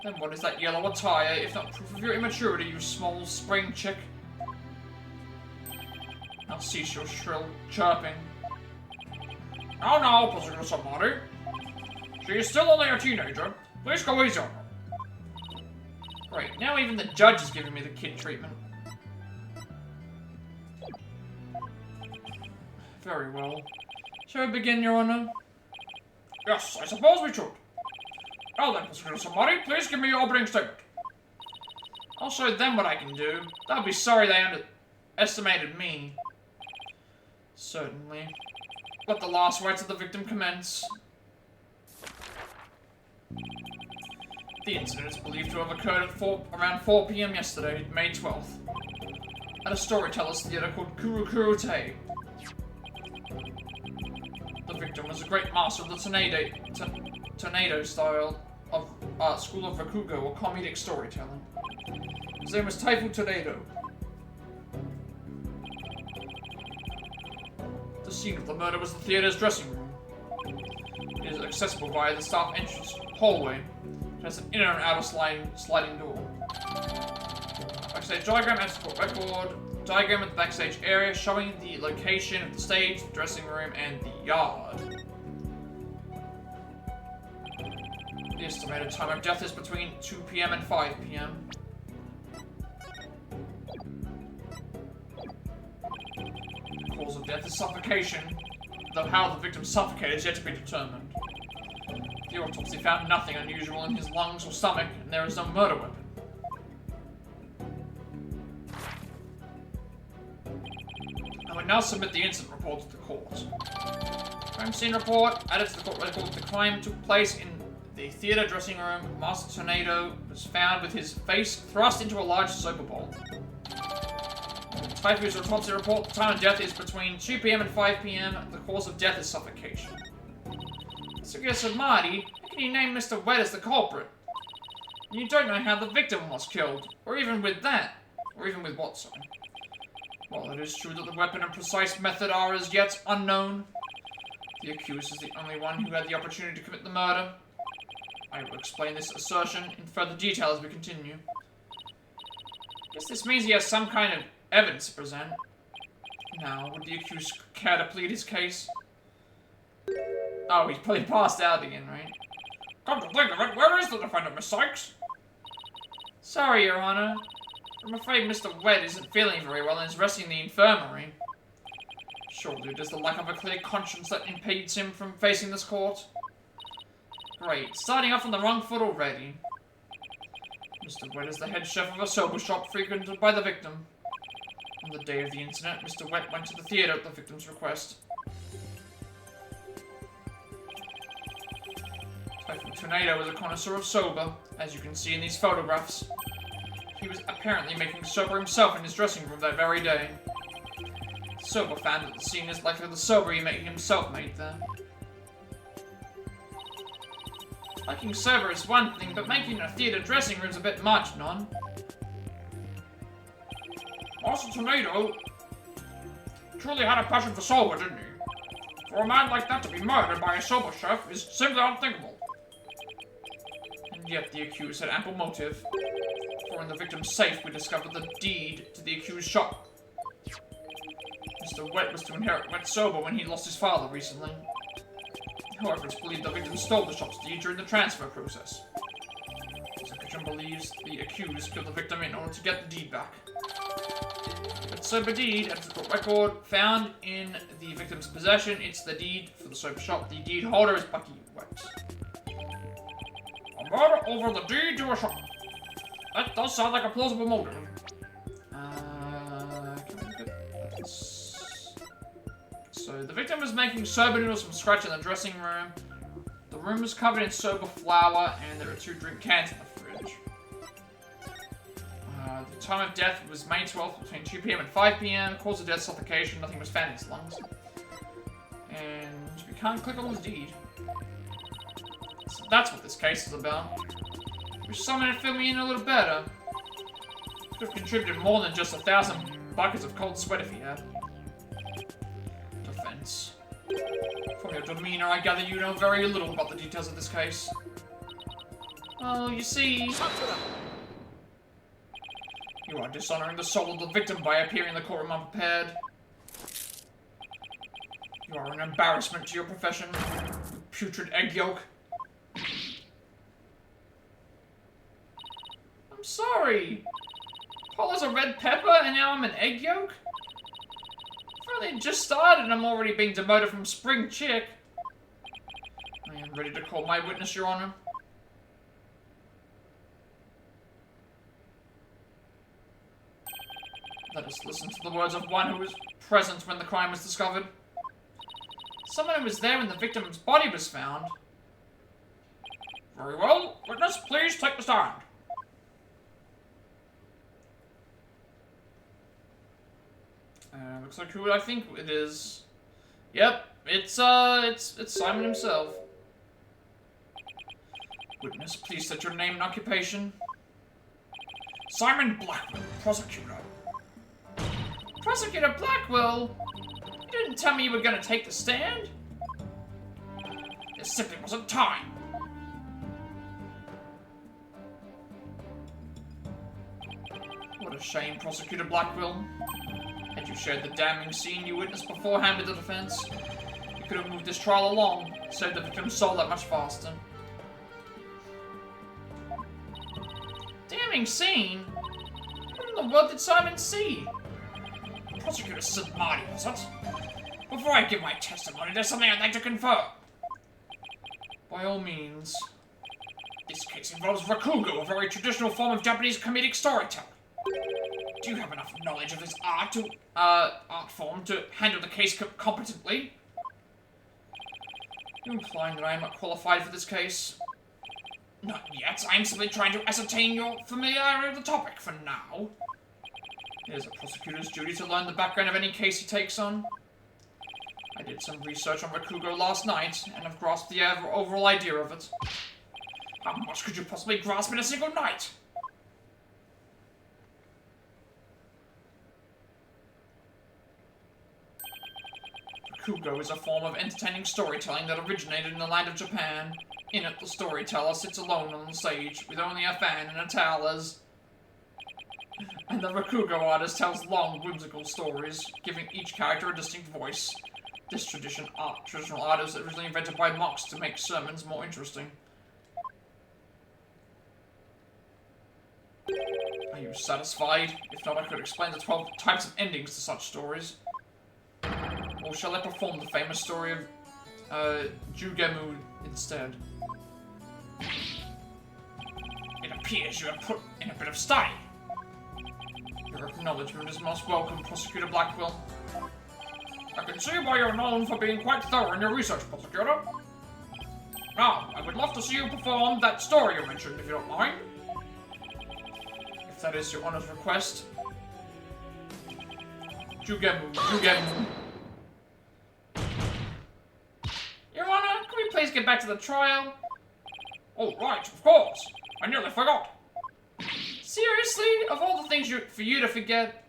Then what is that yellow attire, if not proof of your immaturity, you small spring chick? Now cease your shrill chirping. Oh no, Prosecutor Samari. She is still only a teenager. Please go easy on her. Great, now even the judge is giving me the kid treatment. Very well. Shall we begin, Your Honor? Yes, I suppose we should. Well then, Prosecutor Samari, please give me your opening statement. I'll show them what I can do. They'll be sorry they underestimated me. Certainly. Let the last rites of the victim commence. The incident is believed to have occurred at around 4 p.m. yesterday, May 12th, at a storyteller's theater called Kurukuru-te. The victim was a great master of the tornado style of school of Rakugo, or comedic storytelling. His name was Typhoon Tornado. scene of the murder was the theater's dressing room. It is accessible via the staff entrance hallway. It has an inner and outer sliding door. Backstage diagram and support record. Diagram of the backstage area showing the location of the stage, the dressing room, and the yard. The estimated time of death is between 2 PM and 5 PM. The cause of death is suffocation, though how the victim suffocated is yet to be determined. The autopsy found nothing unusual in his lungs or stomach, and there is no murder weapon. I would now submit the incident report to the court. Crime scene report added to the court record. The crime took place in the theater dressing room. Master Tornado was found with his face thrust into a large soda bowl. Type of his autopsy report. The time of death is between 2 PM and 5 PM. The cause of death is suffocation. Suggested Marty, how can you name Mr. Wet as the culprit? You don't know how the victim was killed, or even with that. Or even with what, sorry. While it is true that the weapon and precise method are as yet unknown, the accused is the only one who had the opportunity to commit the murder. I will explain this assertion in further detail as we continue. Guess this means he has some kind of evidence to present. Now, would the accused care to plead his case? Oh, he's probably passed out again, right? Come to think of it, where is the defendant, Miss Sykes? Sorry, Your Honor. I'm afraid Mr. Wet isn't feeling very well and is resting in the infirmary. Surely it is the lack of a clear conscience that impedes him from facing this court. Great, starting off on the wrong foot already. Mr. Wet is the head chef of a soba shop frequented by the victim. On the day of the incident, Mr. Wet went to the theater at the victim's request. Typhoon Tornado was a connoisseur of soba, as you can see in these photographs. He was apparently making soba himself in his dressing room that very day. The soba found at the scene is likely the soba he himself made there. Making soba is one thing, but making a theater dressing room is a bit much, non? Master Tornado truly had a passion for soba, didn't he? For a man like that to be murdered by a soba chef is simply unthinkable. And yet the accused had ample motive. For in the victim's safe we discovered the deed to the accused shop. Mr. Wet was to inherit Wet soba when he lost his father recently. However, it's believed the victim stole the shop's deed during the transfer process. The victim believes the accused killed the victim in order to get the deed back. But soba deed, as the court record found in the victim's possession, it's the deed for the soba shop. The deed holder is Bucky Wet. A murder over the deed to a shop. That does sound like a plausible motive. Can we look at this? So the victim was making soba noodles from scratch in the dressing room. The room was covered in soba flour, and there are 2 drink cans in the fridge. The time of death was May 12th between 2 PM and 5 PM. Cause of death, suffocation. Nothing was found in his lungs. And we can't click on the deed. So that's what this case is about. Wish someone had filled me in a little better. Could have contributed more than just 1,000 buckets of cold sweat if he had. Defense. From your demeanor, I gather you know very little about the details of this case. Well, you see... You are dishonoring the soul of the victim by appearing in the courtroom unprepared. You are an embarrassment to your profession, you putrid egg yolk. I'm sorry. Paula's a red pepper and now I'm an egg yolk? I've only just started and I'm already being demoted from spring chick. I am ready to call my witness, Your Honor. Let us listen to the words of one who was present when the crime was discovered. Someone who was there when the victim's body was found. Very well. Witness, please take the stand. Looks like who I think it is. Yep, it's Simon himself. Witness, please state your name and occupation. Simon Blackwell, prosecutor. Prosecutor Blackwell? didn't tell me you were gonna take the stand. There simply wasn't time. What a shame, Prosecutor Blackwell. Had you shared the damning scene you witnessed beforehand with the defense, you could have moved this trial along, saved the victim's soul that much faster. Damning scene? What in the world did Simon see? The prosecutor said Marty, was it? Before I give my testimony, there's something I'd like to confirm. By all means. This case involves rakugo, a very traditional form of Japanese comedic storytelling. Do you have enough knowledge of this art form to handle the case competently? You're implying that I am not qualified for this case? Not yet. I am simply trying to ascertain your familiarity with the topic for now. It is a prosecutor's duty to learn the background of any case he takes on. I did some research on rakugo last night, and have grasped the overall idea of it. How much could you possibly grasp in a single night? Rakugo is a form of entertaining storytelling that originated in the land of Japan. In it, the storyteller sits alone on the stage, with only a fan and a towel and the rakugo artist tells long, whimsical stories, giving each character a distinct voice. This traditional art was originally invented by monks to make sermons more interesting. Are you satisfied? If not, I could explain the 12 types of endings to such stories. Or shall I perform the famous story of Jugemu instead? It appears you have put in a bit of study. Your acknowledgement is most welcome, Prosecutor Blackwell. I can see why you're known for being quite thorough in your research, Prosecutor. Now, I would love to see you perform that story you mentioned, if you don't mind. If that is your Honor's request. Jugemu. Your Honor, can we please get back to the trial? Oh, right, of course. I nearly forgot. Seriously? Of all the things for you to forget?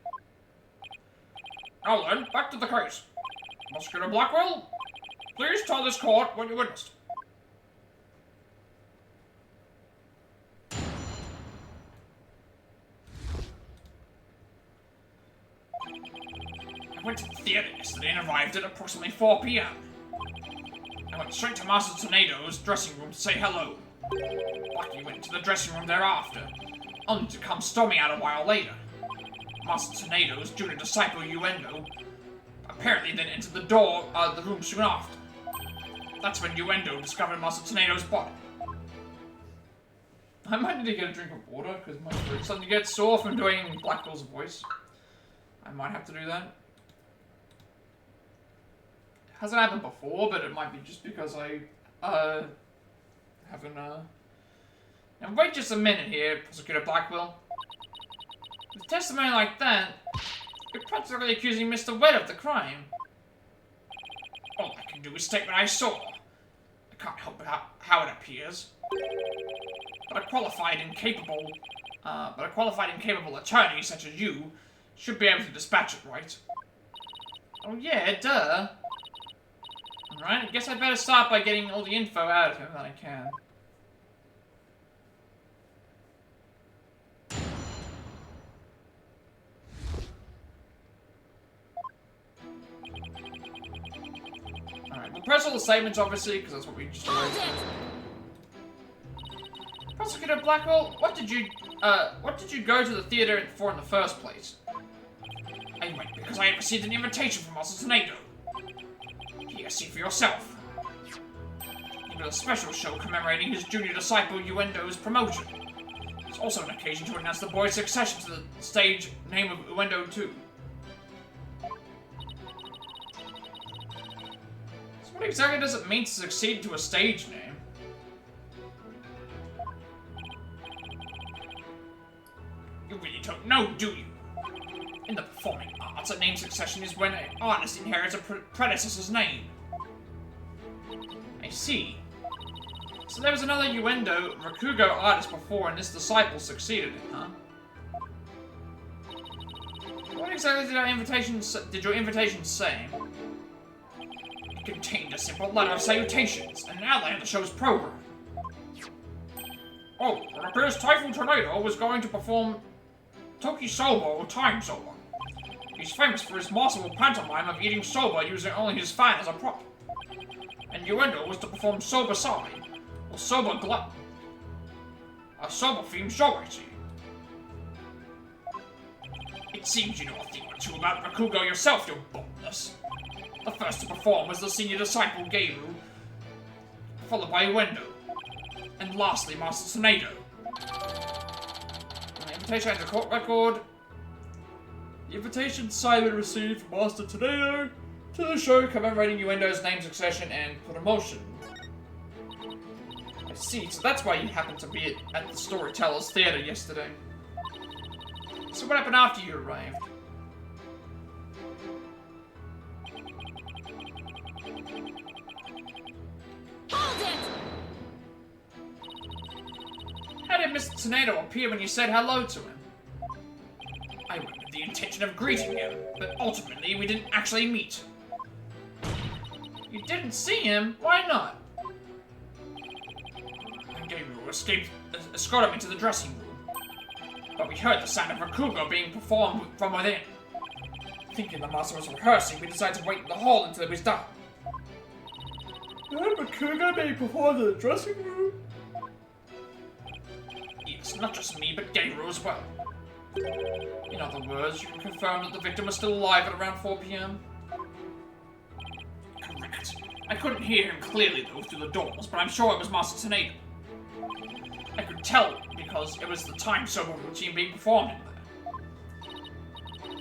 Now then, back to the case. Prosecutor Blackwell, please tell this court what you witnessed. I went to the theater yesterday and arrived at approximately 4 p.m. I went straight to Master Tornado's dressing room to say hello. Bucky went to the dressing room thereafter, only to come storming out a while later. Master Tornado's junior disciple Uendo apparently then entered the room soon after. That's when Uendo discovered Master Tornado's body. I might need to get a drink of water, because my throat's starting to get sore from doing Blackwell's voice. I might have to do that. It hasn't happened before, but it might be just because I, haven't, Now wait just a minute here, Prosecutor Blackwell. With testimony like that, you're practically accusing Mr. Webb of the crime. All I can do is state what I saw. I can't help it how it appears. But a qualified and capable attorney such as you should be able to dispatch it, right? Oh yeah, duh. Alright, I guess I better start by getting all the info out of him that I can. Alright, we'll press all the statements, obviously, because that's what we just read. Prosecutor Blackwell, what did you go to the theater for in the first place? I went because I had received an invitation from Master Tornado. Here, see for yourself. He did a special show commemorating his junior disciple Uendo's promotion. It's also an occasion to announce the boy's succession to the stage name of Uendo 2. So what exactly does it mean to succeed to a stage name? You really don't know, do you? In the performing arts, a name succession is when an artist inherits a predecessor's name. I see. So there was another Uendo Rakugo artist before, and this disciple succeeded it, huh? What exactly did your invitation say? It contained a simple letter of salutations and an outline of the show's program. Oh, it appears Typhoon Tornado was going to perform Toki Soba or Time Soba. He's famous for his masterful pantomime of eating soba using only his fan as a prop. And Uendo was to perform Soba Sai, or Soba Glutton. A soba-themed show, I see. It seems you know a thing or two about Rakugo yourself, you boldness. The first to perform was the senior disciple Geiru, followed by Uendo, and lastly Master Tsunado. An invitation and a court record. The invitation Simon received from Master Tsunado to the show commemorating Uendo's name succession and promotion. I see, so that's why you happened to be at the Storyteller's Theater yesterday. So what happened after you arrived? Hold it! How did Mr. Tornado appear when you said hello to him? I went with the intention of greeting him, but ultimately we didn't actually meet. You didn't see him? Why not? Gabriel escorted me to the dressing room, but we heard the sound of Rakugo being performed from within. Thinking the master was rehearsing, we decided to wait in the hall until it was done. You heard Rakugo being performed in the dressing room? Yes, not just me, but Gabriel as well. In other words, you can confirm that the victim was still alive at around 4 p.m.? Correct. I couldn't hear him clearly, though, through the doors, but I'm sure it was Master Tsunade. I could tell because it was the time sober routine being performed in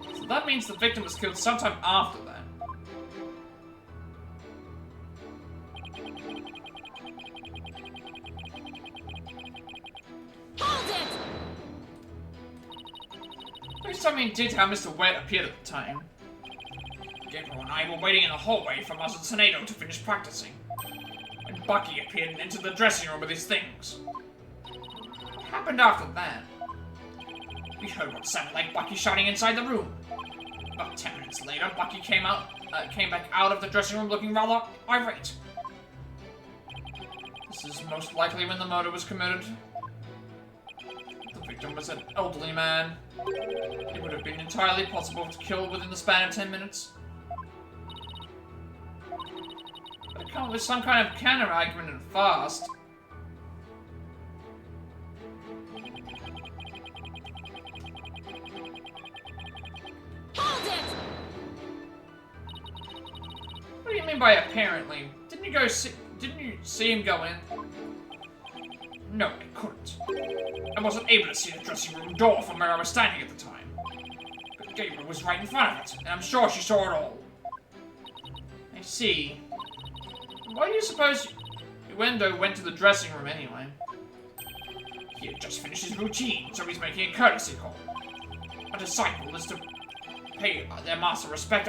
there. So that means the victim was killed sometime after that. Hold it! Please tell me indeed how Mr. Wet appeared at the time. Gabriel and I were waiting in the hallway for Master Tsunade to finish practicing, when Bucky appeared and entered the dressing room with his things. What happened after that? We heard what sounded like Bucky shouting inside the room. About 10 minutes later, Bucky came back out of the dressing room looking rather irate. This is most likely when the murder was committed. The victim was an elderly man. It would have been entirely possible to kill within the span of 10 minutes. But it comes with some kind of counter-argument and fast. Hold it! What do you mean by apparently? Didn't you see him go in? No, I couldn't. I wasn't able to see the dressing room door from where I was standing at the time. But Gabriel was right in front of it, and I'm sure she saw it all. I see. Why do you suppose Uendo went to the dressing room anyway? He had just finished his routine, so he's making a courtesy call. A disciple is to pay their master respect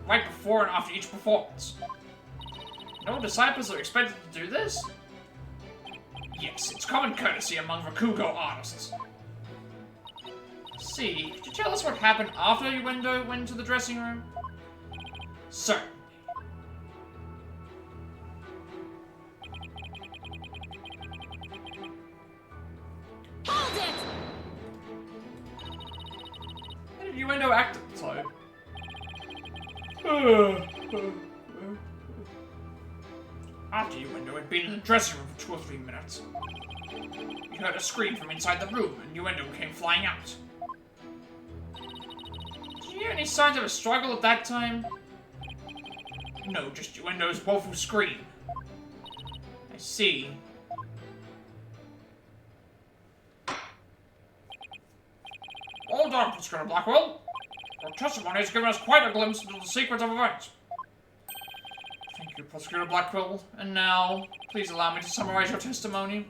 right before and after each performance. No disciples are expected to do this? Yes, it's common courtesy among Rakugo artists. See, could you tell us what happened after Uendo went to the dressing room? Certainly. Hold it! How did Uendo act at the time? After Uendo had been in the dressing room for 2 or 3 minutes, we heard a scream from inside the room, and Uendo came flying out. Did you hear any signs of a struggle at that time? No, just Uendo's woeful scream. I see. Hold on, Prosecutor Blackwell. Your testimony has given us quite a glimpse into the sequence of events. Thank you, Prosecutor Blackwell. And now, please allow me to summarize your testimony.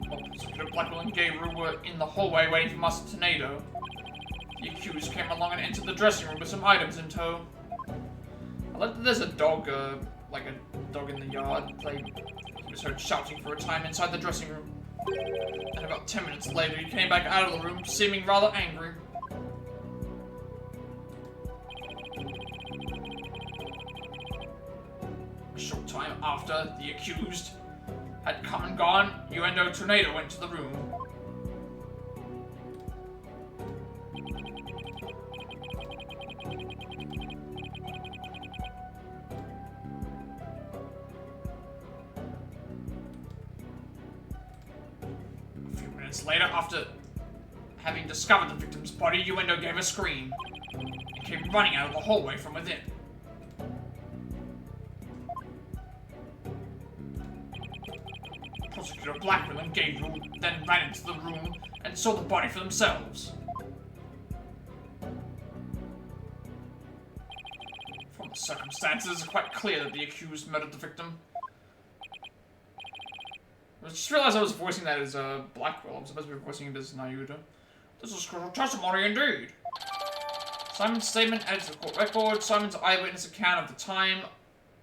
While Prosecutor Blackwell and Gabriel were in the hallway waiting for Master Tornado, the accused came along and entered the dressing room with some items in tow. I like that there's a dog, like a dog in the yard. He was heard shouting for a time inside the dressing room. And about 10 minutes later, he came back out of the room, seeming rather angry. time after the accused had come and gone, Untitled Tornado went to the room. A few minutes later, after having discovered the victim's body, Untitled gave a scream and came running out of the hallway from within. Prosecutor Blackwell and Gabriel then ran into the room and saw the body for themselves. From the circumstances, it's quite clear that the accused murdered the victim. I just realized I was voicing that as Blackwell. I'm supposed to be voicing it as Nayuda. This is crucial testimony indeed. Simon's statement adds to the court record. Simon's eyewitness account of the time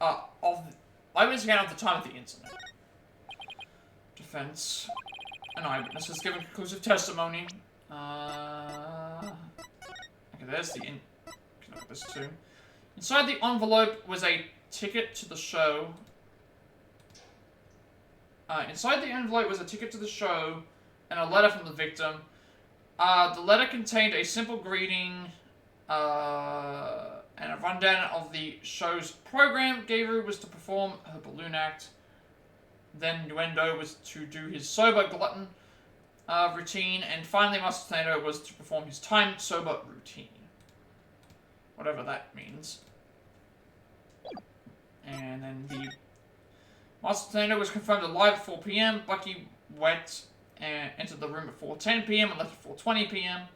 of the incident. Defense. An eyewitness has given conclusive testimony. Okay, there's the connect this too. Inside the envelope was a ticket to the show. Inside the envelope was a ticket to the show and a letter from the victim. The letter contained a simple greeting and a rundown of the show's program. Gabriel was to perform her balloon act. Then Nuendo was to do his sober glutton routine, and finally Master Tornado was to perform his timed sober routine. Whatever that means. And then the Master Tornado was confirmed alive at 4 p.m. Bucky went and entered the room at 4:10 p.m. and left at 4:20 p.m.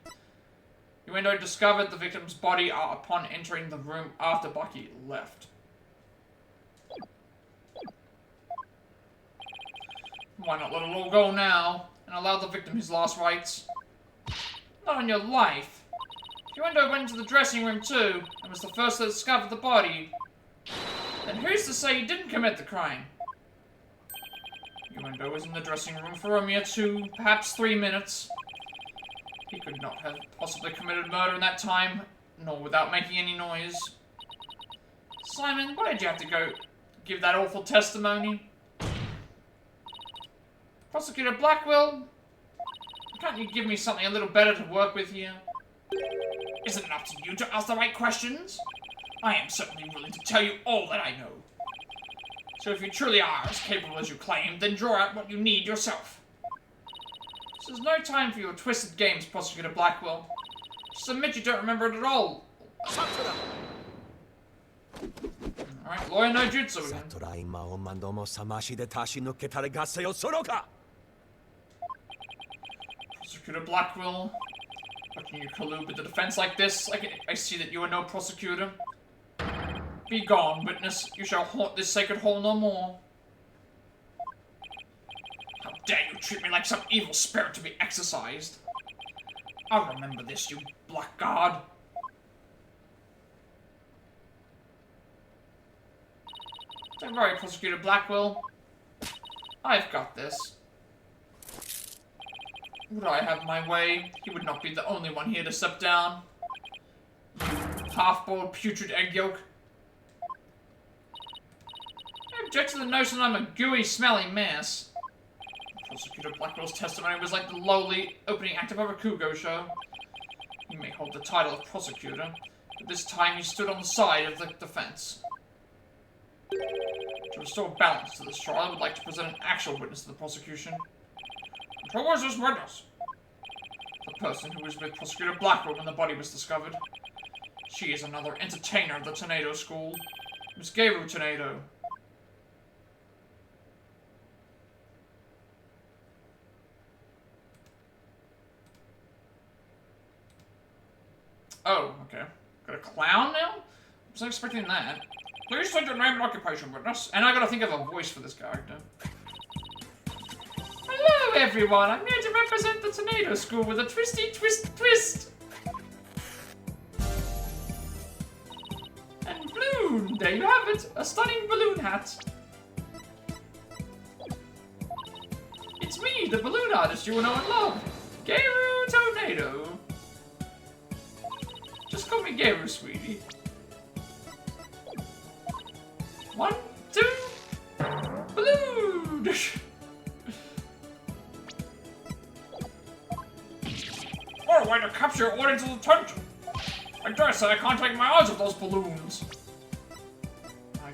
Nuendo discovered the victim's body upon entering the room after Bucky left. Why not let it all go now and allow the victim his last rites? Not on your life. Nuendo went into the dressing room too and was the first to discover the body. Then who's to say he didn't commit the crime? Nuendo was in the dressing room for a mere 2, perhaps 3 minutes. He could not have possibly committed murder in that time, nor without making any noise. Simon, why did you have to go give that awful testimony? Prosecutor Blackwell, can't you give me something a little better to work with here? Isn't it up to you to ask the right questions? I am certainly willing to tell you all that I know. So if you truly are as capable as you claim, then draw out what you need yourself. This is no time for your twisted games, Prosecutor Blackwell. Just admit you don't remember it at all. Alright, lawyer no jutsu again. Prosecutor Blackwell, how can you collude with the defense like this? I see that you are no prosecutor. Be gone, witness. You shall haunt this sacred hall no more. How dare you treat me like some evil spirit to be exorcised? I'll remember this, you blackguard. Don't worry, Prosecutor Blackwell. I've got this. Would I have my way, he would not be the only one here to step down. You half-boiled putrid egg yolk. I object to the notion I'm a gooey, smelly mess. Prosecutor Blackwell's testimony was like the lowly opening act of a Rakugo show. He may hold the title of prosecutor, but this time he stood on the side of the defense. To restore balance to this trial, I would like to present an actual witness to the prosecution. And who was this witness? The person who was with Prosecutor Blackwell when the body was discovered. She is another entertainer of the Tornado School, Miss Gabriel Tornado. Oh, okay. Got a clown now? I wasn't expecting that. Please state your name and occupation, witness. And I gotta think of a voice for this character. Hello, everyone. I'm here to represent the Tornado School with a twisty twist. And balloon, there you have it. A stunning balloon hat. It's me, the balloon artist you know and love. Garu Tornado. Just call me Garu, sweetie. 1, 2, capture your audience's attention. I dare say I can't take my eyes off those balloons.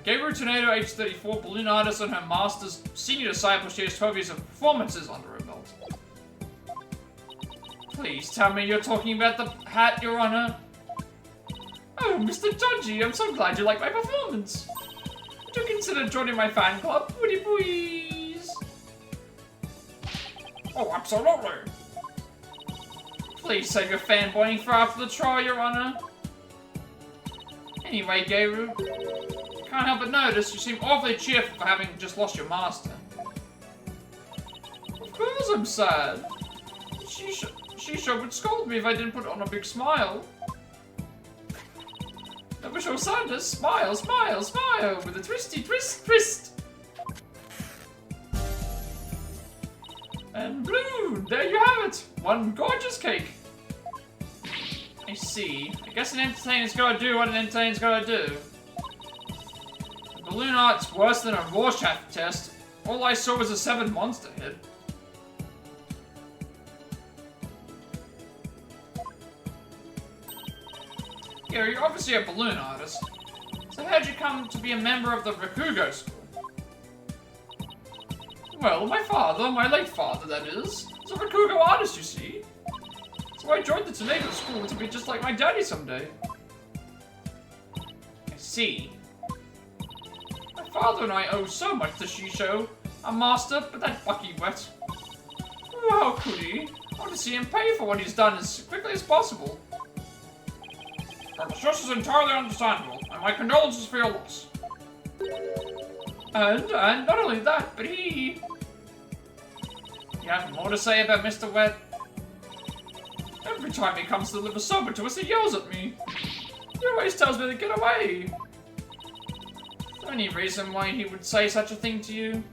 Gabriel Tornado, age 34, balloon artist and her master's senior disciple. She has 12 years of performances under her belt. Please tell me you're talking about the hat, Your Honor. Oh, Mr. Dodgy, I'm so glad you like my performance. Would you consider joining my fan club? Would you please? Oh, absolutely. Please save your fanboying for after the trial, Your Honor. Anyway, Garu, can't help but notice you seem awfully cheerful for having just lost your master. Of course I'm sad. She sure would scold me if I didn't put on a big smile. The visual Sanders, smile, smile, smile, with a twisty twist, twist. And blue, there you have it. One gorgeous cake. I see. I guess an entertainer's gotta do what an entertainer's gotta do. The balloon art's worse than a Rorschach test. All I saw was a 7 monster head. Yeah, you're obviously a balloon artist. So how'd you come to be a member of the Rakugo school? Well, my father, my late father that is a Rakugo artist, you see. So I joined the Tornado school to be just like my daddy someday. I see. My father and I owe so much to Shisho, our master, but that Bucky wet. Oh, how could he? I want to see him pay for what he's done as quickly as possible. Your distress is entirely understandable, and my condolences for your loss. And not only that, but he... You have more to say about Mr. Wet? Every time he comes to deliver soba to us, he yells at me. He always tells me to get away. Is there any reason why he would say such a thing to you?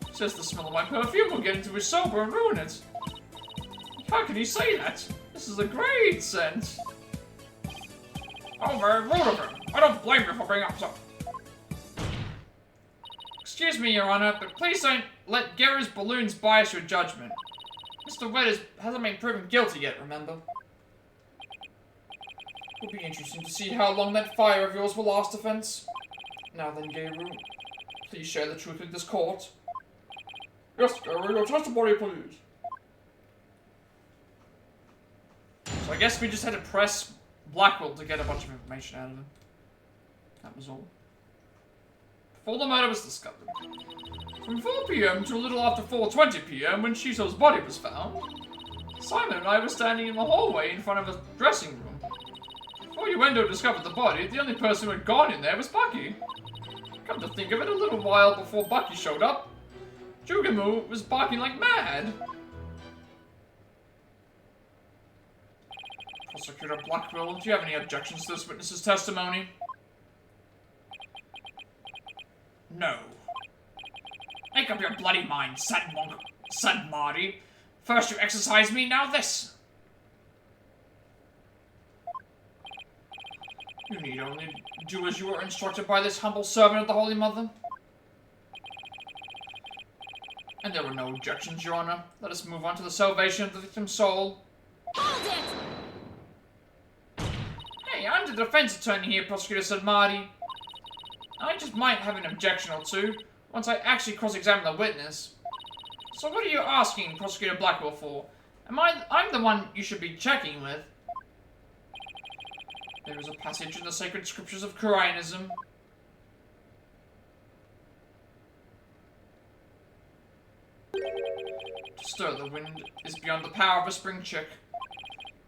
He says the smell of my perfume will get into his soba and ruin it. How can he say that? This is a great scent. Oh, very rude of him. I don't blame you for bringing up something. Excuse me, Your Honor, but please don't let Geru's balloons bias your judgment. Mr. Wet hasn't been proven guilty yet, remember? It'll be interesting to see how long that fire of yours will last, offense. Now then, Geru, please share the truth with this court. Yes, Geru, your testimony, please. So I guess we just had to press Blackwell to get a bunch of information out of him. That was all. Before the murder was discovered. From 4 PM to a little after 4:20 PM when Shiso's body was found, Simon and I were standing in the hallway in front of a dressing room. Before Uendo discovered the body, the only person who had gone in there was Bucky. Come to think of it, a little while before Bucky showed up, Jugamu was barking like mad. Prosecutor Blackwell, do you have any objections to this witness's testimony? No. Make up your bloody mind, sad monk, sad Marty. First you exercise me, now this. You need only do as you were instructed by this humble servant of the Holy Mother. And there were no objections, Your Honor. Let us move on to the salvation of the victim's soul. Hold it! Hey, I'm the defense attorney here, Prosecutor said Marty. I just might have an objection or two once I actually cross-examine the witness. So what are you asking Prosecutor Blackwell for? I'm the one you should be checking with. There is a passage in the sacred scriptures of Koreanism. To stir the wind is beyond the power of a spring chick.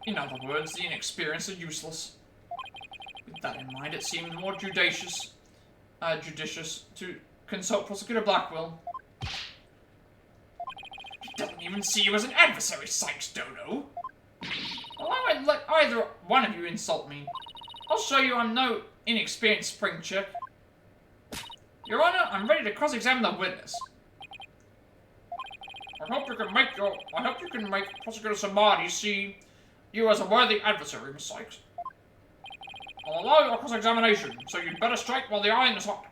In other words, the inexperienced are useless. With that in mind, it seemed more judicious to consult Prosecutor Blackwell. He doesn't even see you as an adversary, Sykes Dodo. Well, I won't let either one of you insult me. I'll show you I'm no inexperienced spring chick. Your Honor, I'm ready to cross-examine the witness. I hope you can make Prosecutor Samadhi see you as a worthy adversary, Miss Sykes. I'll allow your cross-examination, so you'd better strike while the iron is hot.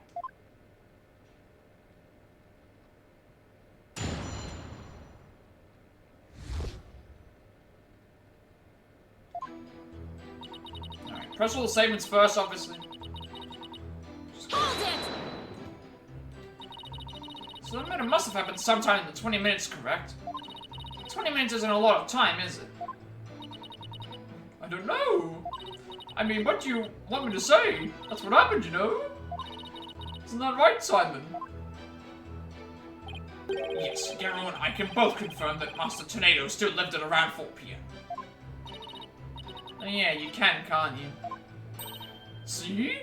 Press all the statements first, obviously. Hold it! So the murder must have happened sometime in the 20 minutes, correct? 20 minutes isn't a lot of time, is it? I don't know. I mean, what do you want me to say? That's what happened, you know? Isn't that right, Simon? Yes, Garo and I can both confirm that Master Tornado still lived at around 4 p.m. Oh, yeah, you can, can't you? See?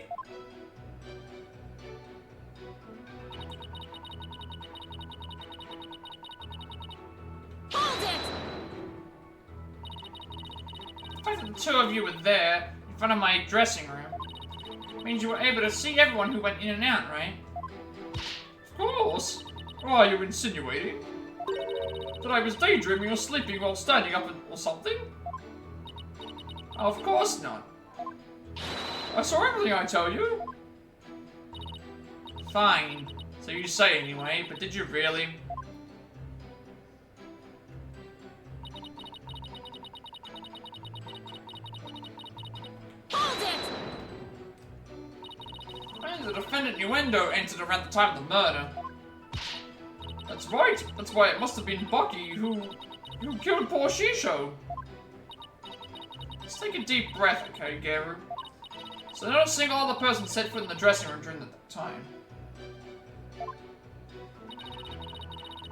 Hold it! The fact that the two of you were there, in front of my dressing room, means you were able to see everyone who went in and out, right? Of course. What are you insinuating? That I was daydreaming or sleeping while standing up or something? Of course not. I saw everything, I tell you. Fine. So you say anyway, but did you really? Hold it! Well, the defendant Nuendo entered around the time of the murder. That's right. That's why it must have been Bucky who killed poor Shisho. Let's take a deep breath, okay, Garu? So not a single other person set foot in the dressing room during that time.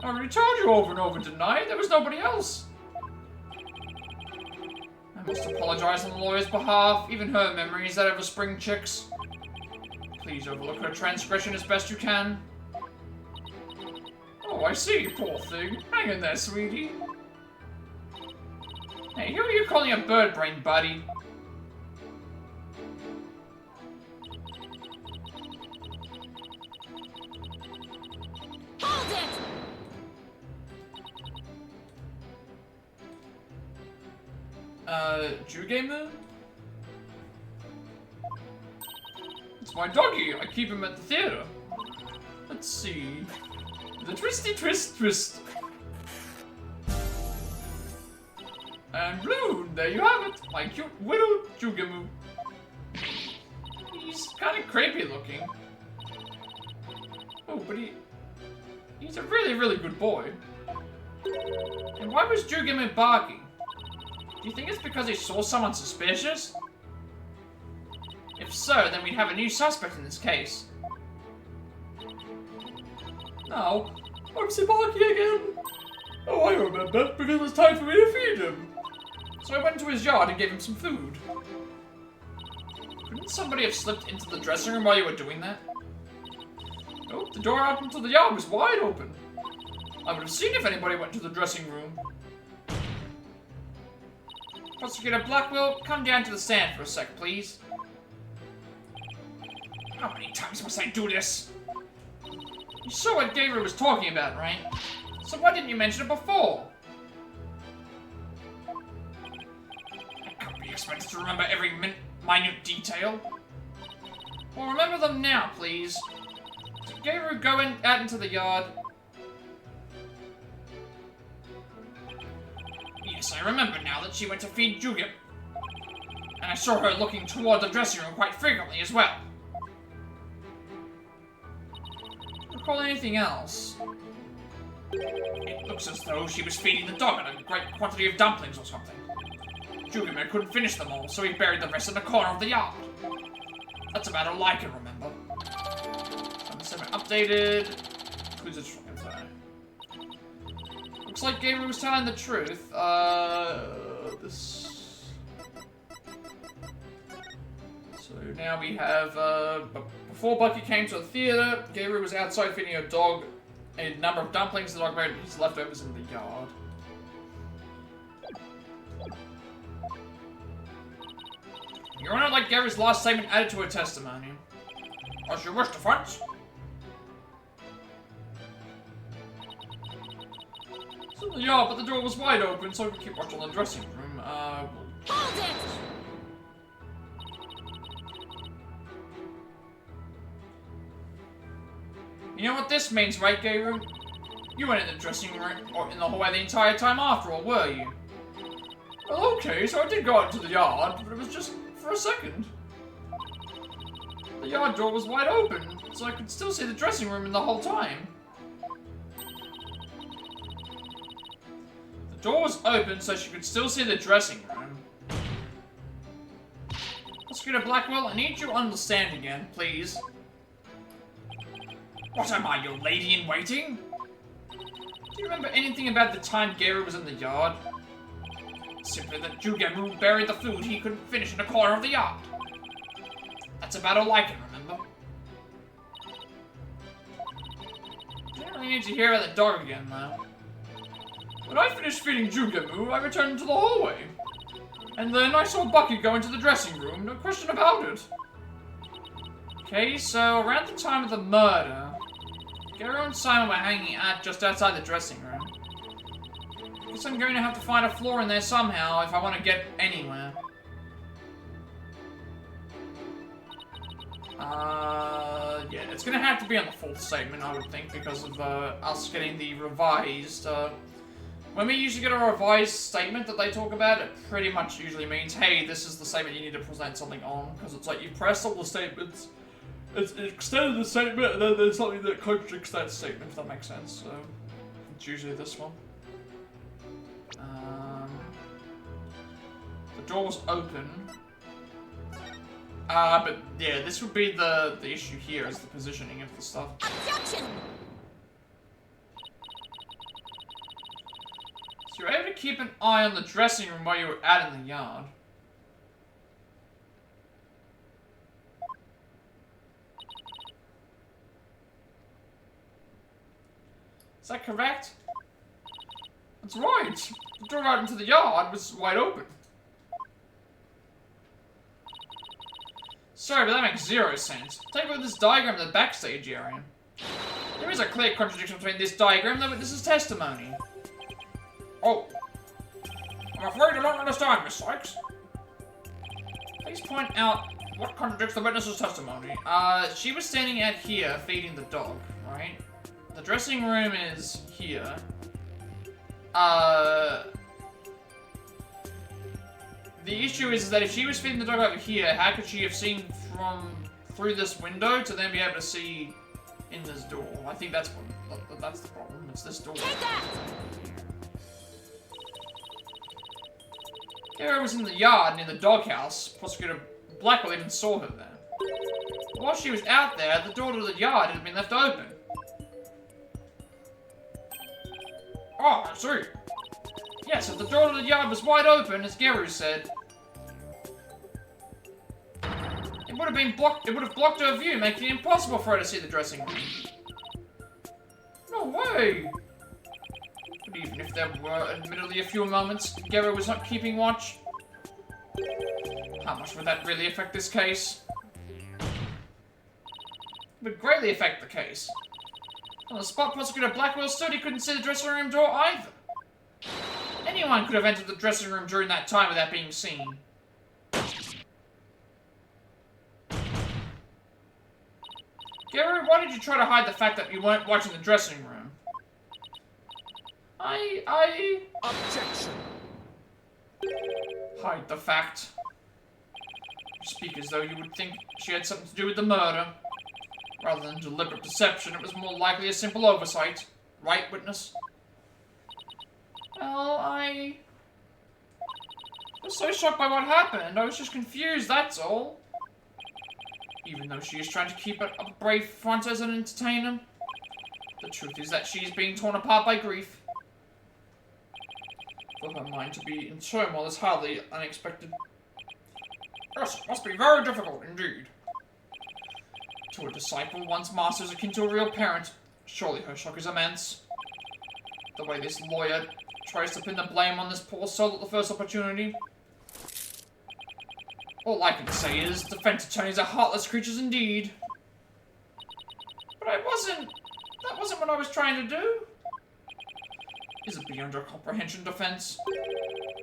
I already told you over and over, didn't I? There was nobody else. I must apologize on the lawyer's behalf. Even her memory is that of a spring chick's. Please overlook her transgression as best you can. Oh, I see, poor thing. Hang in there, sweetie. Hey, who are you calling a bird brain, buddy? Hold it! Jugemu? It's my doggy. I keep him at the theater. Let's see. The twisty twist. And blue, there you have it. My cute widow Jugemu. He's kind of creepy looking. Oh, but he's a really, really good boy. And why was Jugemu barking? Do you think it's because he saw someone suspicious? If so, then we'd have a new suspect in this case. Now, I'm Barky again. Oh, I remember, because it was time for me to feed him. So I went into his yard and gave him some food. Couldn't somebody have slipped into the dressing room while you were doing that? Nope, the door out into the yard was wide open. I would have seen if anybody went to the dressing room. Prosecutor Blackwell, come down to the stand for a sec, please. How many times must I do this? You saw what Gabriel was talking about, right? So why didn't you mention it before? I can't be expected to remember every minute detail. Well, remember them now, please. Did Gabriel go out into the yard? Yes, I remember now that she went to feed Jugim. And I saw her looking toward the dressing room quite frequently as well. Recall anything else? It looks as though she was feeding the dog a great quantity of dumplings or something. Jugime couldn't finish them all, so he buried the rest in the corner of the yard. That's about all I can remember. Updated. Who's it from? Looks like Gabriel was telling the truth. So now we have, before Bucky came to the theater, Gabriel was outside feeding a dog a number of dumplings. The dog buried his leftovers in the yard. Your Honor, like Gary's last statement added to her testimony. As you wish, defense. It's in the yard, but the door was wide open, so we could keep watch on the dressing room. Hold it! You know what this means, right, Gabriel? You weren't in the dressing room or in the hallway the entire time after all, were you? Well, okay, so I did go out into the yard, but it was just for a second. The yard door was wide open, so I could still see the dressing room in the whole time. The door was open so she could still see the dressing room. Prosecutor Blackwell, I need you to understand again, please. What am I, your lady-in-waiting? Do you remember anything about the time Gary was in the yard? Simply that Jugemu buried the food he couldn't finish in a corner of the yard. That's about all I can remember. I don't really need to hear about the dog again, though. When I finished feeding Jugemu, I returned to the hallway. And then I saw Bucky go into the dressing room, no question about it. Okay, so around the time of the murder, Garo and Simon were hanging out just outside the dressing room. Guess I'm going to have to find a floor in there somehow if I want to get anywhere. Yeah, it's gonna have to be on the fourth statement, I would think, because of us getting the revised. When we usually get a revised statement that they talk about, it pretty much usually means, hey, this is the statement you need to present something on, because it's like you press all the statements, it's extended the statement, and then there's something that contradicts that statement, if that makes sense. So it's usually this one. The door was open. But yeah, this would be the issue here, is the positioning of the stuff. Objection! So you're able to keep an eye on the dressing room while you were out in the yard. Is that correct? That's right! The door out into the yard was wide open. Sorry, but that makes zero sense. Take a look at this diagram in the backstage area. There is a clear contradiction between this diagram and the witness's testimony. Oh. I'm afraid I don't understand, Miss Sykes. Please point out what contradicts the witness's testimony. She was standing out here feeding the dog, right? The dressing room is here. The issue is that if she was feeding the dog over here, how could she have seen through this window to then be able to see in this door? I think that's the problem. It's this door. Take that! Kara was in the yard near the doghouse. Prosecutor Blackwell even saw her there. But while she was out there, the door to the yard had been left open. Oh, I see. Yes, if the door to the yard was wide open, as Geru said, it would have been blocked. It would have blocked her view, making it impossible for her to see the dressing room. No way. But even if there were admittedly a few moments Geru was not keeping watch, how much would that really affect this case? It would greatly affect the case. On the spot, Prosecutor Blackwell stood, he couldn't see the dressing room door either. Anyone could have entered the dressing room during that time without being seen. Gary, why did you try to hide the fact that you weren't watching the dressing room? Objection! Hide the fact. You speak as though you would think she had something to do with the murder. Rather than deliberate deception, it was more likely a simple oversight. Right, witness? Well, I was so shocked by what happened, I was just confused, that's all. Even though she is trying to keep a brave front as an entertainer, the truth is that she is being torn apart by grief. For her mind to be in turmoil is hardly unexpected. Yes, it must be very difficult indeed. To a disciple, one's master is akin to a real parent. Surely her shock is immense. The way this lawyer tries to pin the blame on this poor soul at the first opportunity. All I can say is, defense attorneys are heartless creatures indeed. But that wasn't what I was trying to do. Is it beyond your comprehension, defense?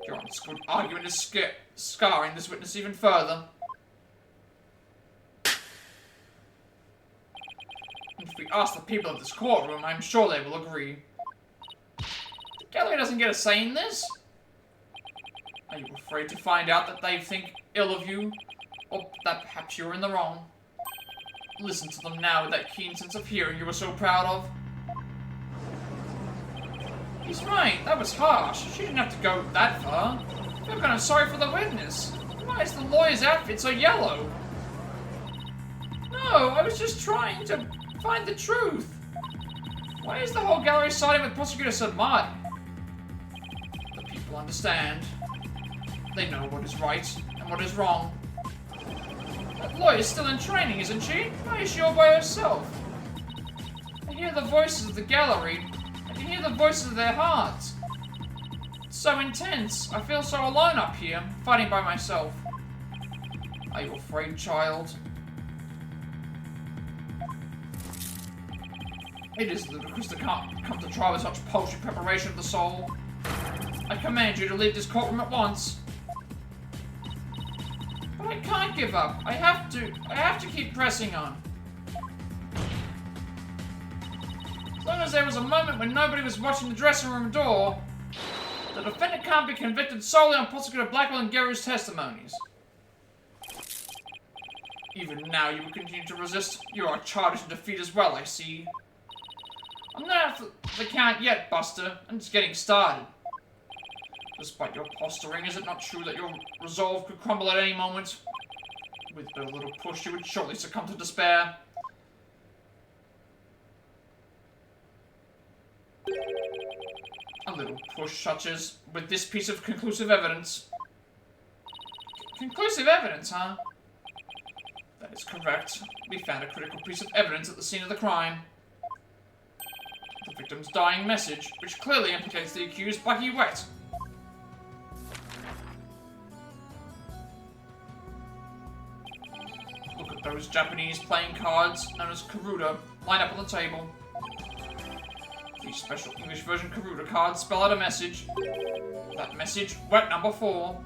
Your honest good argument is scarring this witness even further. If we ask the people of this courtroom, I'm sure they will agree. The gallery doesn't get a say in this. Are you afraid to find out that they think ill of you, or that perhaps you're in the wrong? listen to them now with that keen sense of hearing you were so proud of. He's right, that was harsh. She didn't have to go that far. I feel kind of sorry for the witness. Why is the lawyer's outfit so yellow? No, I was just trying to find the truth. Why is the whole gallery siding with Prosecutor Samadi? The people understand. They know what is right and what is wrong. That lawyer's still in training, isn't she? Why is she all by herself? I hear the voices of the gallery. I can hear the voices of their hearts. It's so intense. I feel so alone up here, fighting by myself. Are you afraid, child? It is ludicrous to come to trial with such paltry preparation of the soul. I command you to leave this courtroom at once. But I can't give up. I have to keep pressing on. As long as there was a moment when nobody was watching the dressing room door, the defendant can't be convicted solely on Prosecutor Blackwell and Geru's testimonies. Even now, you will continue to resist. You are charged in defeat as well, I see. I'm not out for the count yet, Buster. I'm just getting started. Despite your posturing, is it not true that your resolve could crumble at any moment? With but a little push, you would shortly succumb to despair. A little push, such as with this piece of conclusive evidence. Conclusive evidence, huh? That is correct. We found a critical piece of evidence at the scene of the crime. The victim's dying message, which clearly implicates the accused Bucky Wet. Look at those Japanese playing cards, known as Karuta, lined up on the table. These special English version Karuta cards spell out a message. That message, wet number 4.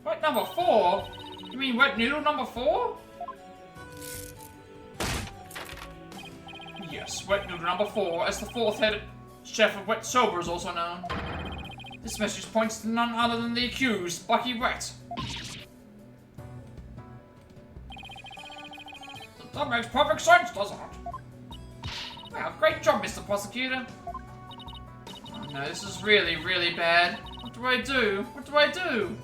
Wet number 4? You mean wet noodle number 4? Yes, wet noodle number 4, as the fourth-headed chef of Wet Sober is also known. This message points to none other than the accused, Bucky Wet. That makes perfect sense, doesn't it? Wow, great job, Mr. Prosecutor. Oh no, this is really, really bad. What do I do? What do I do?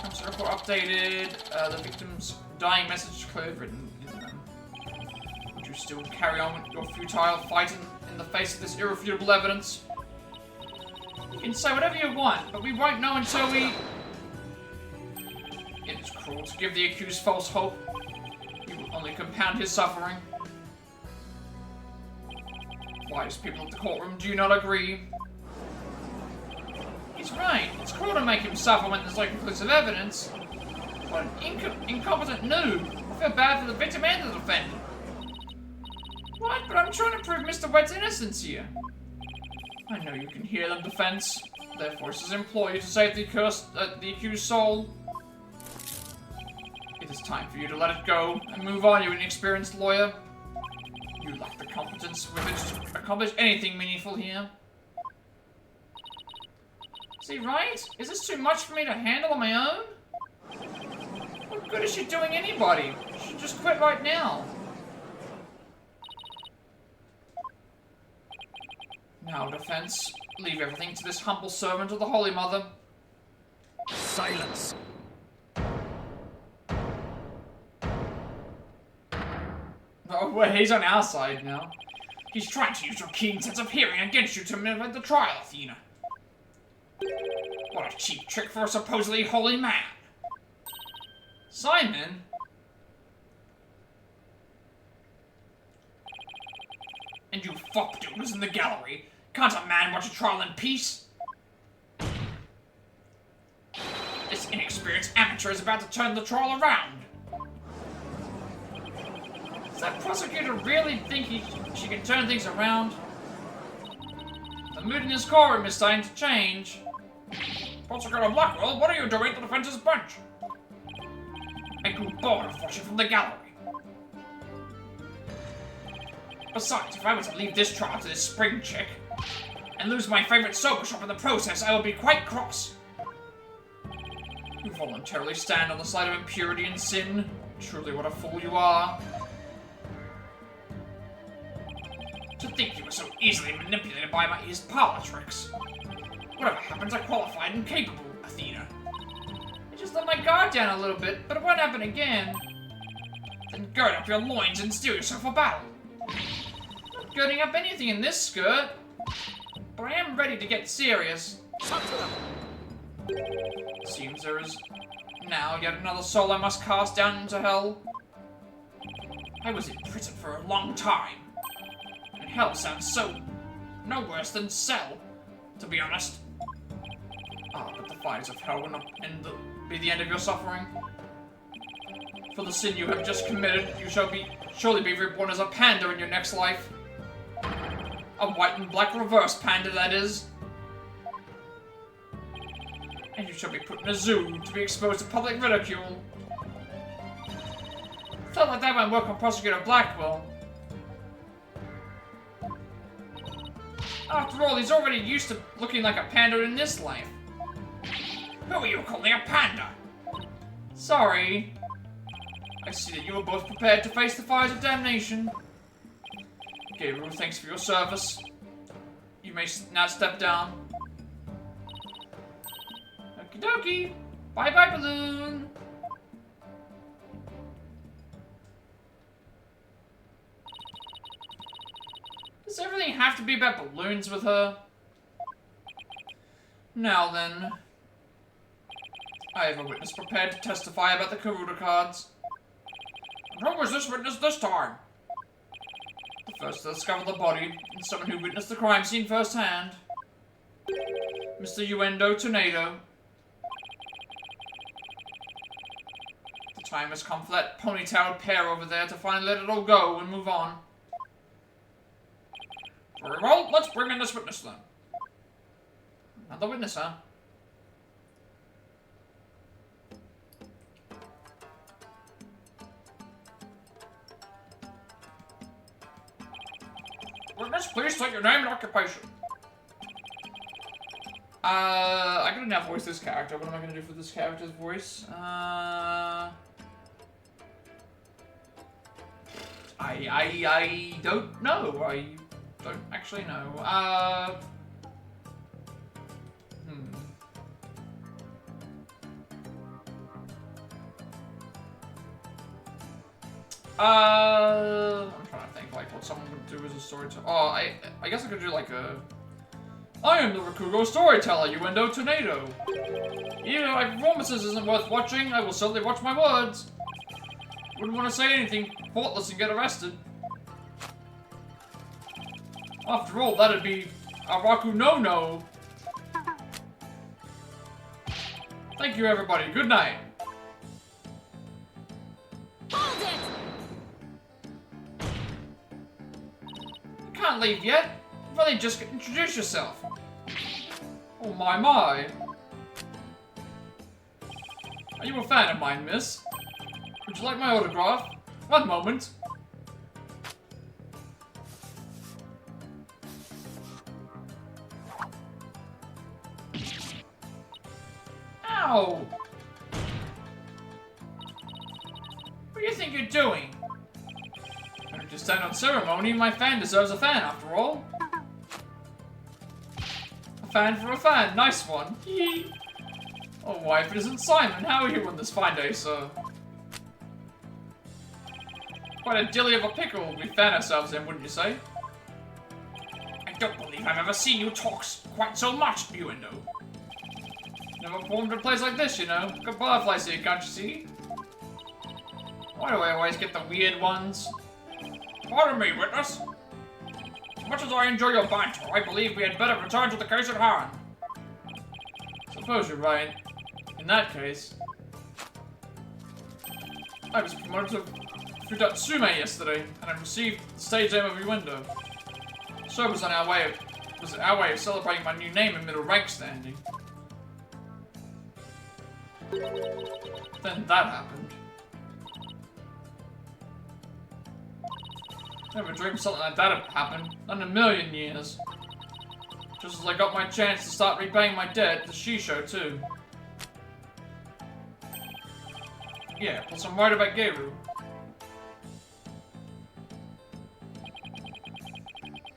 Comes report updated. The victim's dying message clearly written in them. Would you still carry on with your futile fight in the face of this irrefutable evidence? You can say whatever you want, but we won't know until we... It is cruel to give the accused false hope. You will only compound his suffering. Wise people at the courtroom, do you not agree? He's right. It's cruel to make him suffer when there's no conclusive evidence. What an incompetent noob. I feel bad for the victim and the defendant. What? But I'm trying to prove Mr. Wet's innocence here. I know you can hear them, defense. Their voices implore you to save the accused soul. It is time for you to let it go and move on, you inexperienced lawyer. You lack the competence with which to accomplish anything meaningful here. Is he right? Is this too much for me to handle on my own? What good is she doing anybody? She should just quit right now. Now, defense, leave everything to this humble servant of the Holy Mother. Silence. Oh, well, he's on our side now. He's trying to use your keen sense of hearing against you to manipulate the trial, Athena. What a cheap trick for a supposedly holy man. Simon? And you fuckdoodles in the gallery. Can't a man watch a trial in peace? This inexperienced amateur is about to turn the trial around. Does that prosecutor really think she can turn things around? The mood in his courtroom is starting to change. Prosecutor Blackwell, what are you doing at the defense's bench? I grew bored of watching from the gallery. Besides, if I were to leave this trial to this spring chick, and lose my favorite sober shop in the process, I would be quite cross. You voluntarily stand on the side of impurity and sin. Truly, what a fool you are. To think you were so easily manipulated by his parlor tricks. Whatever happens, I qualified and capable, Athena. I just let my guard down a little bit, but it won't happen again. Then gird up your loins and steel yourself for battle. Not girding up anything in this skirt, but I am ready to get serious. Seems there is now yet another soul I must cast down into hell. I was in prison for a long time, and hell sounds so no worse than cell, to be honest. Ah, but the fires of hell will not be the end of your suffering. For the sin you have just committed, you shall surely be reborn as a panda in your next life. A white and black reverse panda, that is. And you shall be put in a zoo to be exposed to public ridicule. Felt like that might work on Prosecutor Blackwell. After all, he's already used to looking like a panda in this life. Who are you calling a panda? Sorry. I see that you are both prepared to face the fires of damnation. Gabriel, thanks for your service. You may now step down. Okie dokie. Bye bye, balloon. Does everything have to be about balloons with her? Now then. I have a witness prepared to testify about the Karuta cards. And who was this witness this time? The first to discover the body, and someone who witnessed the crime scene firsthand. Mr. Uendo Tornado. The time has come for that ponytailed pair over there to finally let it all go and move on. Very well, let's bring in this witness then. Another witness, huh? Witness, please state your name and occupation. I could now voice this character. What am I gonna do for this character's voice? I don't know. I don't actually know. I'm trying to think like what someone would do as a storyteller. Oh, I guess I could do like a. I am the Rakugo storyteller, Uendo Tornado. Even if my performances isn't worth watching, I will certainly watch my words. Wouldn't want to say anything thoughtless and get arrested. After all, that'd be a Raku no-no. Thank you, everybody. Good night. Hold it! You can't leave yet. You've only just introduced yourself. Oh my my. Are you a fan of mine, miss? Would you like my autograph? One moment. Ow! What do you think you're doing? Don't just stand on ceremony. My fan deserves a fan, after all. A fan for a fan. Nice one. Oh, why, if it isn't Simon, how are you on this fine day, sir? Quite a dilly of a pickle we found ourselves in, wouldn't you say? I don't believe I've ever seen you talk quite so much, Uendo. Never performed a place like this, you know. Got butterflies here, can't you see? Why do I always get the weird ones? Pardon me, witness. As much as I enjoy your banter, I believe we had better return to the case at hand. Suppose you're right. In that case, I was promoted to Futatsume yesterday, and I received the stage name of Uendo. So it was our way of celebrating my new name in middle rank standing. Then that happened. Never dreamed something like that would happen. Not in a million years. Just as I got my chance to start repaying my debt, the Shisho too. Yeah, plus I'm worried about Geru.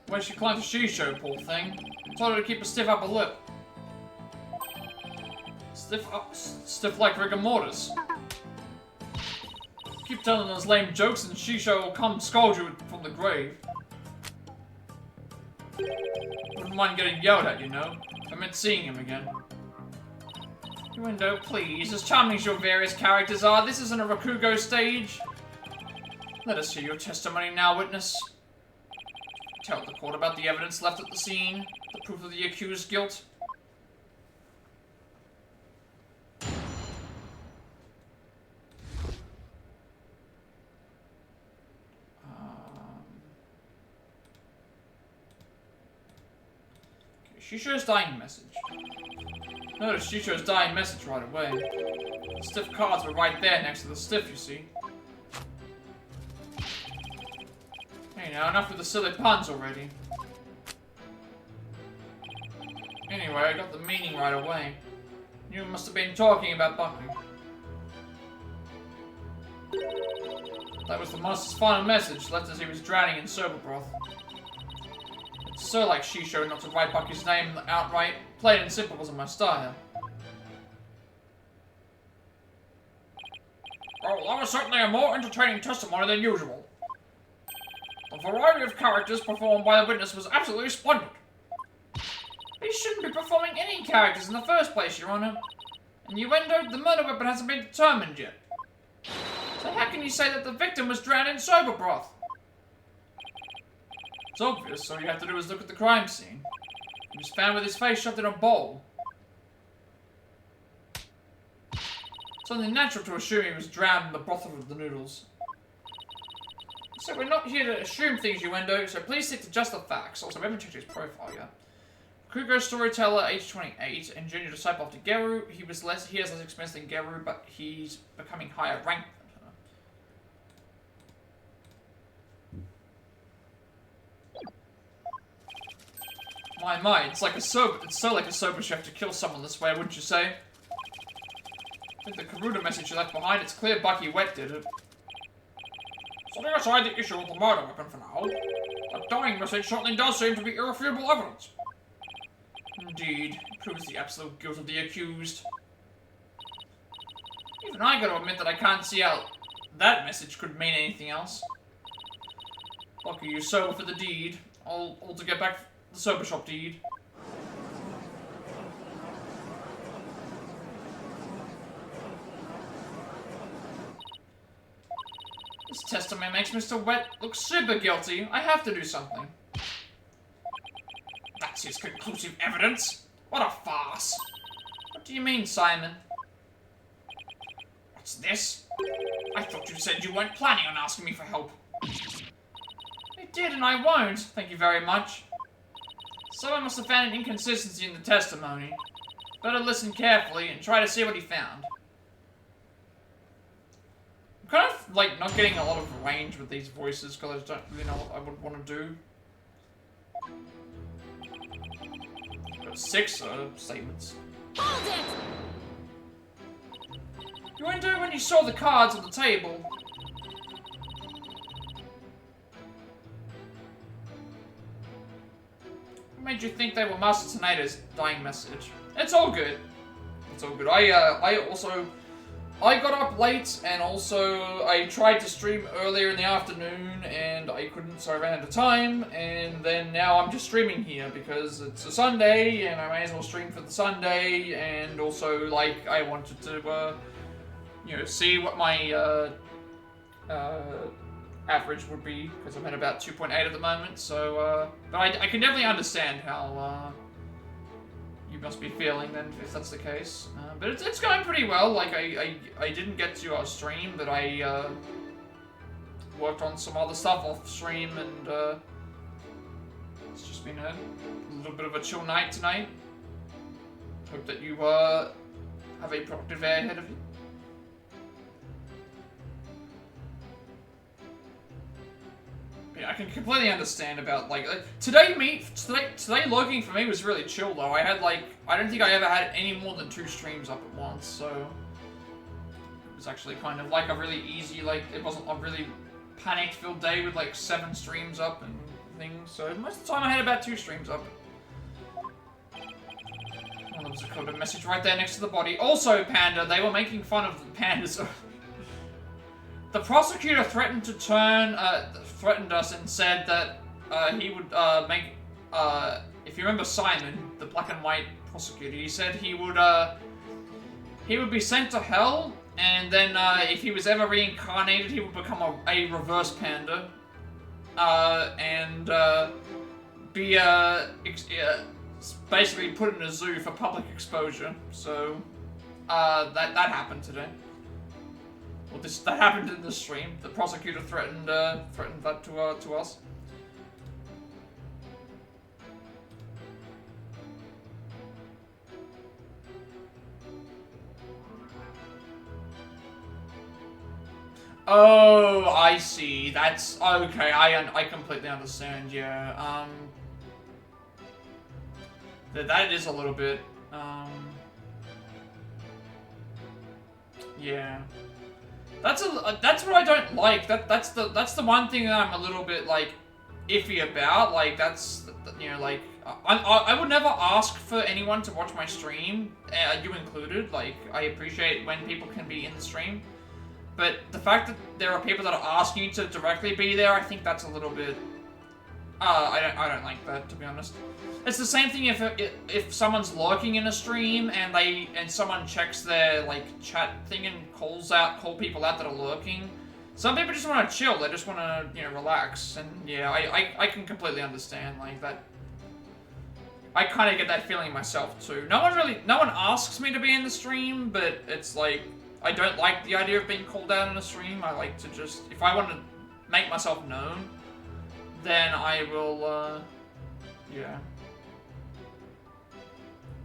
When she climbed to Shisho, poor thing. Told her to keep a stiff upper lip. Stiff like rigor mortis. Keep telling those lame jokes and Shisho will come scold you from the grave. Wouldn't mind getting yelled at, you know. I meant seeing him again. Window, please. As charming as your various characters are, this isn't a Rakugo stage. Let us hear your testimony now, witness. Tell the court about the evidence left at the scene, the proof of the accused's guilt. Shisho's dying message. Notice Shisho's dying message right away. The stiff cards were right there next to the stiff, you see. Hey now, enough with the silly puns already. Anyway, I got the meaning right away. You must have been talking about Bucky. That was the monster's final message, left as he was drowning in sober broth. It's so like Shisho not to write Bucky's name outright. Plain and simple wasn't my style. Well, that was certainly a more entertaining testimony than usual. The variety of characters performed by the witness was absolutely splendid. He shouldn't be performing any characters in the first place, Your Honor. Innuendo, the murder weapon hasn't been determined yet. So how can you say that the victim was drowned in sober broth? It's obvious, all you have to do is look at the crime scene. He was found with his face shoved in a bowl. It's only natural to assume he was drowned in the broth of the noodles. So we're not here to assume things, Uendo, so please stick to just the facts. Also, we haven't checked his profile yet. Kugo storyteller, age 28, and junior disciple after Geru. He has less experience than Geru, but he's becoming higher ranked than her. My, it's so like a sober chef to kill someone this way, wouldn't you say? I think the Karuda message you left behind, it's clear Bucky Wet did it. Setting aside the issue of the murder weapon for now, that dying message certainly does seem to be irrefutable evidence. Indeed, it proves the absolute guilt of the accused. Even I gotta admit that I can't see how that message could mean anything else. Lucky you sober for the deed, all to get back the sober shop deed. This testimony makes Mr. Wet look super guilty. I have to do something. That's his conclusive evidence? What a farce. What do you mean, Simon? What's this? I thought you said you weren't planning on asking me for help. I did, and I won't. Thank you very much. Someone must have found an inconsistency in the testimony. Better listen carefully and try to see what he found. I'm kind of, like, not getting a lot of range with these voices because I just don't really know what I would want to do. Got 6 statements. Hold it! You went to when you saw the cards on the table. What made you think they were Master Tornado's dying message? It's all good. It's all good. I got up late, and also I tried to stream earlier in the afternoon, and I couldn't, so I ran out of time, and then now I'm just streaming here, because it's a Sunday, and I may as well stream for the Sunday, and also, like, I wanted to, you know, see what my, average would be, because I'm at about 2.8 at the moment, so, but I can definitely understand how, you must be feeling then, if that's the case. But it's going pretty well. Like, I didn't get to stream, but I worked on some other stuff off stream, and it's just been a little bit of a chill night tonight. Hope that you have a productive day ahead of you. Yeah, I can completely understand about, like today logging for me was really chill though. I don't think I ever had any more than 2 streams up at once, so was actually kind of like a really easy, like, it wasn't a really panic-filled day with like 7 streams up and things, so most of the time I had about 2 streams up. Oh, there was a coded message right there next to the body. Also, Panda, they were making fun of the pandas. The prosecutor threatened to threatened us and said that he would make, if you remember Simon, the black and white prosecutor, he said he would be sent to hell, and then if he was ever reincarnated, he would become a reverse panda, and be basically put in a zoo for public exposure. So that happened today. Well, that happened in the stream. The prosecutor threatened that to us. Oh, I see. That's okay. I completely understand. Yeah. That is a little bit. Yeah. That's what I don't like. That's the one thing that I'm a little bit like iffy about. Like that's, you know, like I would never ask for anyone to watch my stream, you included. Like I appreciate when people can be in the stream. But the fact that there are people that are asking you to directly be there, I think that's a little bit. I don't like that, to be honest. It's the same thing if someone's lurking in a stream and someone checks their like chat thing and call people out that are lurking. Some people just want to chill. They just want to, you know, relax. And yeah, I can completely understand like that. I kind of get that feeling myself too. No one asks me to be in the stream, but it's like. I don't like the idea of being called out in a stream. I like to just, if I want to make myself known, then I will, yeah.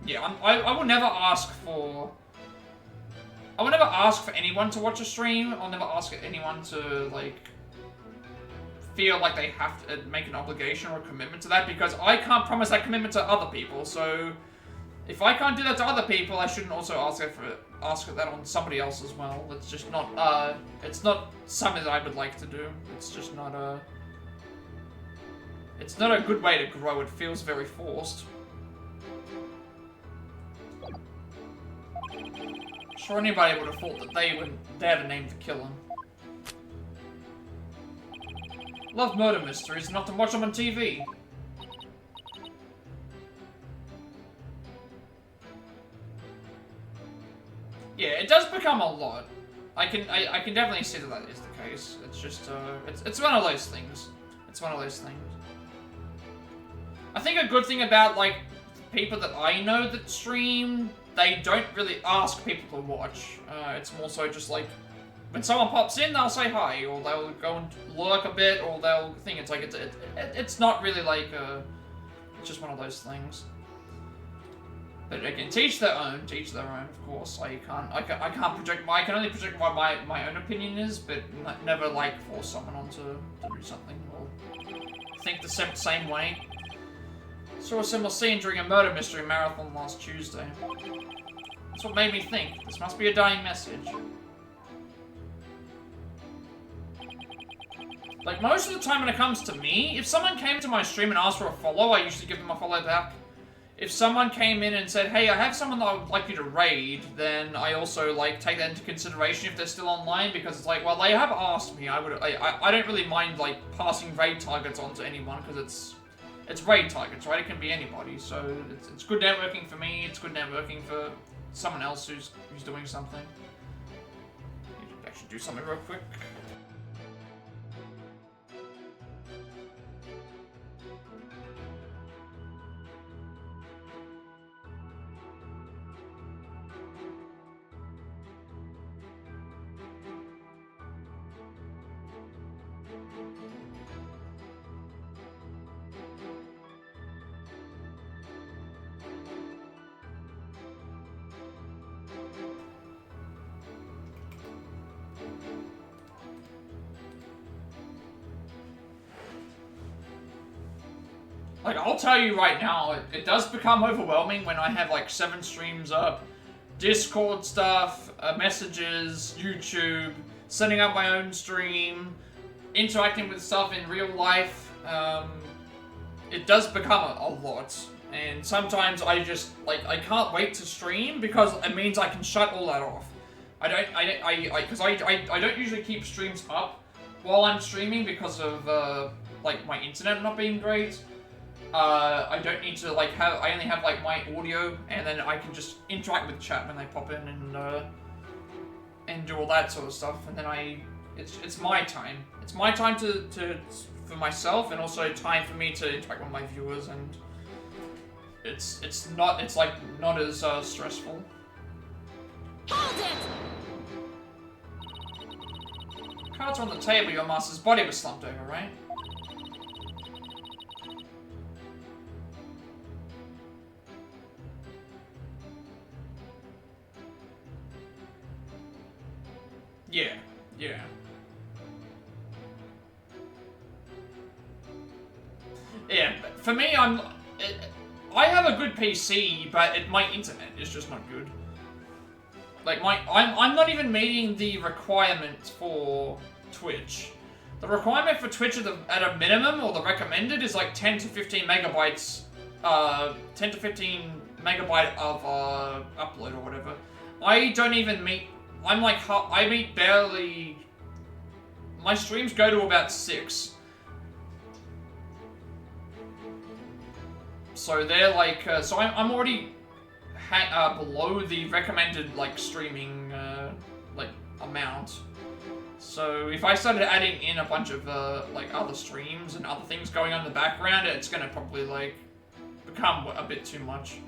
Yeah, I will never ask for anyone to watch a stream. I'll never ask anyone to, like, feel like they have to make an obligation or a commitment to that, because I can't promise that commitment to other people, so if I can't do that to other people, I shouldn't also ask that on somebody else as well. It's just not, it's not something that I would like to do. It's just not it's not a good way to grow. It feels very forced. Sure, anybody would have thought that they would dare to name the killer. Love murder mysteries, not to watch them on TV. Yeah, it does become a lot. I can definitely see that is the case. It's just it's one of those things. It's one of those things. I think a good thing about like people that I know that stream, they don't really ask people to watch. It's more so just like when someone pops in, they'll say hi, or they'll go and lurk a bit, or they'll think it's like it's not really like it's just one of those things. But again, teach their own, of course. I can only project what my own opinion is, but never like force someone on to do something or think the same way. Saw a similar scene during a murder mystery marathon last Tuesday. That's what made me think. This must be a dying message. Like, most of the time when it comes to me, if someone came to my stream and asked for a follow, I usually give them a follow back. If someone came in and said, hey, I have someone that I would like you to raid, then I also, like, take that into consideration if they're still online, because it's like, well, they have asked me. I don't really mind, like, passing raid targets on to anyone, because it's raid targets, right? It can be anybody, so it's good networking for me, it's good networking for someone else who's doing something. I should actually do something real quick. Like, I'll tell you right now, it does become overwhelming when I have, like, 7 streams up, Discord stuff, messages, YouTube, setting up my own stream, interacting with stuff in real life. It does become a lot. And sometimes I just, like, I can't wait to stream because it means I can shut all that off. I don't usually keep streams up while I'm streaming because of, like, my internet not being great. I don't need to, like, I only have, like, my audio, and then I can just interact with chat when they pop in and do all that sort of stuff, and then it's my time. It's my time for myself, and also time for me to interact with my viewers, and it's not as stressful. Hold it! Cards are on the table, your master's body was slumped over, right? Yeah, yeah. Yeah, for me, I have a good PC, but my internet is just not good. Like, I'm not even meeting the requirement for Twitch. The requirement for Twitch at a minimum, or the recommended, is like 10 to 15 megabytes, 10 to 15 megabyte of upload or whatever. I don't even meet, I meet barely, my streams go to about 6. So they're like, so I'm already below the recommended, like, streaming, like, amount. So if I started adding in a bunch of, like, other streams and other things going on in the background, it's gonna probably, like, become a bit too much.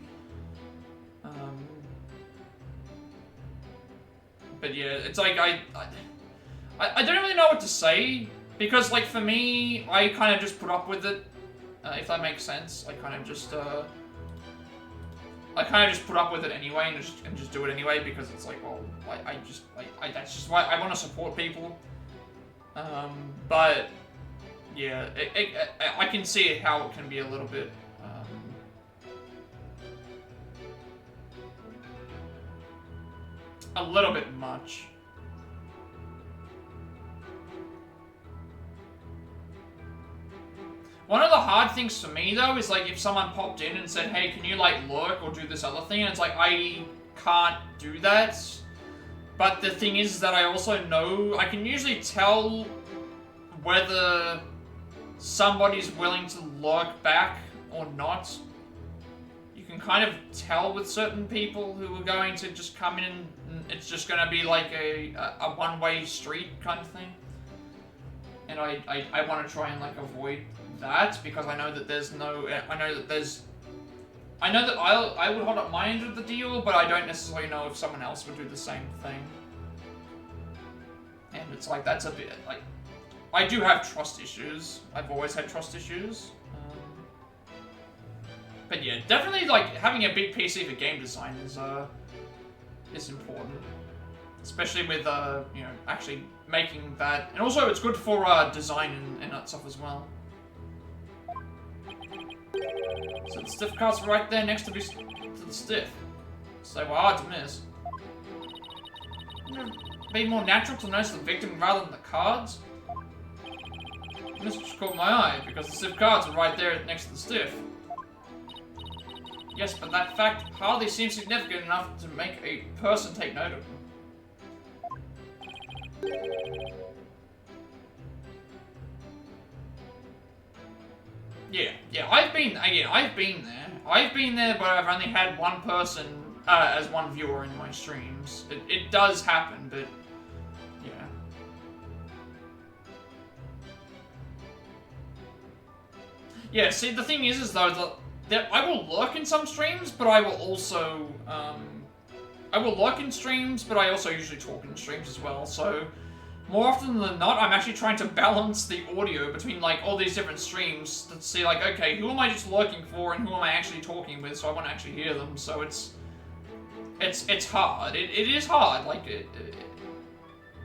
But yeah, it's like, I don't really know what to say, because, like, for me, I kind of just put up with it, if that makes sense. I kind of just put up with it anyway, and just do it anyway, because it's like, well, that's just why I want to support people. But yeah, I can see how it can be a little bit, much. One of the hard things for me, though, is, like, if someone popped in and said, hey, can you, like, lurk or do this other thing? And it's like, I can't do that. But the thing is that I also know, I can usually tell whether somebody's willing to lurk back or not. You can kind of tell with certain people who are going to just come in and it's just going to be like a one-way street kind of thing. And I want to try and, like, avoid that, because I know that there's no, I know that I would hold up my end of the deal, but I don't necessarily know if someone else would do the same thing. And it's like, that's a bit, like, I do have trust issues. I've always had trust issues. But yeah, definitely, like, having a big PC for game design is important. Especially with, you know, actually making that, and also it's good for design and that stuff as well. So the stiff cards are right there next to the stiff. So they were hard to miss. Wouldn't it be more natural to notice the victim rather than the cards? This just caught my eye, because the stiff cards are right there next to the stiff. Yes, but that fact hardly seems significant enough to make a person take note of them. Yeah, I've been there. I've been there, but I've only had one person as one viewer in my streams. It does happen, but yeah. Yeah, see, the thing is though, that I will lurk in some streams, but I will also, I will lurk in streams, but I also usually talk in streams as well, so more often than not, I'm actually trying to balance the audio between, like, all these different streams to see, like, okay, who am I just lurking for and who am I actually talking with, so I want to actually hear them, so it's hard. It is hard, like, it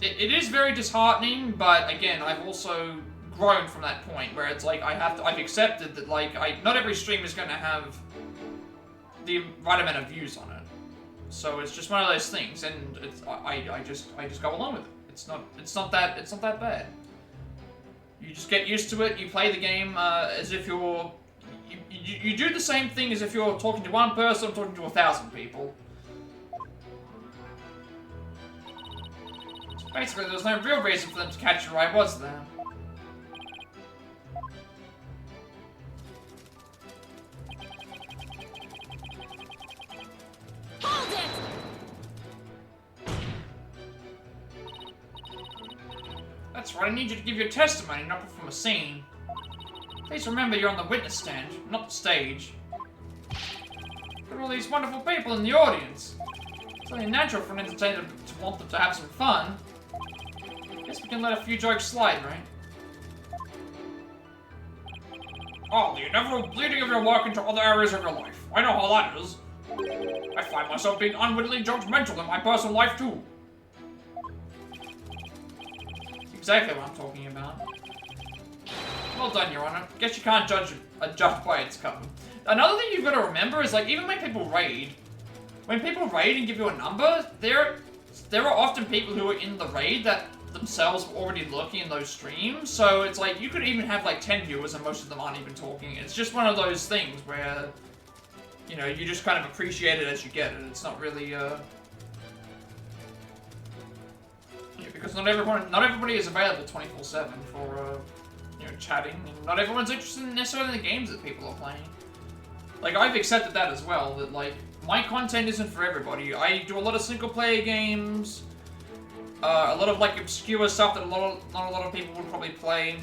is very disheartening, but again, I've also grown from that point where it's like I've accepted that, like, not every stream is going to have the right amount of views on it. So it's just one of those things, and I just go along with it. It's not that bad. You just get used to it. You play the game as if you do the same thing as if you're talking to one person or talking to 1,000 people. So basically, there was no real reason for them to catch your eye, was there? Hold it! That's right, I need you to give your testimony, not perform a scene. Please remember you're on the witness stand, not the stage. There are all these wonderful people in the audience. It's only natural for an entertainer to want them to have some fun. Guess we can let a few jokes slide, right? Oh, the inevitable bleeding of your work into other areas of your life. I know how that is. I find myself being unwittingly judgmental in my personal life, too. That's exactly what I'm talking about. Well done, Your Honor. Guess you can't judge a judge by its cover. Another thing you've got to remember is, like, even when people raid and give you a number, there are often people who are in the raid that themselves were already lurking in those streams, so it's like, you could even have, like, 10 viewers and most of them aren't even talking. It's just one of those things where, you know, you just kind of appreciate it as you get it. It's not really, yeah, because not everybody is available 24/7 for, you know, chatting, and not everyone's interested in necessarily in the games that people are playing. Like, I've accepted that as well, that, like, my content isn't for everybody. I do a lot of single-player games, a lot of, like, obscure stuff that not a lot of people would probably play,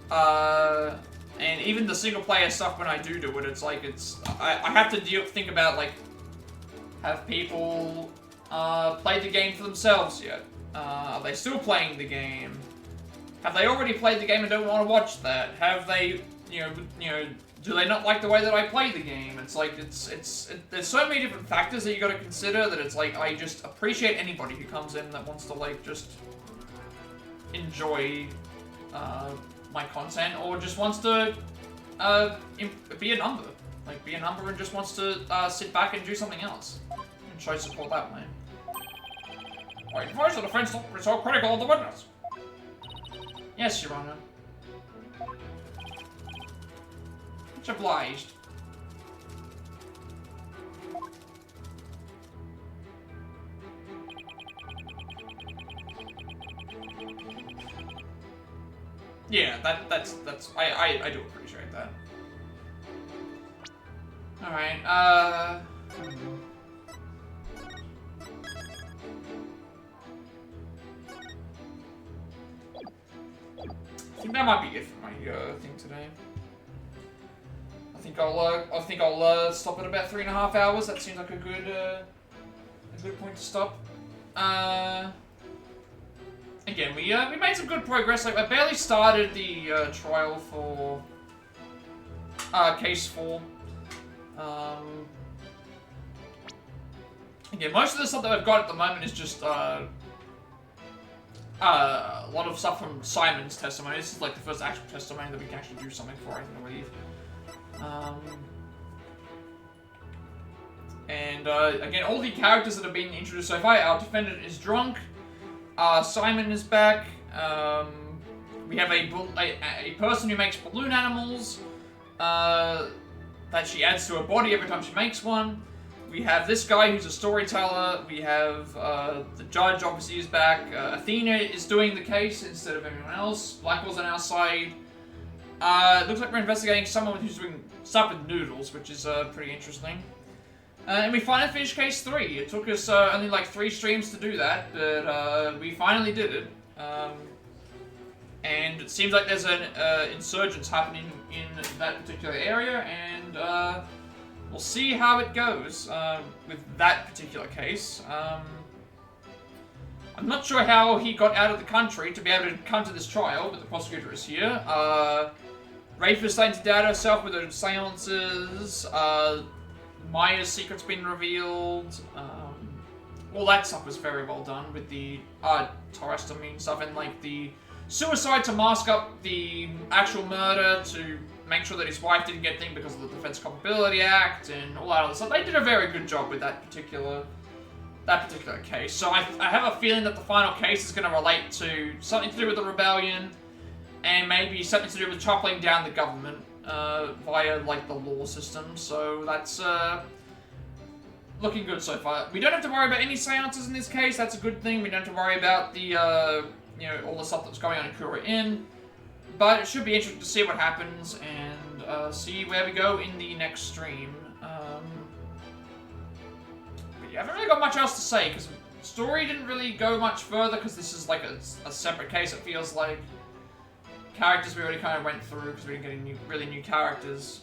and even the single-player stuff, when I do it, it's like, I have to think about, like, have people play the game for themselves yet? Are they still playing the game? Have they already played the game and don't want to watch that? Have they, you know, do they not like the way that I play the game? It's like, there's so many different factors that you got to consider that it's like, I just appreciate anybody who comes in that wants to, like, just enjoy my content, or just wants to be a number. Like, be a number and just wants to sit back and do something else. And show support that way. I advise the defense not to be so critical of the witness. Yes, Your Honor. Much obliged. Yeah, that's I do appreciate that. Alright, I think that might be it for my thing today. I think I'll stop at about 3.5 hours. That seems like a good point to stop. Again, we made some good progress. Like, I barely started the trial for case 4. Again, most of the stuff that I've got at the moment is just a lot of stuff from Simon's testimony. This is like the first actual testimony that we can actually do something for, I believe. And again, all the characters that have been introduced so far. Our defendant is drunk. Simon is back. We have a person who makes balloon animals that she adds to her body every time she makes one. We have this guy who's a storyteller. We have the judge, obviously, is back. Athena is doing the case instead of everyone else. Blackwell's on our side. It looks like we're investigating someone who's doing stuff with noodles, which is pretty interesting. And we finally finished case 3. It took us only like 3 streams to do that, but we finally did it. And it seems like there's an insurgence happening in that particular area, and we'll see how it goes with that particular case. I'm not sure how he got out of the country to be able to come to this trial, but the prosecutor is here. Rafe is starting to doubt herself with her seances. Maya's secret's been revealed. All that stuff was very well done with the Torrestamine stuff, and like the suicide to mask up the actual murder to make sure that his wife didn't get things because of the Defense Culpability Act and all that other stuff. They did a very good job with that particular that particular case. So I have a feeling that the final case is going to relate to something to do with the rebellion, and maybe something to do with toppling down the government via like the law system. So that's looking good so far. We don't have to worry about any seances in this case. That's a good thing. We don't have to worry about the you know, all the stuff that's going on in Kura Inn. But it should be interesting to see what happens and see where we go in the next stream. But yeah, I haven't really got much else to say because the story didn't really go much further because this is like a separate case. It feels like characters we already kind of went through because we didn't get any really new characters.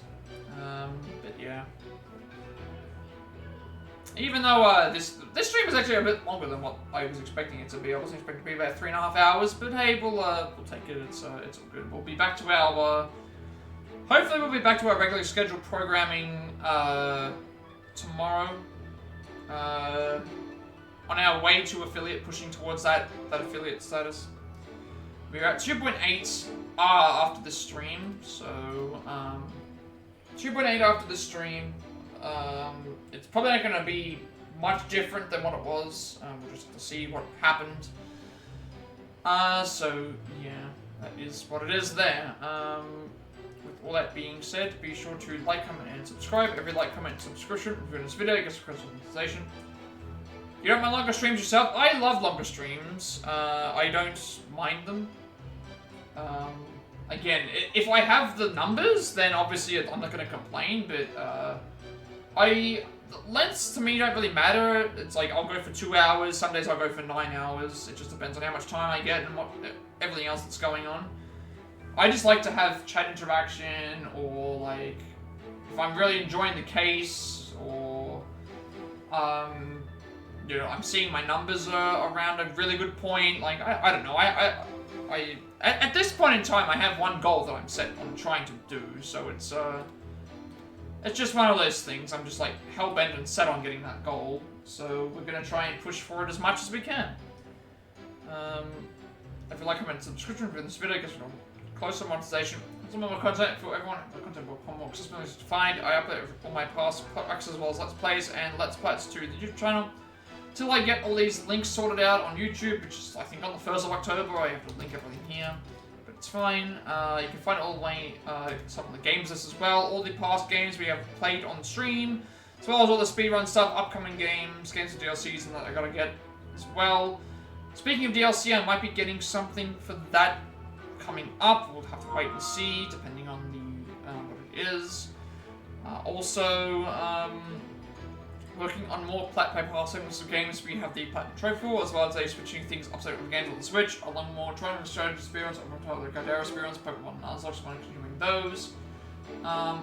But yeah. Even though this stream is actually a bit longer than what I was expecting it to be. I wasn't expecting it to be about 3.5 hours, but hey, we'll take it. It's all good. We'll be back to our hopefully we'll be back to our regularly scheduled programming tomorrow. On our way to affiliate, pushing towards that affiliate status. We're at 2.8 after this stream, so 2.8 after this stream. It's probably not going to be much different than what it was. We'll just have to see what happened. So, yeah, that is what it is there. With all that being said, be sure to like, comment, and subscribe. Every like, comment, and subscription for this video gets a monetization. You don't mind longer streams yourself? I love longer streams. I don't mind them. Again, if I have the numbers, then obviously I'm not going to complain, but lengths to me don't really matter. It's like I'll go for 2 hours, some days I'll go for 9 hours. It just depends on how much time I get and what everything else that's going on. I just like to have chat interaction, or like if I'm really enjoying the case, or you know, I'm seeing my numbers are around a really good point. Like I don't know. At this point in time, I have one goal that I'm set on trying to do. So it's just one of those things. I'm just like hell-bent and set on getting that goal. So we're gonna try and push for it as much as we can. If you like, comment, and subscription for this video, gets closer monetization. Some of my content for everyone. My content will become more accessible to find. I upload all my past playbacks as well as Let's Plays and Let's Plats to the YouTube channel. Till I get all these links sorted out on YouTube, which is I think on the 1st of October. I have to link everything here. It's fine. You can find all the way some of the games list as well. All the past games we have played on stream, as well as all the speedrun stuff, upcoming games with DLCs, and that I gotta get as well. Speaking of DLC, I might be getting something for that coming up. We'll have to wait and see, depending on the what it is. Also, working on more Plat paper segments of games. We have the Plat Trophy, as well as switching things upside with games on the Switch, along more Trilogy strategy experience, Untitled Chapter experience, Pokemon and Nuzlocke, so I'm continuing those.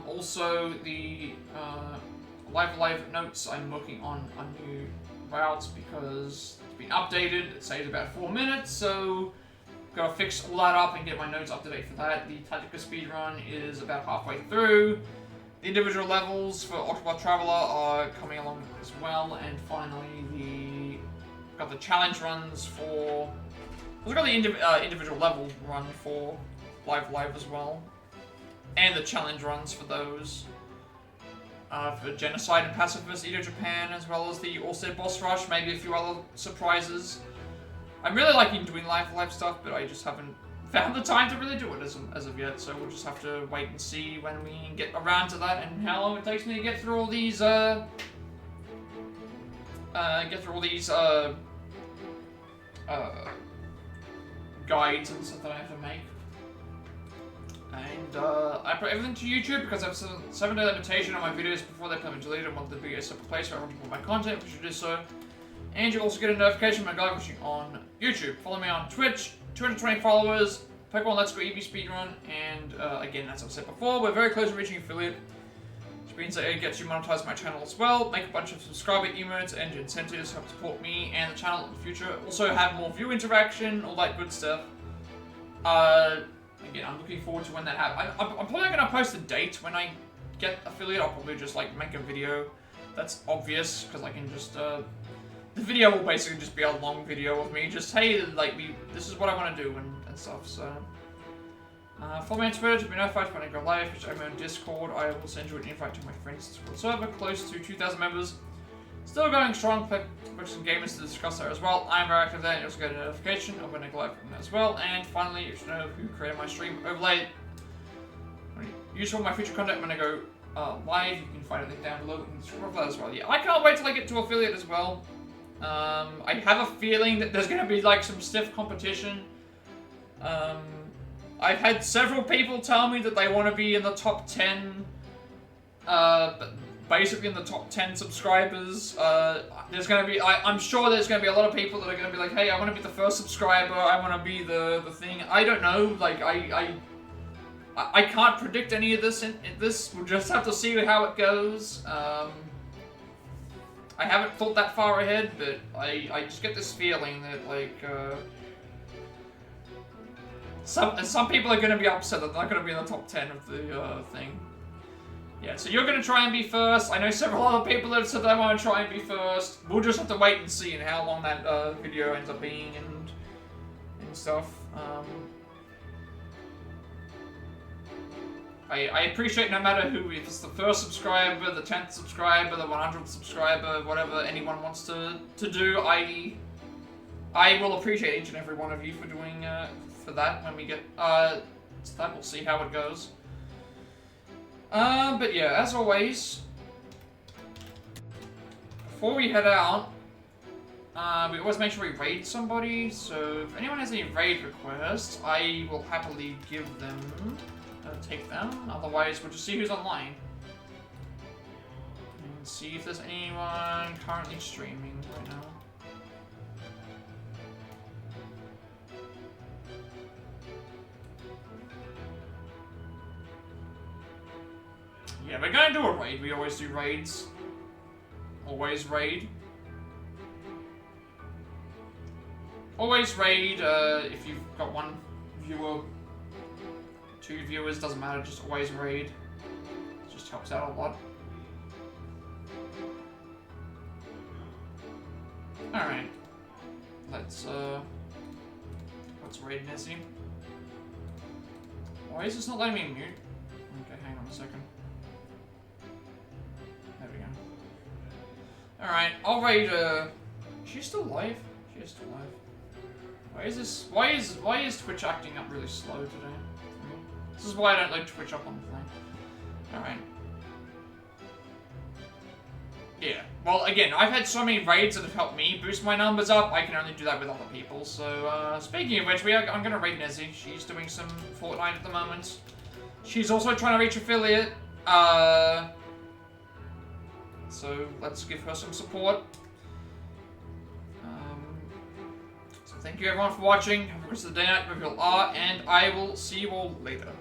Also, the live notes, I'm working on a new route because it's been updated. It saves about 4 minutes, so gotta fix all that up and get my notes up to date for that. The Tactical speedrun is about halfway through. The individual levels for Octopath Traveler are coming along as well, and finally got the challenge runs for. I've got the individual level run for Live as well, and the challenge runs for those for Genocide and Pacifist, Edo Japan, as well as the All-State Boss Rush, maybe a few other surprises. I'm really liking doing live stuff, but I just haven't found the time to really do it as of yet, so we'll just have to wait and see when we get around to that and how long it takes me to get through all these guides and stuff that I have to make. And I put everything to YouTube because I have 7-day limitation on my videos before they become deleted. I want the video a separate place for everyone to put my content, which should do so. And you also get a notification when I go watching on YouTube. Follow me on Twitch. 220 followers, Pokemon Let's Go EV Speedrun, and again, as I've said before, we're very close to reaching affiliate, which means that it gets you monetize my channel as well, make a bunch of subscriber emotes and incentives to help support me and the channel in the future, also have more view interaction, all that good stuff. Again, I'm looking forward to when that happens. I'm probably going to post a date when I get affiliate. I'll probably just like make a video that's obvious, because I can just the video will basically just be a long video of me just, hey, like, this is what I want to do and stuff, so. Follow me on Twitter to be notified when I go live, which I'm on Discord. I will send you an invite to my friend's Discord server, close to 2,000 members. Still going strong, with some gamers to discuss there as well. I'm very active there, and you also get a notification of when I go live from there as well. And finally, you should know who created my stream overlay. Useful for my future content when I go live. You can find a link down below in the description of that as well. Yeah, I can't wait till I get to affiliate as well. I have a feeling that there's going to be like some stiff competition. I've had several people tell me that they want to be in the top 10, basically in the top 10 subscribers. There's going to be, I'm sure there's going to be a lot of people that are going to be like, hey, I want to be the first subscriber, I want to be the thing. I don't know, like, I can't predict any of this. We'll just have to see how it goes. I haven't thought that far ahead, but I just get this feeling that, like, some people are going to be upset that they're not going to be in the top 10 of the thing. Yeah, so you're going to try and be first. I know several other people have said they want to try and be first. We'll just have to wait and see and how long that video ends up being and stuff. I appreciate no matter who, if it's the first subscriber, the 10th subscriber, the 100th subscriber, whatever anyone wants to do, I will appreciate each and every one of you for doing for that when we get to that. We'll see how it goes. But yeah, as always, before we head out, we always make sure we raid somebody, so if anyone has any raid requests, I will happily give them, take them, otherwise we'll just see who's online. And see if there's anyone currently streaming right now. Yeah, we're gonna do a raid. We always do raids. Always raid. Always raid, if you've got one viewer, 2 viewers, doesn't matter, just always raid. It just helps out a lot. Alright. Let's raid Nessie. Why is this not letting me mute? Okay, hang on a second. There we go. Alright, I'll raid, she's still live? She is still live. Why is Twitch acting up really slow today? This is why I don't like Twitch up on the thing. Alright. Yeah. Well, again, I've had so many raids that have helped me boost my numbers up, I can only do that with other people. So, speaking of which, I'm gonna raid Nessie. She's doing some Fortnite at the moment. She's also trying to reach affiliate. So, let's give her some support. So, thank you everyone for watching. Have a good rest of the day, night, wherever you all are, and I will see you all later.